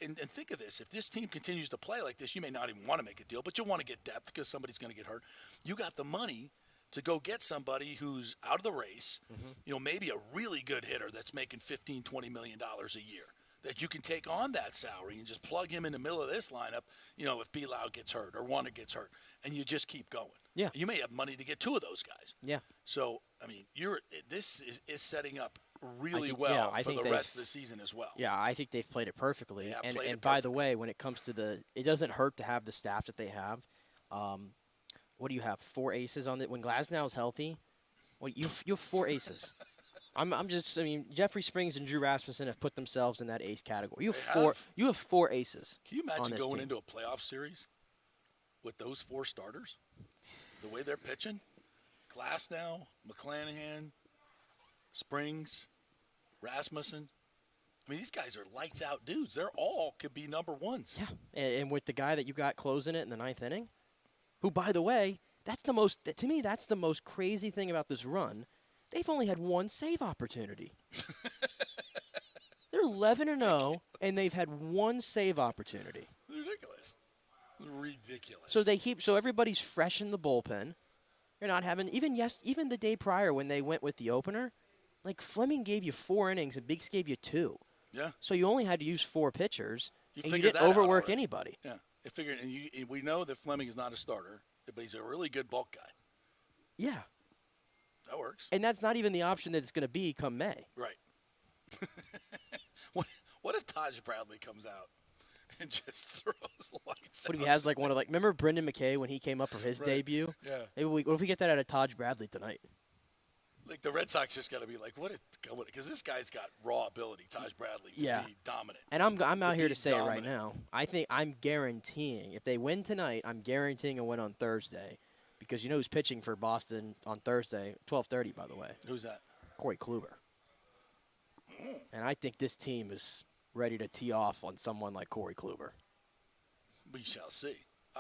Speaker 5: And think of this. If this team continues to play like this, you may not even want to make a deal, but you'll want to get depth because somebody's going to get hurt. You got the money to go get somebody who's out of the race, maybe a really good hitter that's making $15, $20 million a year, that you can take on that salary and just plug him in the middle of this lineup, if Belau gets hurt or Wander gets hurt, and you just keep going.
Speaker 6: Yeah.
Speaker 5: You may have money to get 2 of those guys.
Speaker 6: Yeah.
Speaker 5: So, I mean, this is setting up really well for the rest of the season as well.
Speaker 6: Yeah, I think they've played it perfectly.
Speaker 5: Yeah,
Speaker 6: and by the way, when it comes to it doesn't hurt to have the staff that they have. What do you have? 4 aces on it. When Glasnow's healthy, you have 4 aces. Jeffrey Springs and Drew Rasmussen have put themselves in that ace category. You have 4 aces.
Speaker 5: Can you imagine going
Speaker 6: team.
Speaker 5: into a playoff series with those 4 starters? The way they're pitching? Glasnow, McClanahan, Springs, Rasmussen. I mean, these guys are lights out dudes. They're all could be number ones.
Speaker 6: Yeah, and with the guy that you got closing it in the 9th inning, who, by the way, that's the most crazy thing about this run. They've only had 1 save opportunity. They're 11-0, and they've had 1 save opportunity.
Speaker 5: Ridiculous.
Speaker 6: So everybody's fresh in the bullpen. You're not having even the day prior when they went with the opener, like Fleming gave you 4 innings and Biggs gave you 2.
Speaker 5: Yeah.
Speaker 6: So you only had to use 4 pitchers, and you
Speaker 5: figured
Speaker 6: didn't
Speaker 5: that out
Speaker 6: overwork
Speaker 5: already.
Speaker 6: anybody.
Speaker 5: Yeah. And we know that Fleming is not a starter, but he's a really good bulk guy.
Speaker 6: Yeah.
Speaker 5: That works.
Speaker 6: And that's not even the option that it's going to be come May.
Speaker 5: Right. What if Taj Bradley comes out and just throws lights
Speaker 6: What if
Speaker 5: out
Speaker 6: he has like one of remember Brendan McKay when he came up for his debut?
Speaker 5: Yeah.
Speaker 6: Maybe what if we get that out of Taj Bradley tonight?
Speaker 5: Like the Red Sox just got to be like, because this guy's got raw ability, Taj Bradley, to be dominant.
Speaker 6: And I'm out here to say it right now. I think I'm guaranteeing if they win tonight, I'm guaranteeing a win on Thursday, because you know who's pitching for Boston on Thursday, 12:30 by the way.
Speaker 5: Who's that?
Speaker 6: Corey Kluber. And I think this team is ready to tee off on someone like Corey Kluber.
Speaker 5: We shall see.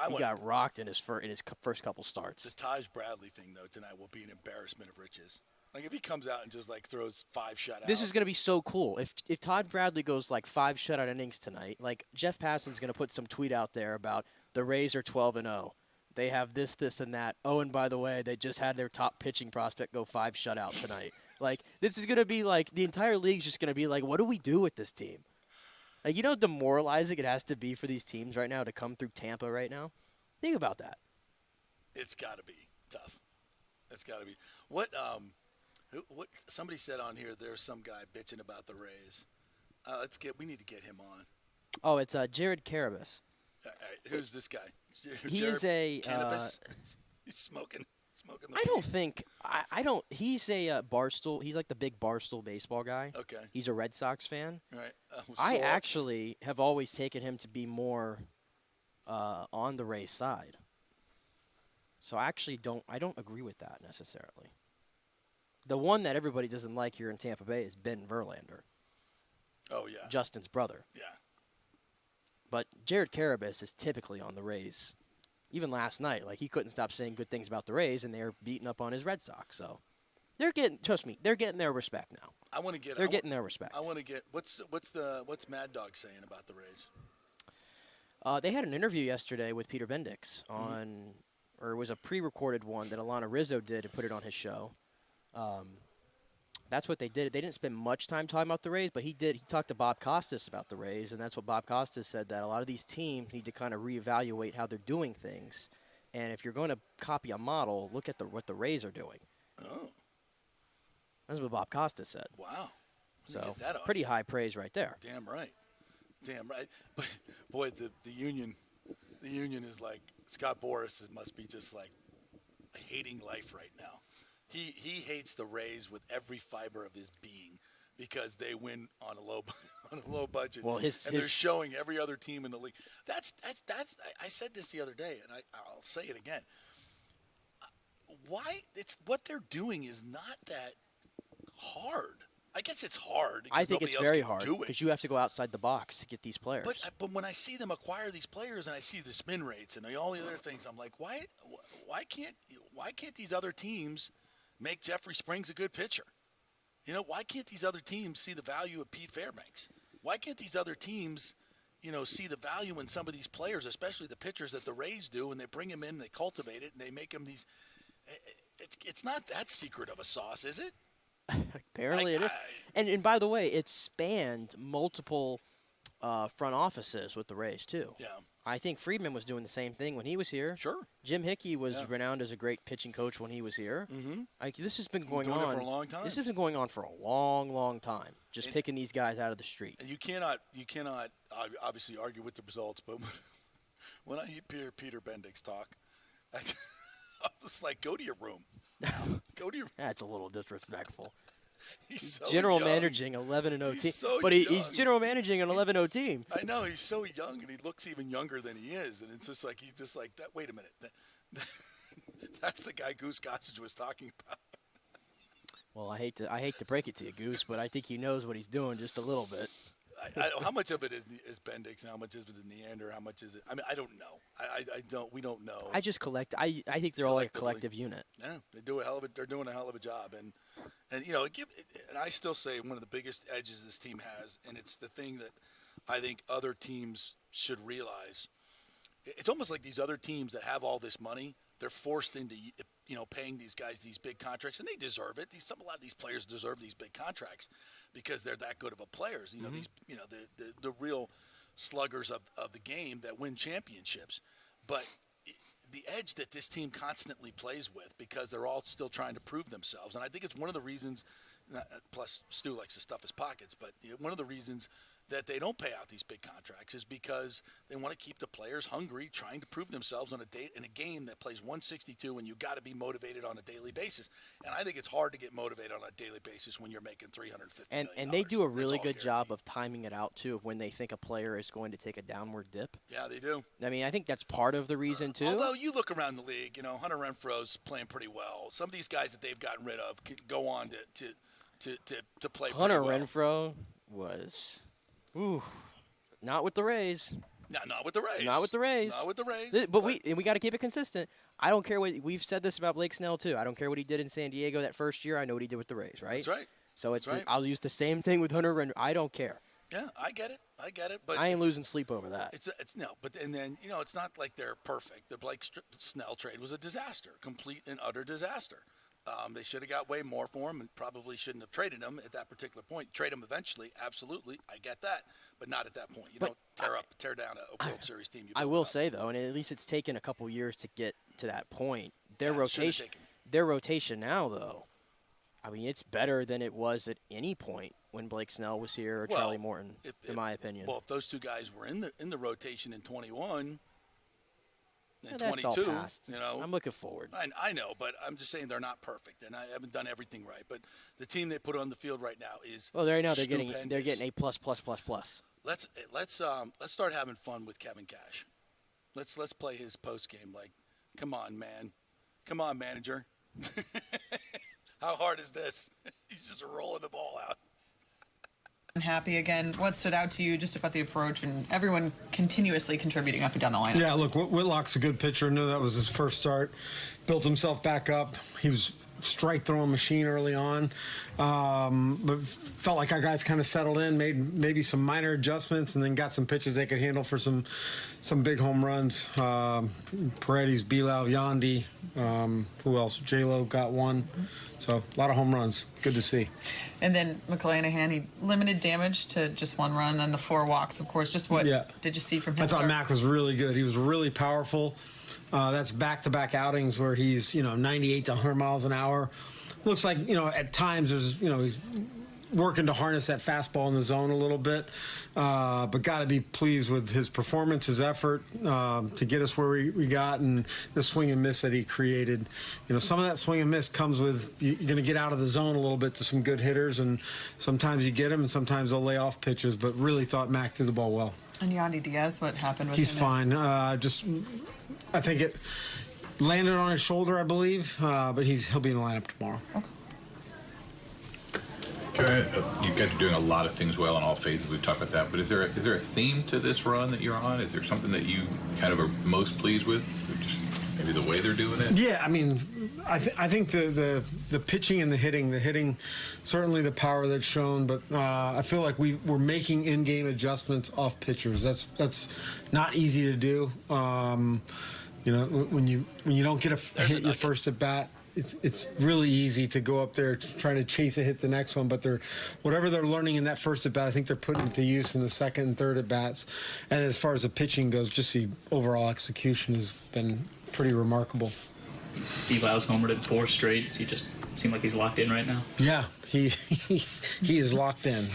Speaker 6: He got rocked in his first couple starts.
Speaker 5: The Taj Bradley thing, though, tonight will be an embarrassment of riches. Like, if he comes out and just, like, throws 5 shutouts.
Speaker 6: This is going to be so cool. If Todd Bradley goes, like, 5 shutout innings tonight, like, Jeff Passan's going to put some tweet out there about the Rays are 12-0. They have this, and that. Oh, and by the way, they just had their top pitching prospect go 5 shutouts tonight. Like, this is going to be, like, the entire league's just going to be like, what do we do with this team? Like, you know how demoralizing it has to be for these teams right now to come through Tampa right now? Think about that.
Speaker 5: It's got to be tough. It's got to be. What somebody said on here, there's some guy bitching about the Rays. We need to get him on.
Speaker 6: Oh, it's Jared Carabas.
Speaker 5: All right, who's this guy?
Speaker 6: He is a
Speaker 5: cannabis. He's smoking the
Speaker 6: I don't think I don't. He's a Barstool. He's like the big Barstool baseball guy.
Speaker 5: Okay.
Speaker 6: He's a Red Sox fan.
Speaker 5: Right.
Speaker 6: I actually have always taken him to be more on the Rays side. So I actually don't agree with that necessarily. The one that everybody doesn't like here in Tampa Bay is Ben Verlander.
Speaker 5: Oh yeah.
Speaker 6: Justin's brother.
Speaker 5: Yeah.
Speaker 6: But Jared Carabas is typically on the Rays. Even last night, like he couldn't stop saying good things about the Rays, and they're beating up on his Red Sox. So trust me, they're getting their respect now. They're getting their respect.
Speaker 5: I want to get what's Mad Dog saying about the Rays?
Speaker 6: They had an interview yesterday with Peter Bendix or it was a pre-recorded one that Alana Rizzo did and put it on his show. That's what they did. They didn't spend much time talking about the Rays, but he did. He talked to Bob Costas about the Rays, and that's what Bob Costas said, that a lot of these teams need to kind of reevaluate how they're doing things. And if you're going to copy a model, look at what the Rays are doing.
Speaker 5: Oh.
Speaker 6: That's what Bob Costas said.
Speaker 5: Wow.
Speaker 6: So pretty high praise right there.
Speaker 5: Damn right. But, boy, the union is like, Scott Boras must be just like hating life right now. He hates the Rays with every fiber of his being because they win on a low budget.
Speaker 6: Well,
Speaker 5: they're showing every other team in the league. That's. I said this the other day, and I'll say it again. Why it's what they're doing is not that hard. I guess it's hard.
Speaker 6: I think it's very hard because you have to go outside the box to get these players.
Speaker 5: But when I see them acquire these players and I see the spin rates and all the other things, I'm like, why can't these other teams make Jeffrey Springs a good pitcher? You know, why can't these other teams see the value of Pete Fairbanks? Why can't these other teams, see the value in some of these players, especially the pitchers that the Rays do, and they bring them in, they cultivate it, and they make them these. It's not that secret of a sauce, is it?
Speaker 6: Apparently it is. And by the way, it spanned multiple front offices with the Rays, too.
Speaker 5: Yeah.
Speaker 6: I think Friedman was doing the same thing when he was here.
Speaker 5: Sure.
Speaker 6: Jim Hickey was renowned as a great pitching coach when he was here.
Speaker 5: Mm-hmm.
Speaker 6: This has been going on
Speaker 5: for a long time.
Speaker 6: This has been going on for a long, long time. Just picking these guys out of the street.
Speaker 5: And you cannot obviously argue with the results, but when I hear Peter Bendix talk, I'm just like, go to your room. Go to your.
Speaker 6: That's a little disrespectful.
Speaker 5: He's so
Speaker 6: general
Speaker 5: young.
Speaker 6: managing 11-0 team,
Speaker 5: so
Speaker 6: but he's general managing an 11-0 team.
Speaker 5: I know he's so young, and he looks even younger than he is, and it's just like he's just like that. Wait a minute, that's the guy Goose Gossage was talking about.
Speaker 6: Well, I hate to break it to you, Goose, but I think he knows what he's doing just a little bit.
Speaker 5: How much of it is Bendix, and how much is it Neander? How much is it? I mean, I don't know. We don't know.
Speaker 6: I just collect. I think they're all like a collective unit.
Speaker 5: Yeah, they're doing a hell of a job, and I still say one of the biggest edges this team has, and it's the thing that I think other teams should realize. It's almost like these other teams that have all this money, they're forced into paying these guys these big contracts, and they deserve it. A lot of these players deserve these big contracts because they're that good of a players. These the real sluggers of the game that win championships. But the edge that this team constantly plays with, because they're all still trying to prove themselves, and I think it's one of the reasons Plus, Stu likes to stuff his pockets. But one of the reasons that they don't pay out these big contracts is because they want to keep the players hungry, trying to prove themselves in a game that plays 162, and you got to be motivated on a daily basis. And I think it's hard to get motivated on a daily basis when you're making $350 million.
Speaker 6: And they do a really good job of timing it out, too, of when they think a player is going to take a downward dip.
Speaker 5: Yeah, they do.
Speaker 6: I mean, I think that's part of the reason, too.
Speaker 5: Although you look around the league, Hunter Renfro's playing pretty well. Some of these guys that they've gotten rid of can go on to play
Speaker 6: Hunter
Speaker 5: pretty well.
Speaker 6: Renfro was... Ooh, not with the Rays.
Speaker 5: No, not with the Rays.
Speaker 6: Not with the Rays.
Speaker 5: Not with the Rays.
Speaker 6: But we got to keep it consistent. I don't care what we've said this about Blake Snell too. I don't care what he did in San Diego that first year. I know what he did with the Rays, right?
Speaker 5: That's right.
Speaker 6: So
Speaker 5: That's right.
Speaker 6: I'll use the same thing with Hunter Renfroe. I don't care.
Speaker 5: Yeah, I get it. But
Speaker 6: I ain't losing sleep over that.
Speaker 5: It's no. But and then it's not like they're perfect. The Blake Snell trade was a disaster, complete and utter disaster. They should have got way more for him and probably shouldn't have traded him at that particular point. Trade him eventually, absolutely. I get that, but not at that point. You don't tear down a World Series team.
Speaker 6: I will say, though, and at least it's taken a couple years to get to that point. Their rotation now, though, I mean, it's better than it was at any point when Blake Snell was here or Charlie Morton, in my opinion.
Speaker 5: Well, if those two guys were in the rotation in 21 and
Speaker 6: that's
Speaker 5: 22,
Speaker 6: all past. I'm looking forward.
Speaker 5: I know, but I'm just saying they're not perfect, and I haven't done everything right. But the team they put on the field right now is
Speaker 6: they're
Speaker 5: stupendous.
Speaker 6: getting A++++.
Speaker 5: Let's start having fun with Kevin Cash. Let's play his post game. Like, come on, man, come on, manager. How hard is this? He's just rolling the ball out.
Speaker 7: Happy again. What stood out to you just about the approach and everyone continuously contributing up and down the line?
Speaker 8: Yeah, look, Whitlock's a good pitcher. I knew that was his first start. Built himself back up. He was strike throwing machine early on, but felt like our guys kind of settled in, made maybe some minor adjustments, and then got some pitches they could handle for some big home runs. Paredes, Bilal, Yandy, who else? J-Lo got one. So a lot of home runs. Good to see.
Speaker 7: And then McClanahan, he limited damage to just one run, and the 4 walks, of course. Just what did you see from his
Speaker 8: I thought
Speaker 7: start?
Speaker 8: Mac was really good. He was really powerful. That's back-to-back outings where he's 98 to 100 miles an hour. Looks like at times there's he's working to harness that fastball in the zone a little bit, but got to be pleased with his performance, his effort to get us where we got, and the swing and miss that he created. Some of that swing and miss comes with you're going to get out of the zone a little bit to some good hitters, and sometimes you get them, and sometimes they'll lay off pitches. But really thought Mac threw the ball well.
Speaker 7: And Yandy Diaz, what happened with him?
Speaker 8: He's fine. I think it landed on his shoulder, I believe, but he'll be in the lineup tomorrow.
Speaker 9: Okay. You guys are doing a lot of things well in all phases. We've talked about that, but is there a theme to this run that you're on? Is there something that you kind of are most pleased with? Just maybe the way they're doing it?
Speaker 8: Yeah, I mean, I think the pitching and the hitting, certainly the power that's shown, but I feel like we're making in-game adjustments off pitchers. That's not easy to do. When you don't get a hit your first at bat, it's really easy to go up there trying to chase a hit the next one, but whatever they're learning in that first at bat, I think they're putting it to use in the second and third at bats. And as far as the pitching goes, just the overall execution has been pretty remarkable.
Speaker 10: Bilal's homered at 4 straight. Does he just seem like he's locked in right now?
Speaker 8: Yeah, he is locked in.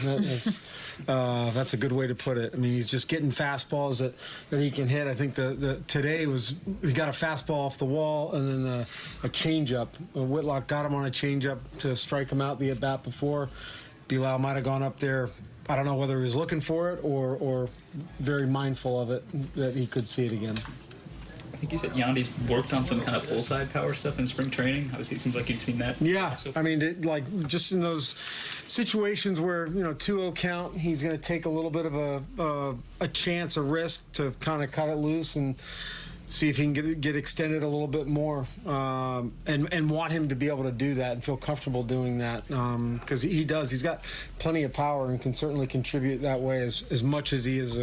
Speaker 8: That's a good way to put it. I mean, he's just getting fastballs that he can hit. I think today he got a fastball off the wall and then a changeup. Whitlock got him on a changeup to strike him out the at bat before. Bilal might have gone up there. I don't know whether he was looking for it or very mindful of it that he could see it again.
Speaker 10: I think you said Yandy's worked on some kind of pull side power stuff in spring training. Obviously, it seems like you've seen that.
Speaker 8: Yeah, I mean, just in those situations where 2-0 count, he's going to take a little bit of a chance, a risk to kind of cut it loose and see if he can get extended a little bit more, and want him to be able to do that and feel comfortable doing that, because he does. He's got plenty of power and can certainly contribute that way as much as he is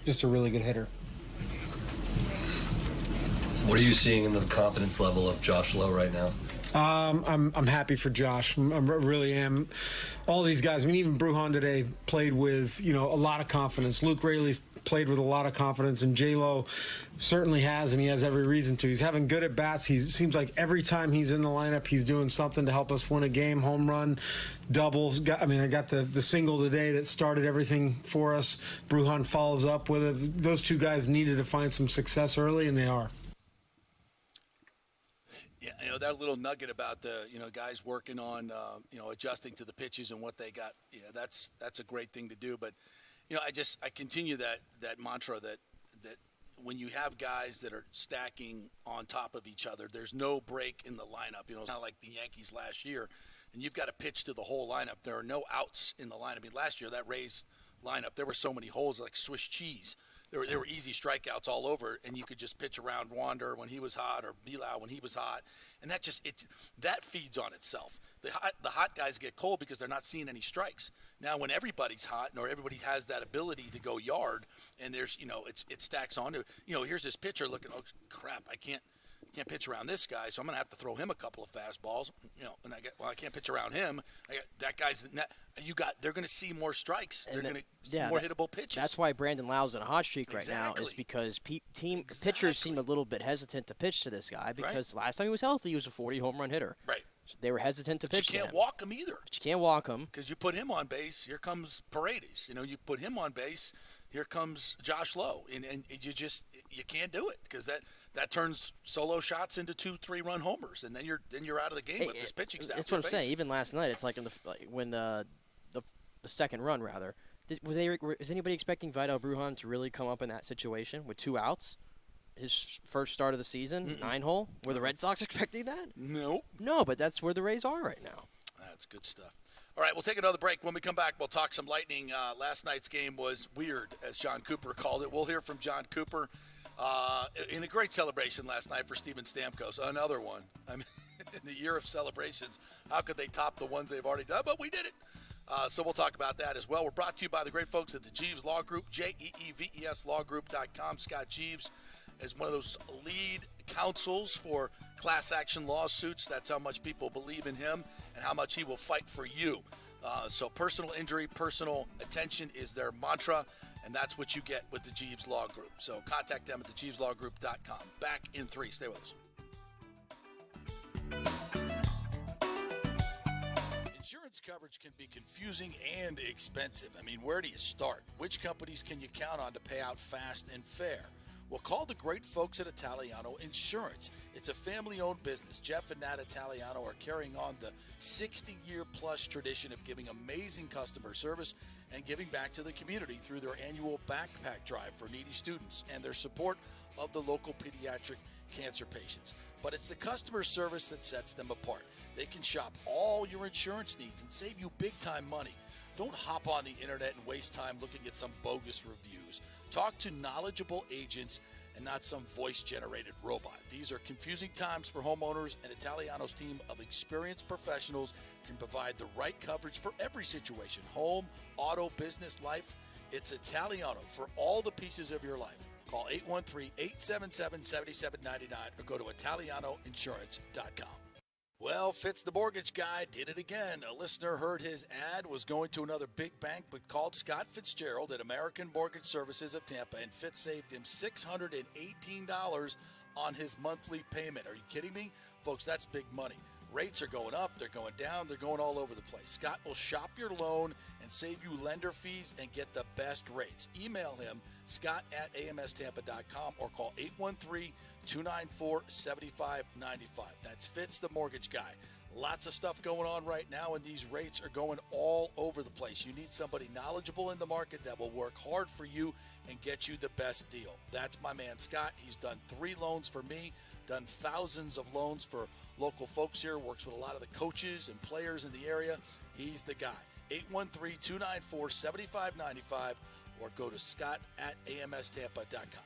Speaker 8: just a really good hitter.
Speaker 11: What are you seeing in the confidence level of Josh Lowe right now?
Speaker 8: I'm happy for Josh. I really am. All these guys. I mean, even Bruhan today played with a lot of confidence. Luke Raley's played with a lot of confidence, and J-Lo certainly has, and he has every reason to. He's having good at bats. He seems like every time he's in the lineup, he's doing something to help us win a game. Home run, doubles. I got the single today that started everything for us. Bruhan follows up with it. Those two guys needed to find some success early, and they are.
Speaker 5: Yeah, that little nugget about the guys working on adjusting to the pitches and what they got. Yeah, that's a great thing to do. But I continue that mantra that when you have guys that are stacking on top of each other, there's no break in the lineup. It's kind of like the Yankees last year, and you've got to pitch to the whole lineup. There are no outs in the lineup. I mean, last year that Rays lineup, there were so many holes like Swiss cheese. There were easy strikeouts all over, and you could just pitch around Wander when he was hot or Bilal when he was hot, and that feeds on itself. The hot guys get cold because they're not seeing any strikes. Now, when everybody's hot or everybody has that ability to go yard, and there's it stacks onto here's this pitcher looking, oh crap, I can't pitch around this guy, so I'm going to have to throw him a couple of fastballs. And I can't pitch around him. That guy's they're going to see more strikes. They're going to see more hittable pitches.
Speaker 6: That's why Brandon Lau's in a hot streak right now, is because pitchers seem a little bit hesitant to pitch to this guy because last time he was healthy, he was a 40 home run hitter.
Speaker 5: Right.
Speaker 6: So they were hesitant to pitch.
Speaker 5: You can't walk him either.
Speaker 6: But you can't walk him
Speaker 5: because you put him on base. Here comes Paredes. You put him on base. Here comes Josh Lowe, and you can't do it because that turns solo shots into 2-3 run homers, and then you're out of the game with this pitching staff.
Speaker 6: That's what I'm saying. Even last night, it's like when the second run rather. Was anybody expecting Vidal Brujan to really come up in that situation with 2 outs? His first start of the season, 9-hole. Were the Red Sox expecting that?
Speaker 5: Nope.
Speaker 6: No, but that's where the Rays are right now.
Speaker 5: That's good stuff. All right, we'll take another break. When we come back, we'll talk some Lightning. Last night's game was weird, as John Cooper called it. We'll hear from John Cooper in a great celebration last night for Steven Stamkos. Another one. I mean, in the year of celebrations, how could they top the ones they've already done? But we did it. So we'll talk about that as well. We're brought to you by the great folks at the Jeeves Law Group, JEEVES lawgroup.com. Scott Jeeves is one of those lead counsels for class action lawsuits. That's how much people believe in him and how much he will fight for you. So personal injury, personal attention is their mantra, and that's what you get with the Jeeves Law Group. So contact them at thejeeveslawgroup.com. Back in 3. Stay with us. Insurance coverage can be confusing and expensive. I mean, where do you start? Which companies can you count on to pay out fast and fair? Well, call the great folks at Italiano Insurance. It's a family-owned business. Jeff and Nat Italiano are carrying on the 60-year-plus tradition of giving amazing customer service and giving back to the community through their annual backpack drive for needy students and their support of the local pediatric cancer patients. But it's the customer service that sets them apart. They can shop all your insurance needs and save you big-time money. Don't hop on the internet and waste time looking at some bogus reviews. Talk to knowledgeable agents and not some voice-generated robot. These are confusing times for homeowners, and Italiano's team of experienced professionals can provide the right coverage for every situation: home, auto, business, life. It's Italiano for all the pieces of your life. Call 813-877-7799 or go to italianoinsurance.com. Well, Fitz the mortgage guy did it again. A listener heard his ad, was going to another big bank, but called Scott Fitzgerald at American Mortgage Services of Tampa, and Fitz saved him $618 on his monthly payment. Are you kidding me? Folks, that's big money. Rates are going up, they're going down, they're going all over the place. Scott will shop your loan and save you lender fees and get the best rates. Email him, scott@amstampa.com, or call 813-294-7595. That's Fitz the mortgage guy. Lots of stuff going on right now, and these rates are going all over the place. You need somebody knowledgeable in the market that will work hard for you and get you the best deal. That's my man, Scott. He's done 3 loans for me, done thousands of loans for local folks here, works with a lot of the coaches and players in the area. He's the guy. 813-294-7595, or go to scott@amstampa.com.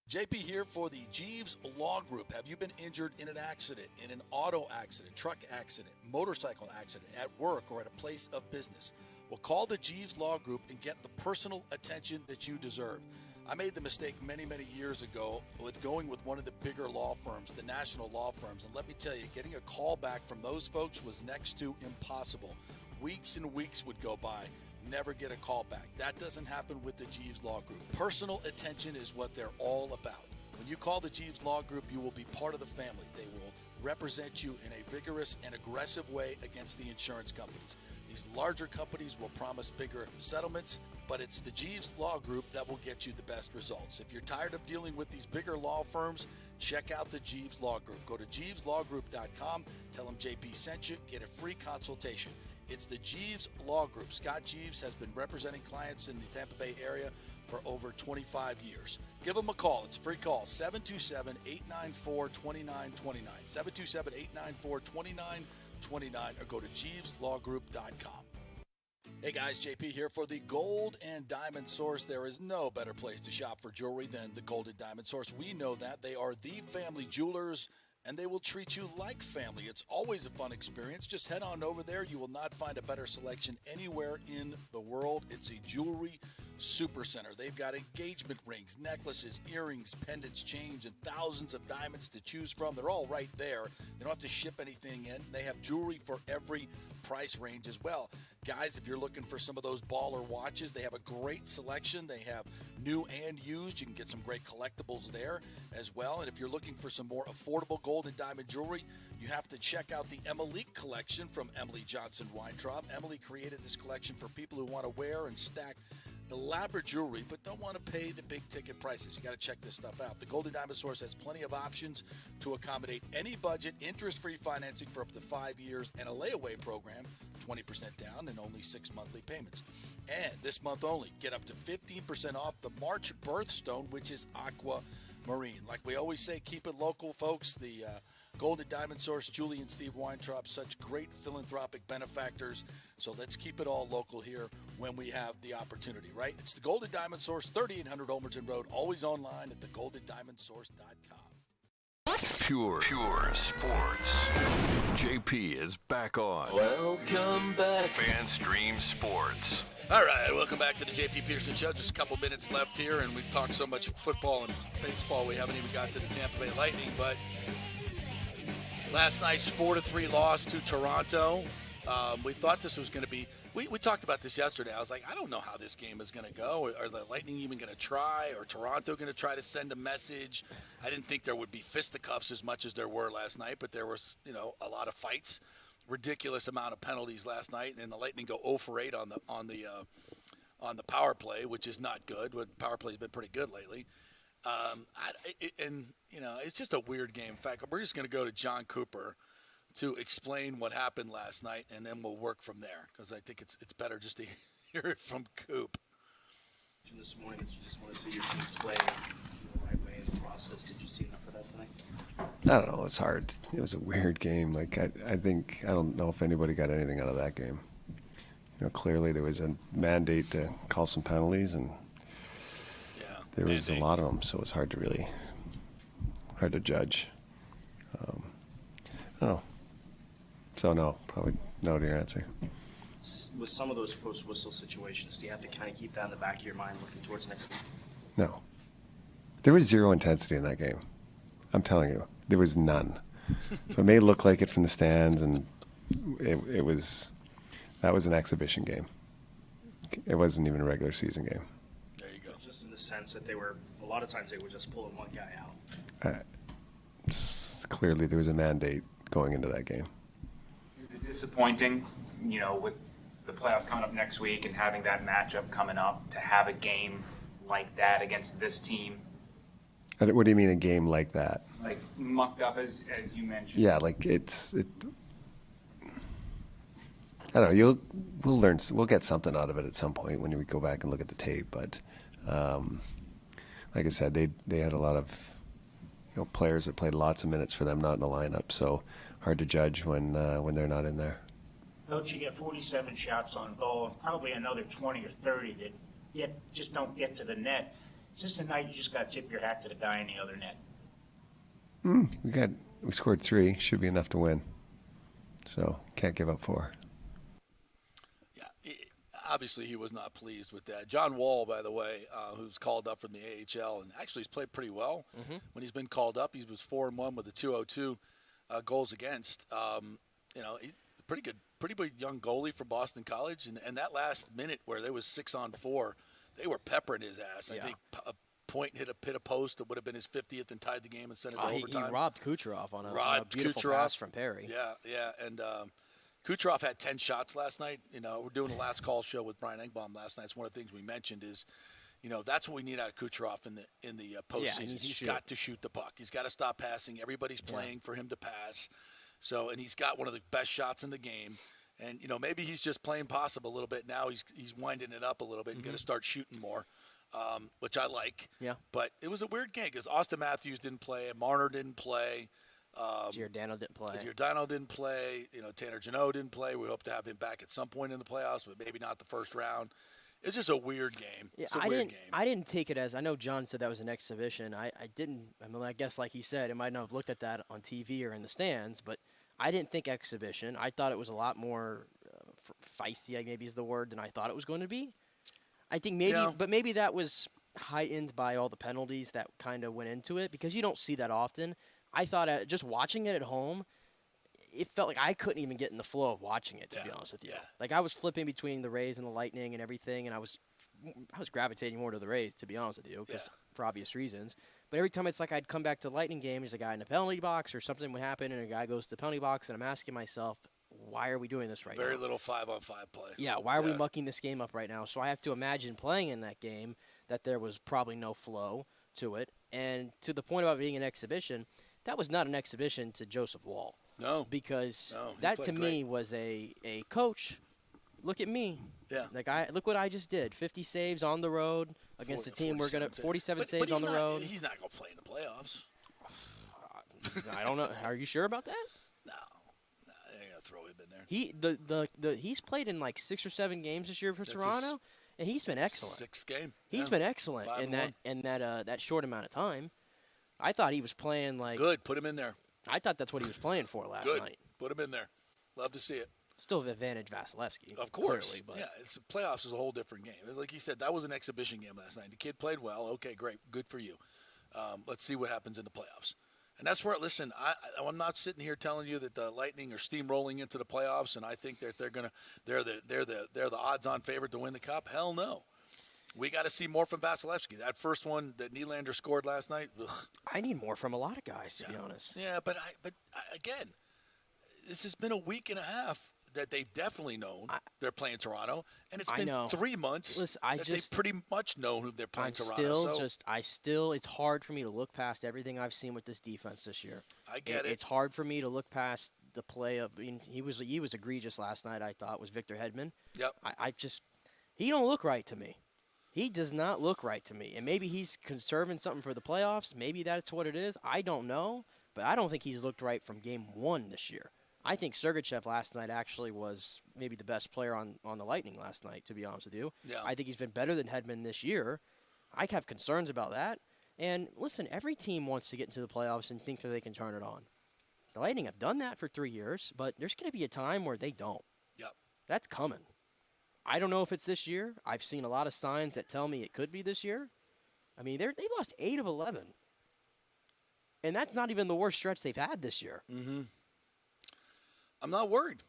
Speaker 5: JP here for the Jeeves Law Group. Have you been injured in an accident, in an auto accident, truck accident, motorcycle accident, at work, or at a place of business? Well, call the Jeeves Law Group and get the personal attention that you deserve. I made the mistake many, many years ago with going with one of the bigger law firms, the national law firms. And let me tell you, getting a call back from those folks was next to impossible. Weeks and weeks would go by, never get a call back. That doesn't happen with the Jeeves Law Group. Personal attention is what they're all about. When you call the Jeeves Law Group, you will be part of the family. They will represent you in a vigorous and aggressive way against the insurance companies. These larger companies will promise bigger settlements, but it's the Jeeves Law Group that will get you the best results. If you're tired of dealing with these bigger law firms, check out the Jeeves Law Group. Go to JeevesLawGroup.com, tell them JP sent you, get a free consultation. It's the Jeeves Law Group. Scott Jeeves has been representing clients in the Tampa Bay area for over 25 years. Give them a call. It's a free call, 727-894-2929, 727-894-2929, or go to JeevesLawGroup.com. Hey guys, JP here for the Gold and Diamond Source. There is no better place to shop for jewelry than the Gold and Diamond Source. We know that. They are the family jewelers, and they will treat you like family. It's always a fun experience. Just head on over there. You will not find a better selection anywhere in the world. It's a jewelry super center. They've got engagement rings, necklaces, earrings, pendants, chains, and thousands of diamonds to choose from. They're all right there. They don't have to ship anything in. They have jewelry for every price range as well. Guys, if you're looking for some of those baller watches, they have a great selection. They have new and used. You can get some great collectibles there as well. And if you're looking for some more affordable gold and diamond jewelry, you have to check out the Emily collection from Emily Johnson Weintraub. Emily created this collection for people who want to wear and stack elaborate jewelry but don't want to pay the big ticket prices. You got to check this stuff out. The Gold and Diamond Source has plenty of options to accommodate any budget, interest-free financing for up to 5 years, and a layaway program, 20% down and only 6 monthly payments. And this month only, get up to 15% off the March birthstone, which is aquamarine. Like we always say, keep it local, folks. The Gold and Diamond Source, Julie and Steve Weintraub, such great philanthropic benefactors. So let's keep it all local here when we have the opportunity, right? It's the Gold and Diamond Source, 3800 Olmerton Road, always online at thegoldendiamondsource.com.
Speaker 1: Pure Sports. JP is back on.
Speaker 11: Welcome back.
Speaker 1: FanStream Sports.
Speaker 5: All right, welcome back to the JP Peterson Show. Just a couple minutes left here, and we've talked so much football and baseball, we haven't even got to the Tampa Bay Lightning, but last night's 4-3 loss to Toronto. We thought this was going to be – we talked about this yesterday. I was like, I don't know how this game is going to go. Are the Lightning even going to try? Or Toronto going to try to send a message? I didn't think there would be fisticuffs as much as there were last night, but there was, a lot of fights. Ridiculous amount of penalties last night, and the Lightning go 0 for 8 on the power play, which is not good. The power play has been pretty good lately. It's just a weird game. In fact, we're just going to go to John Cooper to explain what happened last night, and then we'll work from there because I think it's better just to hear it from Coop.
Speaker 12: This morning, that you just want to see your team play the right way in the process. Did you see enough of that tonight?
Speaker 13: I don't know. It's hard. It was a weird game. I don't know if anybody got anything out of that game. Clearly there was a mandate to call some penalties, and there was a lot of them, so it's hard to judge. I don't know. So no, probably no to your answer.
Speaker 12: With some of those post-whistle situations, do you have to kind of keep that in the back of your mind looking towards next week?
Speaker 13: No. There was zero intensity in that game. I'm telling you, there was none. So it may look like it from the stands, and that was an exhibition game. It wasn't even a regular season game.
Speaker 5: There you go.
Speaker 12: Just in the sense that a lot of times they were just pulling one guy out.
Speaker 13: Clearly there was a mandate going into that game.
Speaker 14: Is it disappointing, with the playoff coming up next week and having that matchup coming up, to have a game like that against this team?
Speaker 13: What do you mean a game like that?
Speaker 14: Like mucked up, as you mentioned.
Speaker 13: Yeah, I don't know. We'll learn. We'll get something out of it at some point when we go back and look at the tape. But like I said, they had a lot of players that played lots of minutes for them, not in the lineup. So hard to judge when they're not in there.
Speaker 15: Coach, you get 47 shots on goal and probably another 20 or 30 that yet just don't get to the net. It's just a night you just got to tip your hat to the guy in the other net.
Speaker 13: We scored 3. Should be enough to win. So can't give up 4.
Speaker 5: Yeah, obviously he was not pleased with that. John Wall, by the way, who's called up from the AHL and actually has played pretty well when he's been called up. He was 4-1 with a 202 goals against. He's a pretty good young goalie from Boston College. And that last minute where there was 6-on-4, they were peppering his ass. I think a point hit a post that would have been his 50th and tied the game and sent it to overtime.
Speaker 6: He robbed Kucherov on a beautiful pass from Perry.
Speaker 5: Yeah. And Kucherov had 10 shots last night. We're doing the last call show with Brian Engbaum last night. It's one of the things we mentioned is, that's what we need out of Kucherov in the postseason. He's got to shoot the puck. He's got to stop passing. Everybody's playing for him to pass. So, and he's got one of the best shots in the game. And, maybe he's just playing possum a little bit now. He's winding it up a little bit and going to start shooting more, which I like.
Speaker 6: Yeah.
Speaker 5: But it was a weird game because Austin Matthews didn't play. Marner didn't play.
Speaker 6: Giordano didn't play.
Speaker 5: Tanner Jeannot didn't play. We hope to have him back at some point in the playoffs, but maybe not the first round. It's just a weird game.
Speaker 6: Yeah,
Speaker 5: it's a weird game.
Speaker 6: I didn't take it as – I know John said that was an exhibition. I didn't – I guess like he said, it might not have looked at that on TV or in the stands, but I didn't think exhibition. I thought it was a lot more feisty, maybe is the word, than I thought it was going to be. I think maybe – but maybe that was heightened by all the penalties that kind of went into it because you don't see that often. I thought just watching it at home, it felt like I couldn't even get in the flow of watching it, to be honest with you. Like I was flipping between the Rays and the Lightning and everything, and I was gravitating more to the Rays, to be honest with you, for obvious reasons. But every time it's like I'd come back to the Lightning game, there's a guy in the penalty box or something would happen, and a guy goes to the penalty box, and I'm asking myself, why are we doing this right now?
Speaker 5: Very little 5-on-5 play.
Speaker 6: Yeah, why are we mucking this game up right now? So I have to imagine playing in that game that there was probably no flow to it. And to the point about being an exhibition, that was not an exhibition to Joseph Wall.
Speaker 5: No.
Speaker 6: Because that to me was a coach, look at me.
Speaker 5: Yeah.
Speaker 6: Look what I just did. 50 saves on the road against a team we're going to 47 saves on the road.
Speaker 5: He's not going to play in the playoffs.
Speaker 6: I don't know. Are you sure about that?
Speaker 5: No, they're going to throw him in there.
Speaker 6: He's played in like 6 or 7 games this year for Toronto, and he's been excellent.
Speaker 5: 6th game.
Speaker 6: He's been excellent in that short amount of time. I thought he was playing like
Speaker 5: good. Put him in there.
Speaker 6: I thought that's what he was playing for last night.
Speaker 5: Put him in there. Love to see it.
Speaker 6: Still have advantage Vasilevsky.
Speaker 5: Of course.
Speaker 6: Clearly, but.
Speaker 5: Yeah, playoffs is a whole different game. It's like he said, that was an exhibition game last night. The kid played well. Okay, great. Good for you. Let's see what happens in the playoffs. And that's where, listen, I'm not sitting here telling you that the Lightning are steamrolling into the playoffs and I think that they're the odds-on favorite to win the cup. Hell no. We got to see more from Vasilevsky. That first one that Nylander scored last night. Ugh.
Speaker 6: I need more from a lot of guys, to be honest.
Speaker 5: Yeah, but again, this has been a week and a half that they've definitely known they're playing Toronto, and it's been 3 months that they've pretty much known who they're playing Toronto.
Speaker 6: It's hard for me to look past everything I've seen with this defense this year.
Speaker 5: I get it.
Speaker 6: It's hard for me to look past the play of. I mean, he was egregious last night. I thought was Victor Hedman.
Speaker 5: Yep.
Speaker 6: He don't look right to me. He does not look right to me. And maybe he's conserving something for the playoffs. Maybe that's what it is. I don't know. But I don't think he's looked right from game 1 this year. I think Sergachev last night actually was maybe the best player on the Lightning last night, to be honest with you.
Speaker 5: Yeah.
Speaker 6: I think he's been better than Hedman this year. I have concerns about that. And listen, every team wants to get into the playoffs and think that they can turn it on. The Lightning have done that for 3 years, but there's going to be a time where they don't.
Speaker 5: Yep.
Speaker 6: That's coming. I don't know if it's this year. I've seen a lot of signs that tell me it could be this year. I mean, they've lost 8 of 11. And that's not even the worst stretch they've had this year.
Speaker 5: Mm-hmm. I'm not worried.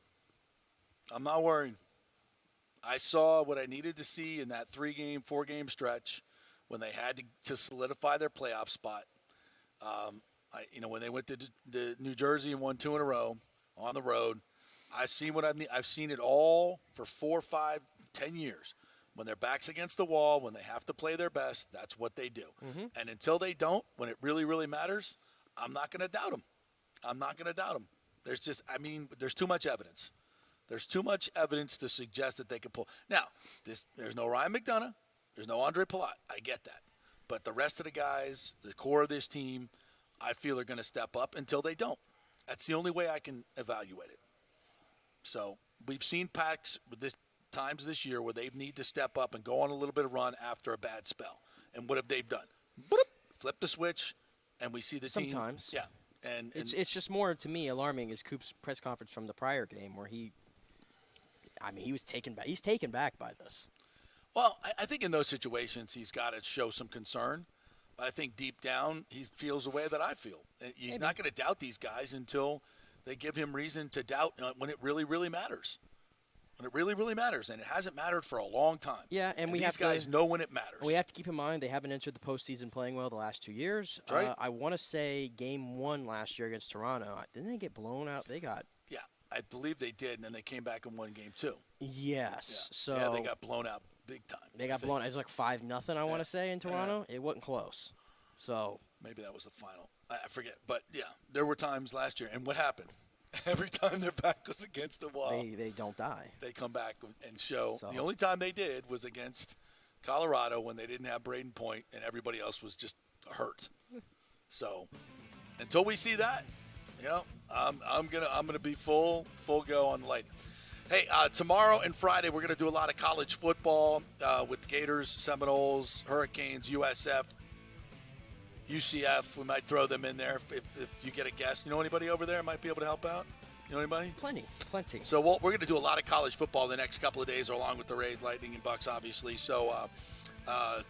Speaker 5: I saw what I needed to see in that 3-game, 4-game stretch when they had to solidify their playoff spot. When they went to New Jersey and won 2 in a row on the road, I've seen what I've seen it all for 4, 5, 10 years. When their back's against the wall, when they have to play their best, that's what they do.
Speaker 6: Mm-hmm.
Speaker 5: And until they don't, when it really, really matters, I'm not going to doubt them. There's too much evidence. There's too much evidence to suggest that they could pull. Now, there's no Ryan McDonough. There's no Andre Palat. I get that. But the rest of the guys, the core of this team, I feel are going to step up until they don't. That's the only way I can evaluate it. So we've seen packs times this year where they need to step up and go on a little bit of run after a bad spell. And what have they done? Boop, flip the switch, and we see the team.
Speaker 6: Sometimes.
Speaker 5: Yeah. And
Speaker 6: it's just more, to me, alarming is Coop's press conference from the prior game where he I mean, he was taken back. He's taken back by this.
Speaker 5: Well, I think in those situations he's got to show some concern. But I think deep down he feels the way that I feel. He's not going to doubt these guys until they give him reason to doubt when it really, really matters. When it really, really matters, and it hasn't mattered for a long time.
Speaker 6: Yeah, and
Speaker 5: these guys know when it matters.
Speaker 6: We have to keep in mind they haven't entered the postseason playing well the last 2 years.
Speaker 5: That's right.
Speaker 6: I want to say Game 1 last year against Toronto. Didn't they get blown out? They got.
Speaker 5: Yeah, I believe they did, and then they came back and won Game 2.
Speaker 6: Yes.
Speaker 5: Yeah.
Speaker 6: So
Speaker 5: they got blown out big time.
Speaker 6: They got blown. It was like 5-0. I want to say in Toronto. It wasn't close. So
Speaker 5: maybe that was the final. I forget, but yeah, there were times last year, and what happened? Every time their back was against the wall,
Speaker 6: they don't die.
Speaker 5: They come back and show.
Speaker 6: So.
Speaker 5: The only time they did was against Colorado when they didn't have Braden Point and everybody else was just hurt. So until we see that, I'm gonna be full go on the Lightning. Hey, tomorrow and Friday we're gonna do a lot of college football with Gators, Seminoles, Hurricanes, USF. UCF, we might throw them in there if you get a guest. You know anybody over there might be able to help out? You know anybody?
Speaker 6: Plenty.
Speaker 5: So we're going to do a lot of college football the next couple of days, along with the Rays, Lightning, and Bucks, obviously. So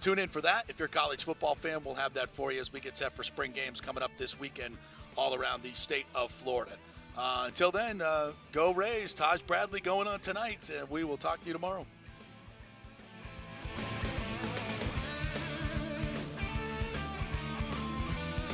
Speaker 5: tune in for that. If you're a college football fan, we'll have that for you as we get set for spring games coming up this weekend all around the state of Florida. Until then, go Rays. Taj Bradley going on tonight, and we will talk to you tomorrow.